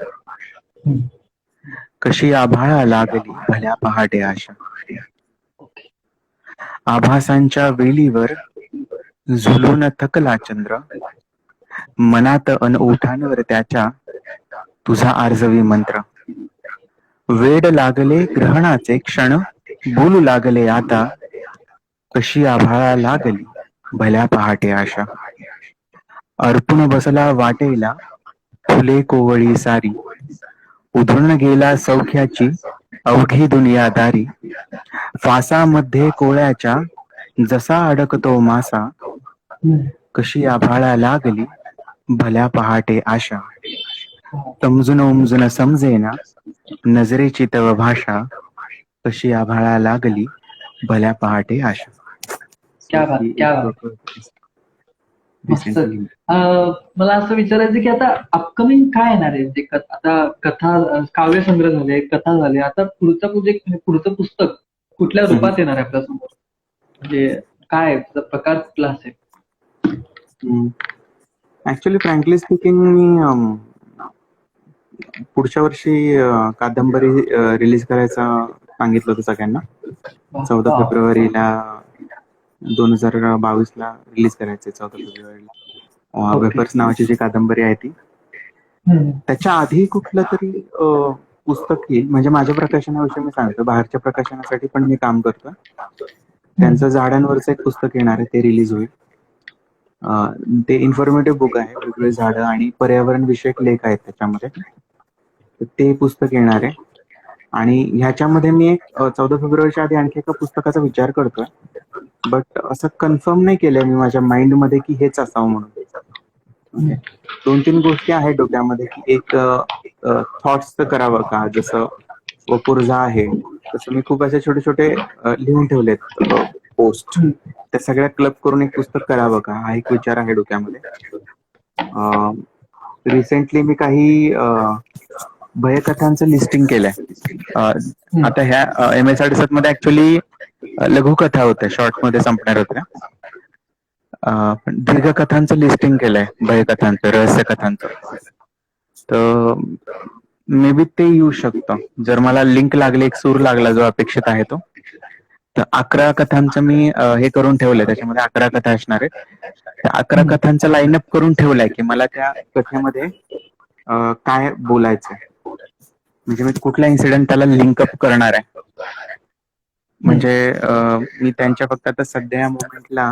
कशी आभाळा लागली भल्या पहाटे आशा. आभासांच्या वेलीवर झुलून थकला चंद्र, मनात अन ओठांवर त्याच्या तुझा आर्जवी मंत्र. वेड लागले ग्रहणाचे क्षण, बोलू लागले आता, कशी आभाळा लागली भल्या पहाटे आशा. अर्पुण बसला वाटेला फुले कोवळी सारी, उधळून गेला सौख्याची अवघी दुनियादारी. फासामध्ये कोळ्याच्या जसा अडकतो मासा, कशी आभाळा लागली भल्या पहाटे आशा. समजून उमजून समजेना नजरेची तव भाषा, कशी आभाळा लागली भल्या पहाटे आशा. क्या बात, क्या बात. मस्त. रिसेंटली. मला असं विचारायचं की आता अपकमिंग काय येणार आहे, म्हणजे आता कथा, काव्य संग्रह झाले, कथा झाले, आता पुढचा प्रोजेक्ट म्हणजे पुढचं पुस्तक कुठल्या रूपात येणार आहे आपल्यासमोर, म्हणजे काय आहे, त्याचा प्रकार कुठला असेल? ऍक्च्युली फ्रँकली स्पीकिंग मी पुढच्या वर्षी कादंबरी रिलीज करायचं सांगितलं होतं सगळ्यांना. 14 हा. फेब्रुवारीला 2022ला रिलीज करायचंय. 14 फेब्रुवारीला ओके. वेफर्स नावाची जी कादंबरी आहे ती. हम्म. त्याच्या आधी कुठलं तरी पुस्तक येईल. म्हणजे माझ्या प्रकाशनाविषयी मी सांगतो, बाहेरच्या प्रकाशनासाठी पण मी काम करतो. त्यांचं झाडांवरचं एक पुस्तक येणार आहे, ते रिलीज होईल. ते इन्फॉर्मेटिव्ह बुक आहे, वेगवेगळे झाडं आणि पर्यावरण विषयक लेख आहेत त्याच्यामध्ये. तर ते पुस्तक येणार आहे. आणि ह्याच्यामध्ये मी एक 14 फेब्रुवारीच्या आधी आणखी एका पुस्तकाचा विचार करतोय, बट असं कन्फर्म नाही केलंय मी माझ्या माइंडमध्ये की हेच असावं म्हणून. ओके. 2-3 गोष्टी आहेत डोक्यामध्ये, की एक थॉट्सचं करावं का, जसं वपुर्झा आहे तसं मी खूप असे छोटे छोटे लिहून ठेवलेत पोस्ट. त्या सगळ्या क्लब करून एक पुस्तक करावं का, हा एक विचार आहे डोक्यामध्ये. रिसेंटली मी काही भयकथांचं लिस्टिंग केलंय. आता ह्या MSRDSAT मध्ये ऍक्च्युली लघुकथा होत्या, शॉर्ट मध्ये संपणार होत्या. पण दीर्घकथांचं लिस्टिंग केलंय, भयकथांचं, रहस्य कथांचं. तर मे बी ते येऊ शकतं जर मला लिंक लागली, एक सूर लागला जो अपेक्षित आहे तो. तर 11 कथांचं मी हे करून ठेवलंय, त्याच्यामध्ये 11 कथा असणार आहेत. त्या 11 कथांचं लाईनअप करून ठेवलंय की मला त्या कथेमध्ये काय बोलायचंय, म्हणजे मी कुठला इन्सिडेंट त्याला लिंकअप करणार आहे. म्हणजे मी त्यांच्या फक्त आता सध्या या मोमेंटला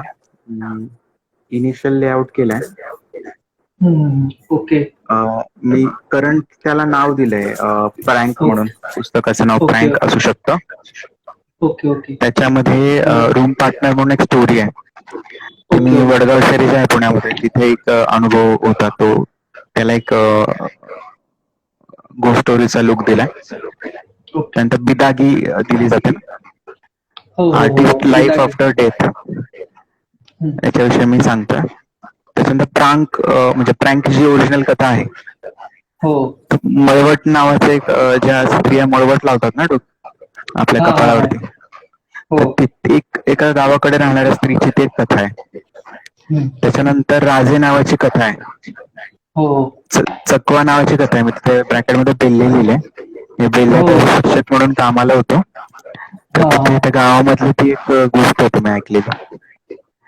इनिशियल लेआउट केलाय. ओके. मी करंट त्याला नाव दिलंय प्रँक म्हणून. पुस्तकाचं नाव ओके. प्रँक असू शकतं. ओके. ओके. त्याच्यामध्ये रूम पार्टनर म्हणून एक स्टोरी आहे. ते मी वडगाव सिरीज आहे पुण्यामध्ये, तिथे एक अनुभव होता, तो त्याला एक गोस्ट स्टोरीचा लुक दिलाय. त्यानंतर बिदागी दिली जाते ना, आर्टिस्ट लाईफ आफ्टर डेथ, याच्याविषयी मी सांगतोय. त्याच्यानंतर प्रांक म्हणजे प्रँक जी ओरिजिनल कथा आहे, मळवट नावाचं एक, ज्या स्त्रिया मळवट लावतात ना आपल्या कपाळावरती, तर एका गावाकडे राहणाऱ्या स्त्रीची ती एक कथा आहे. त्याच्यानंतर राजे नावाची कथा आहे. चकवा नावाची कथा आहे. मी तिथे ब्रॅकेटमध्ये बेल्ले लिहिले. हे बेल्ले शिक्षक म्हणून कामाला होतो, तर तिथे त्या गावामधली ती एक गोष्ट होती मी ऐकलेली.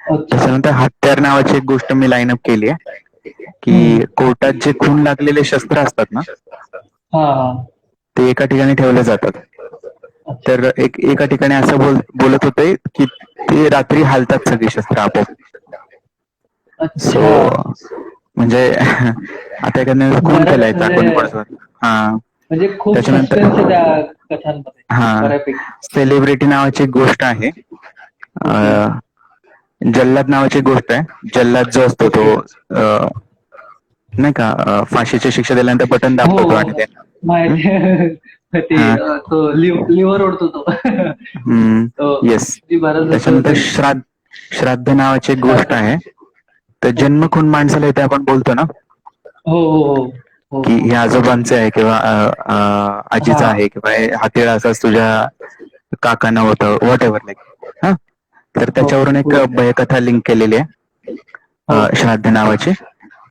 त्याच्यानंतर हत्यार नावाची एक गोष्ट मी लाईनअप केली आहे, की कोर्टात जे खून लागलेले शस्त्र असतात ना, ते एका ठिकाणी ठेवले जातात. तर एका ठिकाणी असं बोलत होते की ते रात्री हालतात सगळी शस्त्र आपोआप. सो म्हणजे आता एखाद्याने खून केलाय कोणी कोणासोबत. म्हणजे खूप त्याच्यानंतर सस्पेन्स आहे त्या कथांमध्ये बऱ्यापैकी. सेलिब्रिटी नावाची एक गोष्ट आहे. जल्लाद नावाची गोष्ट आहे. जल्लाद जो असतो तो नाही का, फाशीची शिक्षा दिल्यानंतर बटन दाबतो आणि ते लिव्हर ओढतो तो. येस. त्याच्यानंतर श्राद्ध नावाची एक गोष्ट आहे. तर जन्म खून माणसाला येते आपण बोलतो ना, की हे आजोबांचे आहे किंवा आजीचं आहे किंवा हातीळा असाच तुझ्या काकांना होतं, व्हॉट एव्हर लाईक. तर त्याच्यावरून एक भयकथा लिंक केलेली आहे, श्राद्ध नावाची.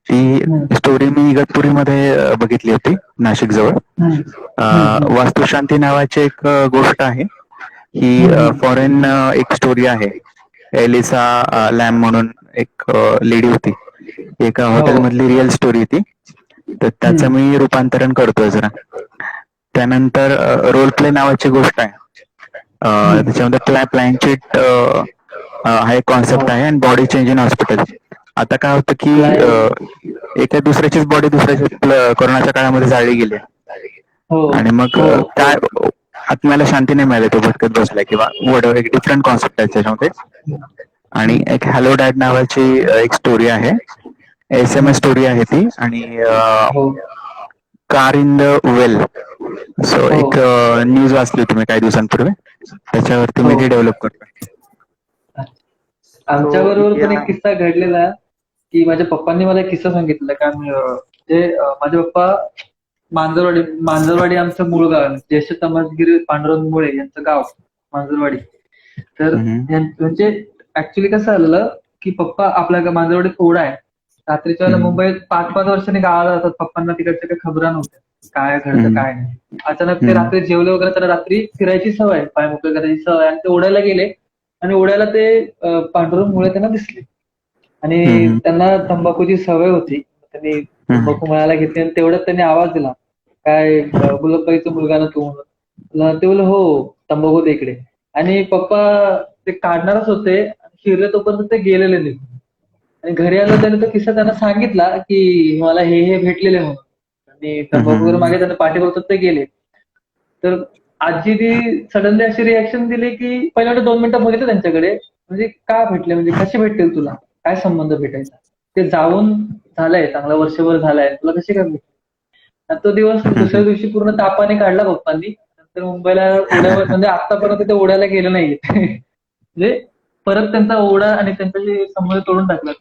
ती स्टोरी मी इगतपुरीमध्ये बघितली होती, नाशिक जवळ. वास्तुशांती नावाची एक गोष्ट आहे. ही फॉरेन एक स्टोरी आहे. एलिसा लॅम म्हणून एक लेडी होती, एका हॉटेलमधली रिअल स्टोरी ती. तर त्याचं मी रूपांतरण करतोय जरा. त्यानंतर रोल प्ले नावाची गोष्ट आहे. त्याच्यामध्ये प्लॅनचेट हा एक कॉन्सेप्ट आहे, आणि बॉडी चेंज इन हॉस्पिटल. आता काय होतं की एका दुसऱ्याचीच बॉडी दुसऱ्याच्या कोरोनाच्या काळामध्ये जाळली गेली, आणि मग काय आत्म्याला शांती नाही मिळाली, तो भटकत बसलाय किंवा एक डिफरंट कॉन्सेप्ट आहे त्याच्यामध्ये. आणि एक हॅलो डॅड नावाची एक स्टोरी आहे, SMS स्टोरी आहे ती. आणि car in the well. So एक न्यूज वाचली होती मी काही दिवसांपूर्वी, त्याच्यावरती मी ते डेव्हलप करतो. आमच्या बरोबर पण एक किस्सा घडलेला. की माझ्या पप्पांनी मला एक किस्सा सांगितलेला का माझे पप्पा मांजरवाडी आमचं मूळ गाव आहे. ज्येष्ठ तमासगिरी पांडुरंग मुळे यांचं गाव मांजरवाडी. तर हम्म. म्हणजे ऍक्च्युली कसं झालेलं की पप्पा आपल्या मांजरवाडीत ओढा आहे. रात्रीच्या वेळेला हम्म. मुंबईत 5-5 वर्षांनी गावाला जातात. पप्पांना तिकडच्या काही खबरा नव्हत्या. काय घडतं हम्म. काय नाही. अचानक ते हम्म. रात्री जेवले वगैरे त्याला रात्री फिरायची सवय, पाय मोकळे करायची सवय आणि ते ओढायला गेले आणि ओढ्याला ते पांडुरंग मुळे त्यांना दिसले आणि हम्म. त्यांना तंबाखूची सवय होती. त्यांनी हम्म. तंबाखू मळायला घेतली आणि तेवढ्यात त्यांनी आवाज दिला, काय गुलाबबाईचा मुलगा ना तू म्हणून. ते बोलले हो तंबाखू दे इकडे. आणि पप्पा ते काढणारच होते, शिरले तोपर्यंत ते गेलेले निघून. आणि घरी आलं त्याने तो किस्सा त्यांना सांगितला की मला हे भेटलेले म्हणून आणि तंबाखू वगैरे मागे त्यांना पाठी बघतात ते गेले. तर आजी ती सडनली अशी रिॲक्शन दिली की पहिल्यांदा 2 मिनिटं बघितलं त्यांच्याकडे, म्हणजे का भेटले, म्हणजे कसे भेटतील तुला, काय संबंध भेटायचा, ते जाऊन झालंय चांगला वर्षभर झालाय, तुला कसे काय भेटतील. आणि तो दिवस दुसऱ्या दिवशी पूर्ण तापाने काढला पप्पांनी. नंतर मुंबईला ओढ्यावर म्हणजे आतापर्यंत ते ओढ्याला गेले नाहीये. म्हणजे परत त्यांचा ओढा आणि त्यांच्याशी संबंध तोडून टाकला.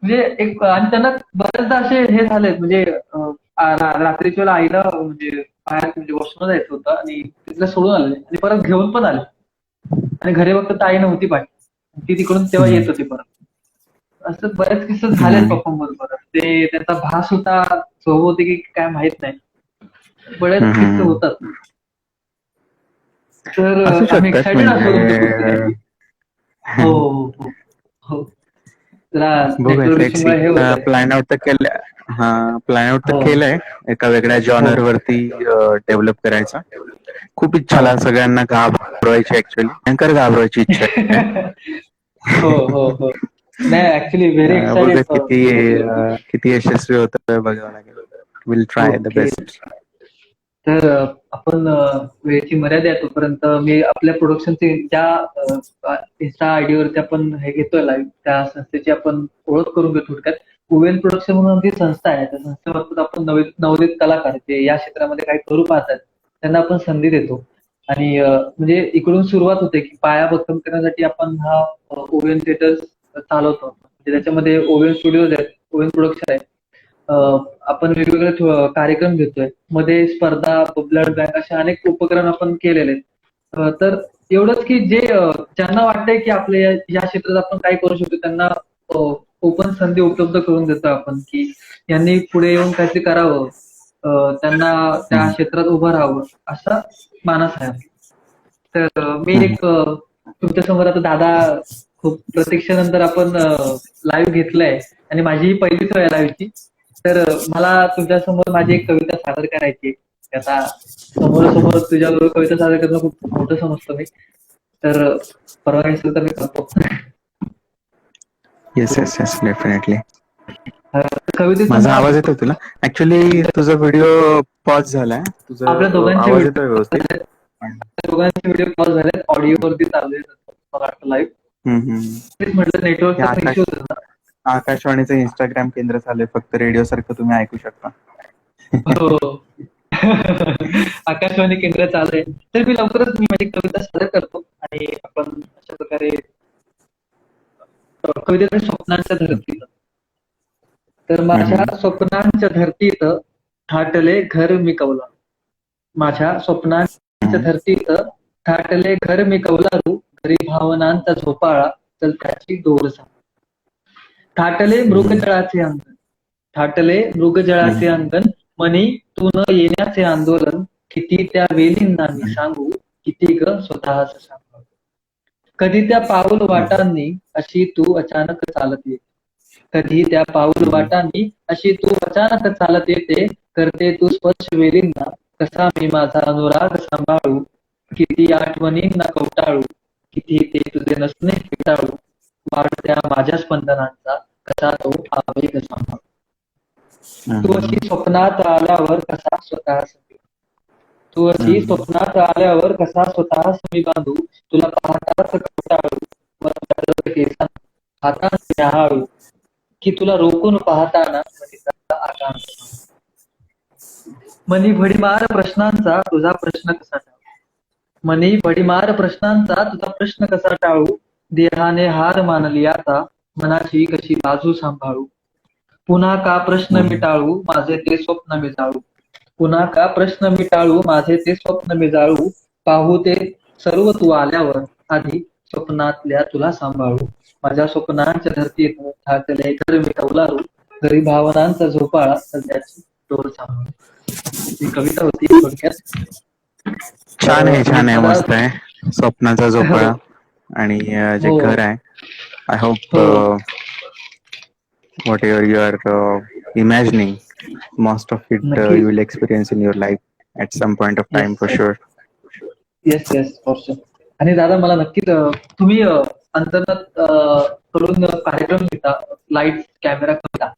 म्हणजे एक आणि त्यांना बऱ्याचदा असे हे झालेत म्हणजे रात्रीच्या वेळेला आईला म्हणजे बाहेर म्हणजे वॉशरूमला जायचं होतं आणि तिथलं सोडून आले आणि परत घेऊन पण आले आणि घरी फक्त आई नव्हती पाठी, ती तिकडून तेव्हा येत होती परत. असं बरेच किस्से झालेत पप्पांबरोबर. ते त्यांचा भास होता, स्वभाव होते की काय माहित नाही, बरेच किस्से होतात. तर असू आम्ही शकतात एक्साइटेड असतो तुमच्या म्हणजे गोष्टीसाठी. हो हो हो हो. जरा बघूयात नेटवर्क लेट्स सी. इश्यूमुळे हे होत आहे. प्लॅन आउट तर केलं. हा, प्लॅन आउट तर हो केलंय एका वेगळ्या हो जॉनर वरती डेव्हलप करायचा. खूप इच्छा हो. आहे सगळ्यांना घाबरवायची, ऍक्च्युअली भयंकर घाबरवायची इच्छा आहे. हो हो हो. नाही ऍक्च्युली व्हेरी बघूयात एक्साइटेड फॉर. किती यशस्वी होतं बघावं लागेल. Will try the okay. Best. तर आपण वेळेची मर्यादा आहे तोपर्यंत मी आपल्या प्रोडक्शनचे ज्या इन्स्टा आयडी वरती आपण हे घेतोय लाईव्ह, त्या संस्थेची आपण ओळख करून घेतो थोडक्यात. उवेन प्रोडक्शन म्हणून आमची संस्था आहे. त्या संस्थेमार्फत आपण नवोदित कलाकार जे या क्षेत्रामध्ये काही करू पाहतात त्यांना आपण संधी देतो. आणि म्हणजे इकडून सुरुवात होते की पाया भक्कम करण्यासाठी आपण हा ओवेन थिएटर्स चालवतो. म्हणजे त्याच्यामध्ये ओवेन स्टुडिओज आहेत, ओवेन प्रोडक्शन आहे. आपण वेगवेगळे कार्यक्रम घेतोय. मध्ये स्पर्धा, ब्लड बँक असे अनेक उपक्रम आपण केलेले आहेत. तर एवढंच की ज्यांना वाटतंय की आपल्या या क्षेत्रात आपण काय करू शकतो त्यांना ओपन संधी उपलब्ध करून देतो आपण की यांनी पुढे येऊन काहीतरी करावं, त्यांना त्या क्षेत्रात उभं राहावं, असा मानस आहे. तर मी एक तुमच्या समोर आता दादा खूप प्रतीक्षेनंतर आपण लाईव्ह घेतलंय आणि माझी ही पहिलीच वेळ लाईव्हची. तर मला तुमच्या समोर माझी एक कविता सादर करायची आहे. आता समोरासमोर तुझ्याबरोबर कविता सादर करणं खूप मोठं समजतो मी. तर परवानगी असेल तर मी करतो. Yes yes yes, definitely. कवितेचं माझा नाव आवाज येतोय तुला? ऍक्च्युली तुझा व्हिडिओ पॉज झालाय. तुझा आपल्या दोघांचे आवाज येतोय व्यवस्थित. दोघांचे व्हिडिओ कॉल झाले, ऑडिओवरती चालू आहे लाईव्ह. तेच म्हटलं हे नेटवर्कचा पण इश्यू होता. आकाशवाणीचं इंस्टाग्राम केंद्र झालंय, फक्त रेडिओ सारखं तुम्ही ऐकू शकता. हो. आकाशवाणी केंद्र चालू आहे. तर मी लवकरच माझी कविता सादर करतो आणि आपण अशा प्रकारे कवितेच्या स्वप्नांच्या धरतीत. तर माझ्या स्वप्नांच्या धरतीत थाटले घर मी कौलारू. माझ्या स्वप्नांच्या धरतीत थाटले घर मी कौलारू. घरी भावनांचा झोपाळा चल त्याची दोर सांग. थाटले मृगजळाचे अंगण, थाटले मृगजळाचे अंगण, मनी तू न येण्याचे आंदोलन. किती त्या वेलींना मी सांगू, किती ग स्वतःच सांभाळू. कधी त्या पाऊल वाटांनी अशी तू अचानक चालत येते. कधी त्या पाऊल वाटांनी अशी तू अचानक चालत येते. करते तू स्पर्श वेलींना, कसा मी माझा अनुराग सांभाळू. किती आठवणींना कवटाळू, किती ते तुझे नसणे फेटाळू. वाढत्या माझ्या स्पंदनांचा कसा तो आवेग सांभाळू. तू अशी स्वप्नात आल्यावर कसा स्वतः तू अशी स्वप्नात आल्यावर कसा स्वतः मी बांधू. तुला पाहताच कवटाळू केसांना हातात न्याहाळू. की तुला रोखून पाहताना आकांत. मनी भडीमार प्रश्नांचा तुझा प्रश्न कसा टाळू. मनी भडीमार प्रश्नांचा तुझा प्रश्न कसा टाळू. देहाने हार मानली आता, मनाची कशी बाजू सांभाळू, पुन्हा का प्रश्न हम्म. मिटाळू माझे ते स्वप्न मी जाळू, पुन्हा का प्रश्न मिटाळू माझे ते स्वप्न मी जाळू, पाहू ते सर्व तू आल्यावर, आधी स्वप्नातल्या तुला सांभाळू, माझ्या स्वप्नांच्या धरतीत ठाकले घर मी कौलारू, घरी भावनांचा झोपाळा सध्याची डोर सांभाळू. ही कविता होती थोडक्यात. छान आहे, आणि छान आहे, मला मस्त आहे. स्वप्नाचा हो झोपाळा आणि जे हो घर आहे, आय होप हो whatever you are imagining, most of it you नक्कीच. will experience in your life at some point of time yes for sure. Yes yes for sure. आणि दादा मला नक्कीच तुम्ही अंतर्गत करून कार्यक्रम घेता, लाईट कॅमेरा करता,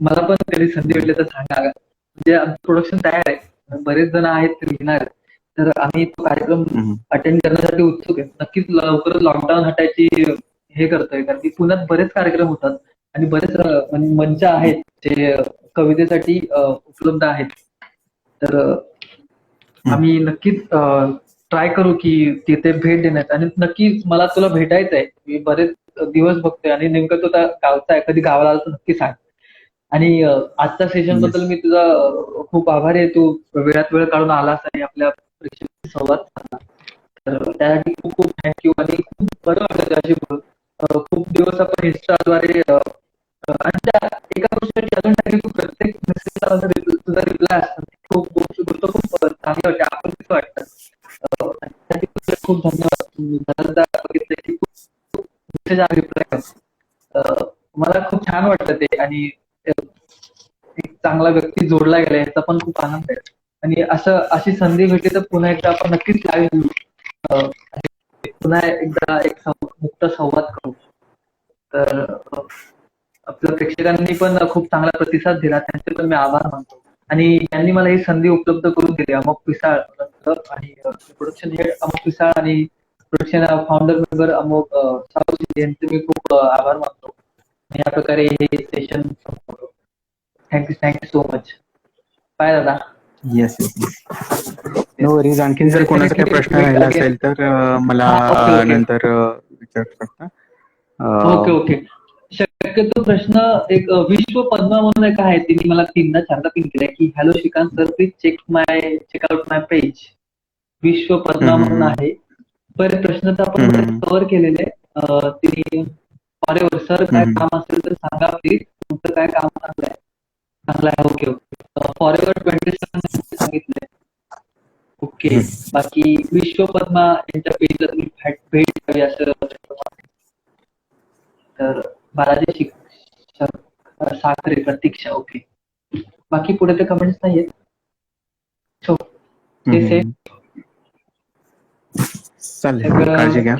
मला पण कधी संधी भेटली तर सांगा. म्हणजे आमचं प्रोडक्शन तयार आहे, बरेच जण आहेत लिहिणार, तर आम्ही तो कार्यक्रम हम्म. अटेंड करण्यासाठी उत्सुक आहे. नक्कीच लवकरच लॉकडाऊन हटायची हे करतोय, कारण की पुण्यात बरेच कार्यक्रम होतात आणि बरेच मंच आहेत जे कवितेसाठी उपलब्ध आहेत. तर आम्ही नक्कीच ट्राय करू की तिथे भेट देण्यात, आणि नक्कीच मला तुला भेटायचं आहे. मी बरेच दिवस बघतोय आणि नेमकं तो त्या गावचा आहे, कधी गावाला आला तर नक्की सांग. आणि आजच्या सेशन Yes. बद्दल मी तुझा खूप आभारी आहे. तू वेळात वेळ काढून आलास आणि आपल्या प्रेक्षकांशी संवाद साधला. तर त्यासाठी खूप खूप थँक्यू. आणि खूप बरं वाटलं त्याशी बोलून. खूप दिवस आपण इन्स्टाद्वारे आणि त्या एका गोष्टीची अजून टाकली, तू प्रत्येक मेसेजला तुझा रिप्लाय असतो. खूप गोष्ट खूप चांगली वाटते, आपण कसं वाटतं. त्यासाठी तुझे खूप धन्यवाद. मला त्या बघितलं खूप मेसेज रिप्लाय मला खूप छान वाटतं ते. आणि एक चांगला व्यक्ती जोडला गेला याचा पण खूप आनंद आहे. आणि अशी संधी भेटली तर पुन्हा एकदा आपण नक्कीच लाईव्ह घेऊ, पुन्हा एकदा एक मुक्त संवाद करू. तर आपल्या प्रेक्षकांनी पण खूप चांगला प्रतिसाद दिला, त्यांचे पण मी आभार मानतो. आणि त्यांनी मला ही संधी उपलब्ध करून दिली. अमोक पिसाळ आणि प्रोडक्शन हेड अमोक पिसाळ आणि production founder member Amok Savji यांचे मी खूप आभार मानतो. आणि या प्रकारे हे सेशन संपवतो. Thank you so much. बाय दादा. Yes yes. No worries. आणखीन जर कोणाचा काही प्रश्न राहिला असेल तर मला ओके ओके नंतर विचारू शकता. Okay okay. शक्यतो प्रश्न एक विश्व पद्मा म्हणून एक आहे, तिने मला 3दा 4दा पिन केलाय की hello Shrikant sir please check out my page. Vishwa Padma म्हणून आहे. बरे प्रश्न तर आपण कव्हर केलेले. तिने फॉरेवर सर काय काम असेल तर सांगा प्लीज, तुमचं काय काम चांगलं आहे. चांगलं आहे. Okay okay. फॉरेवर 27 सांगितलंय. ओके. बाकी विश्व पद्मा यांच्या पेजला तुम्ही भेट द्यावी असं. तर बालाजी शिक्षक साखरे प्रतीक्षा. ओके. बाकी पुढे ते कमेंट्स नाहीयेत. सो ते सेफ. चालेल, काळजी घ्या.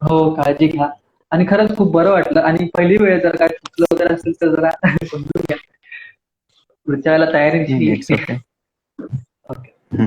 हो काळजी घ्या. आणि खरंच खूप बरं वाटलं. आणि पहिली वेळ जर काय चुकलं वगैरे असेल तर जरा समजून घ्या. पुढच्या वेळेला तयारी. ओके. ओके.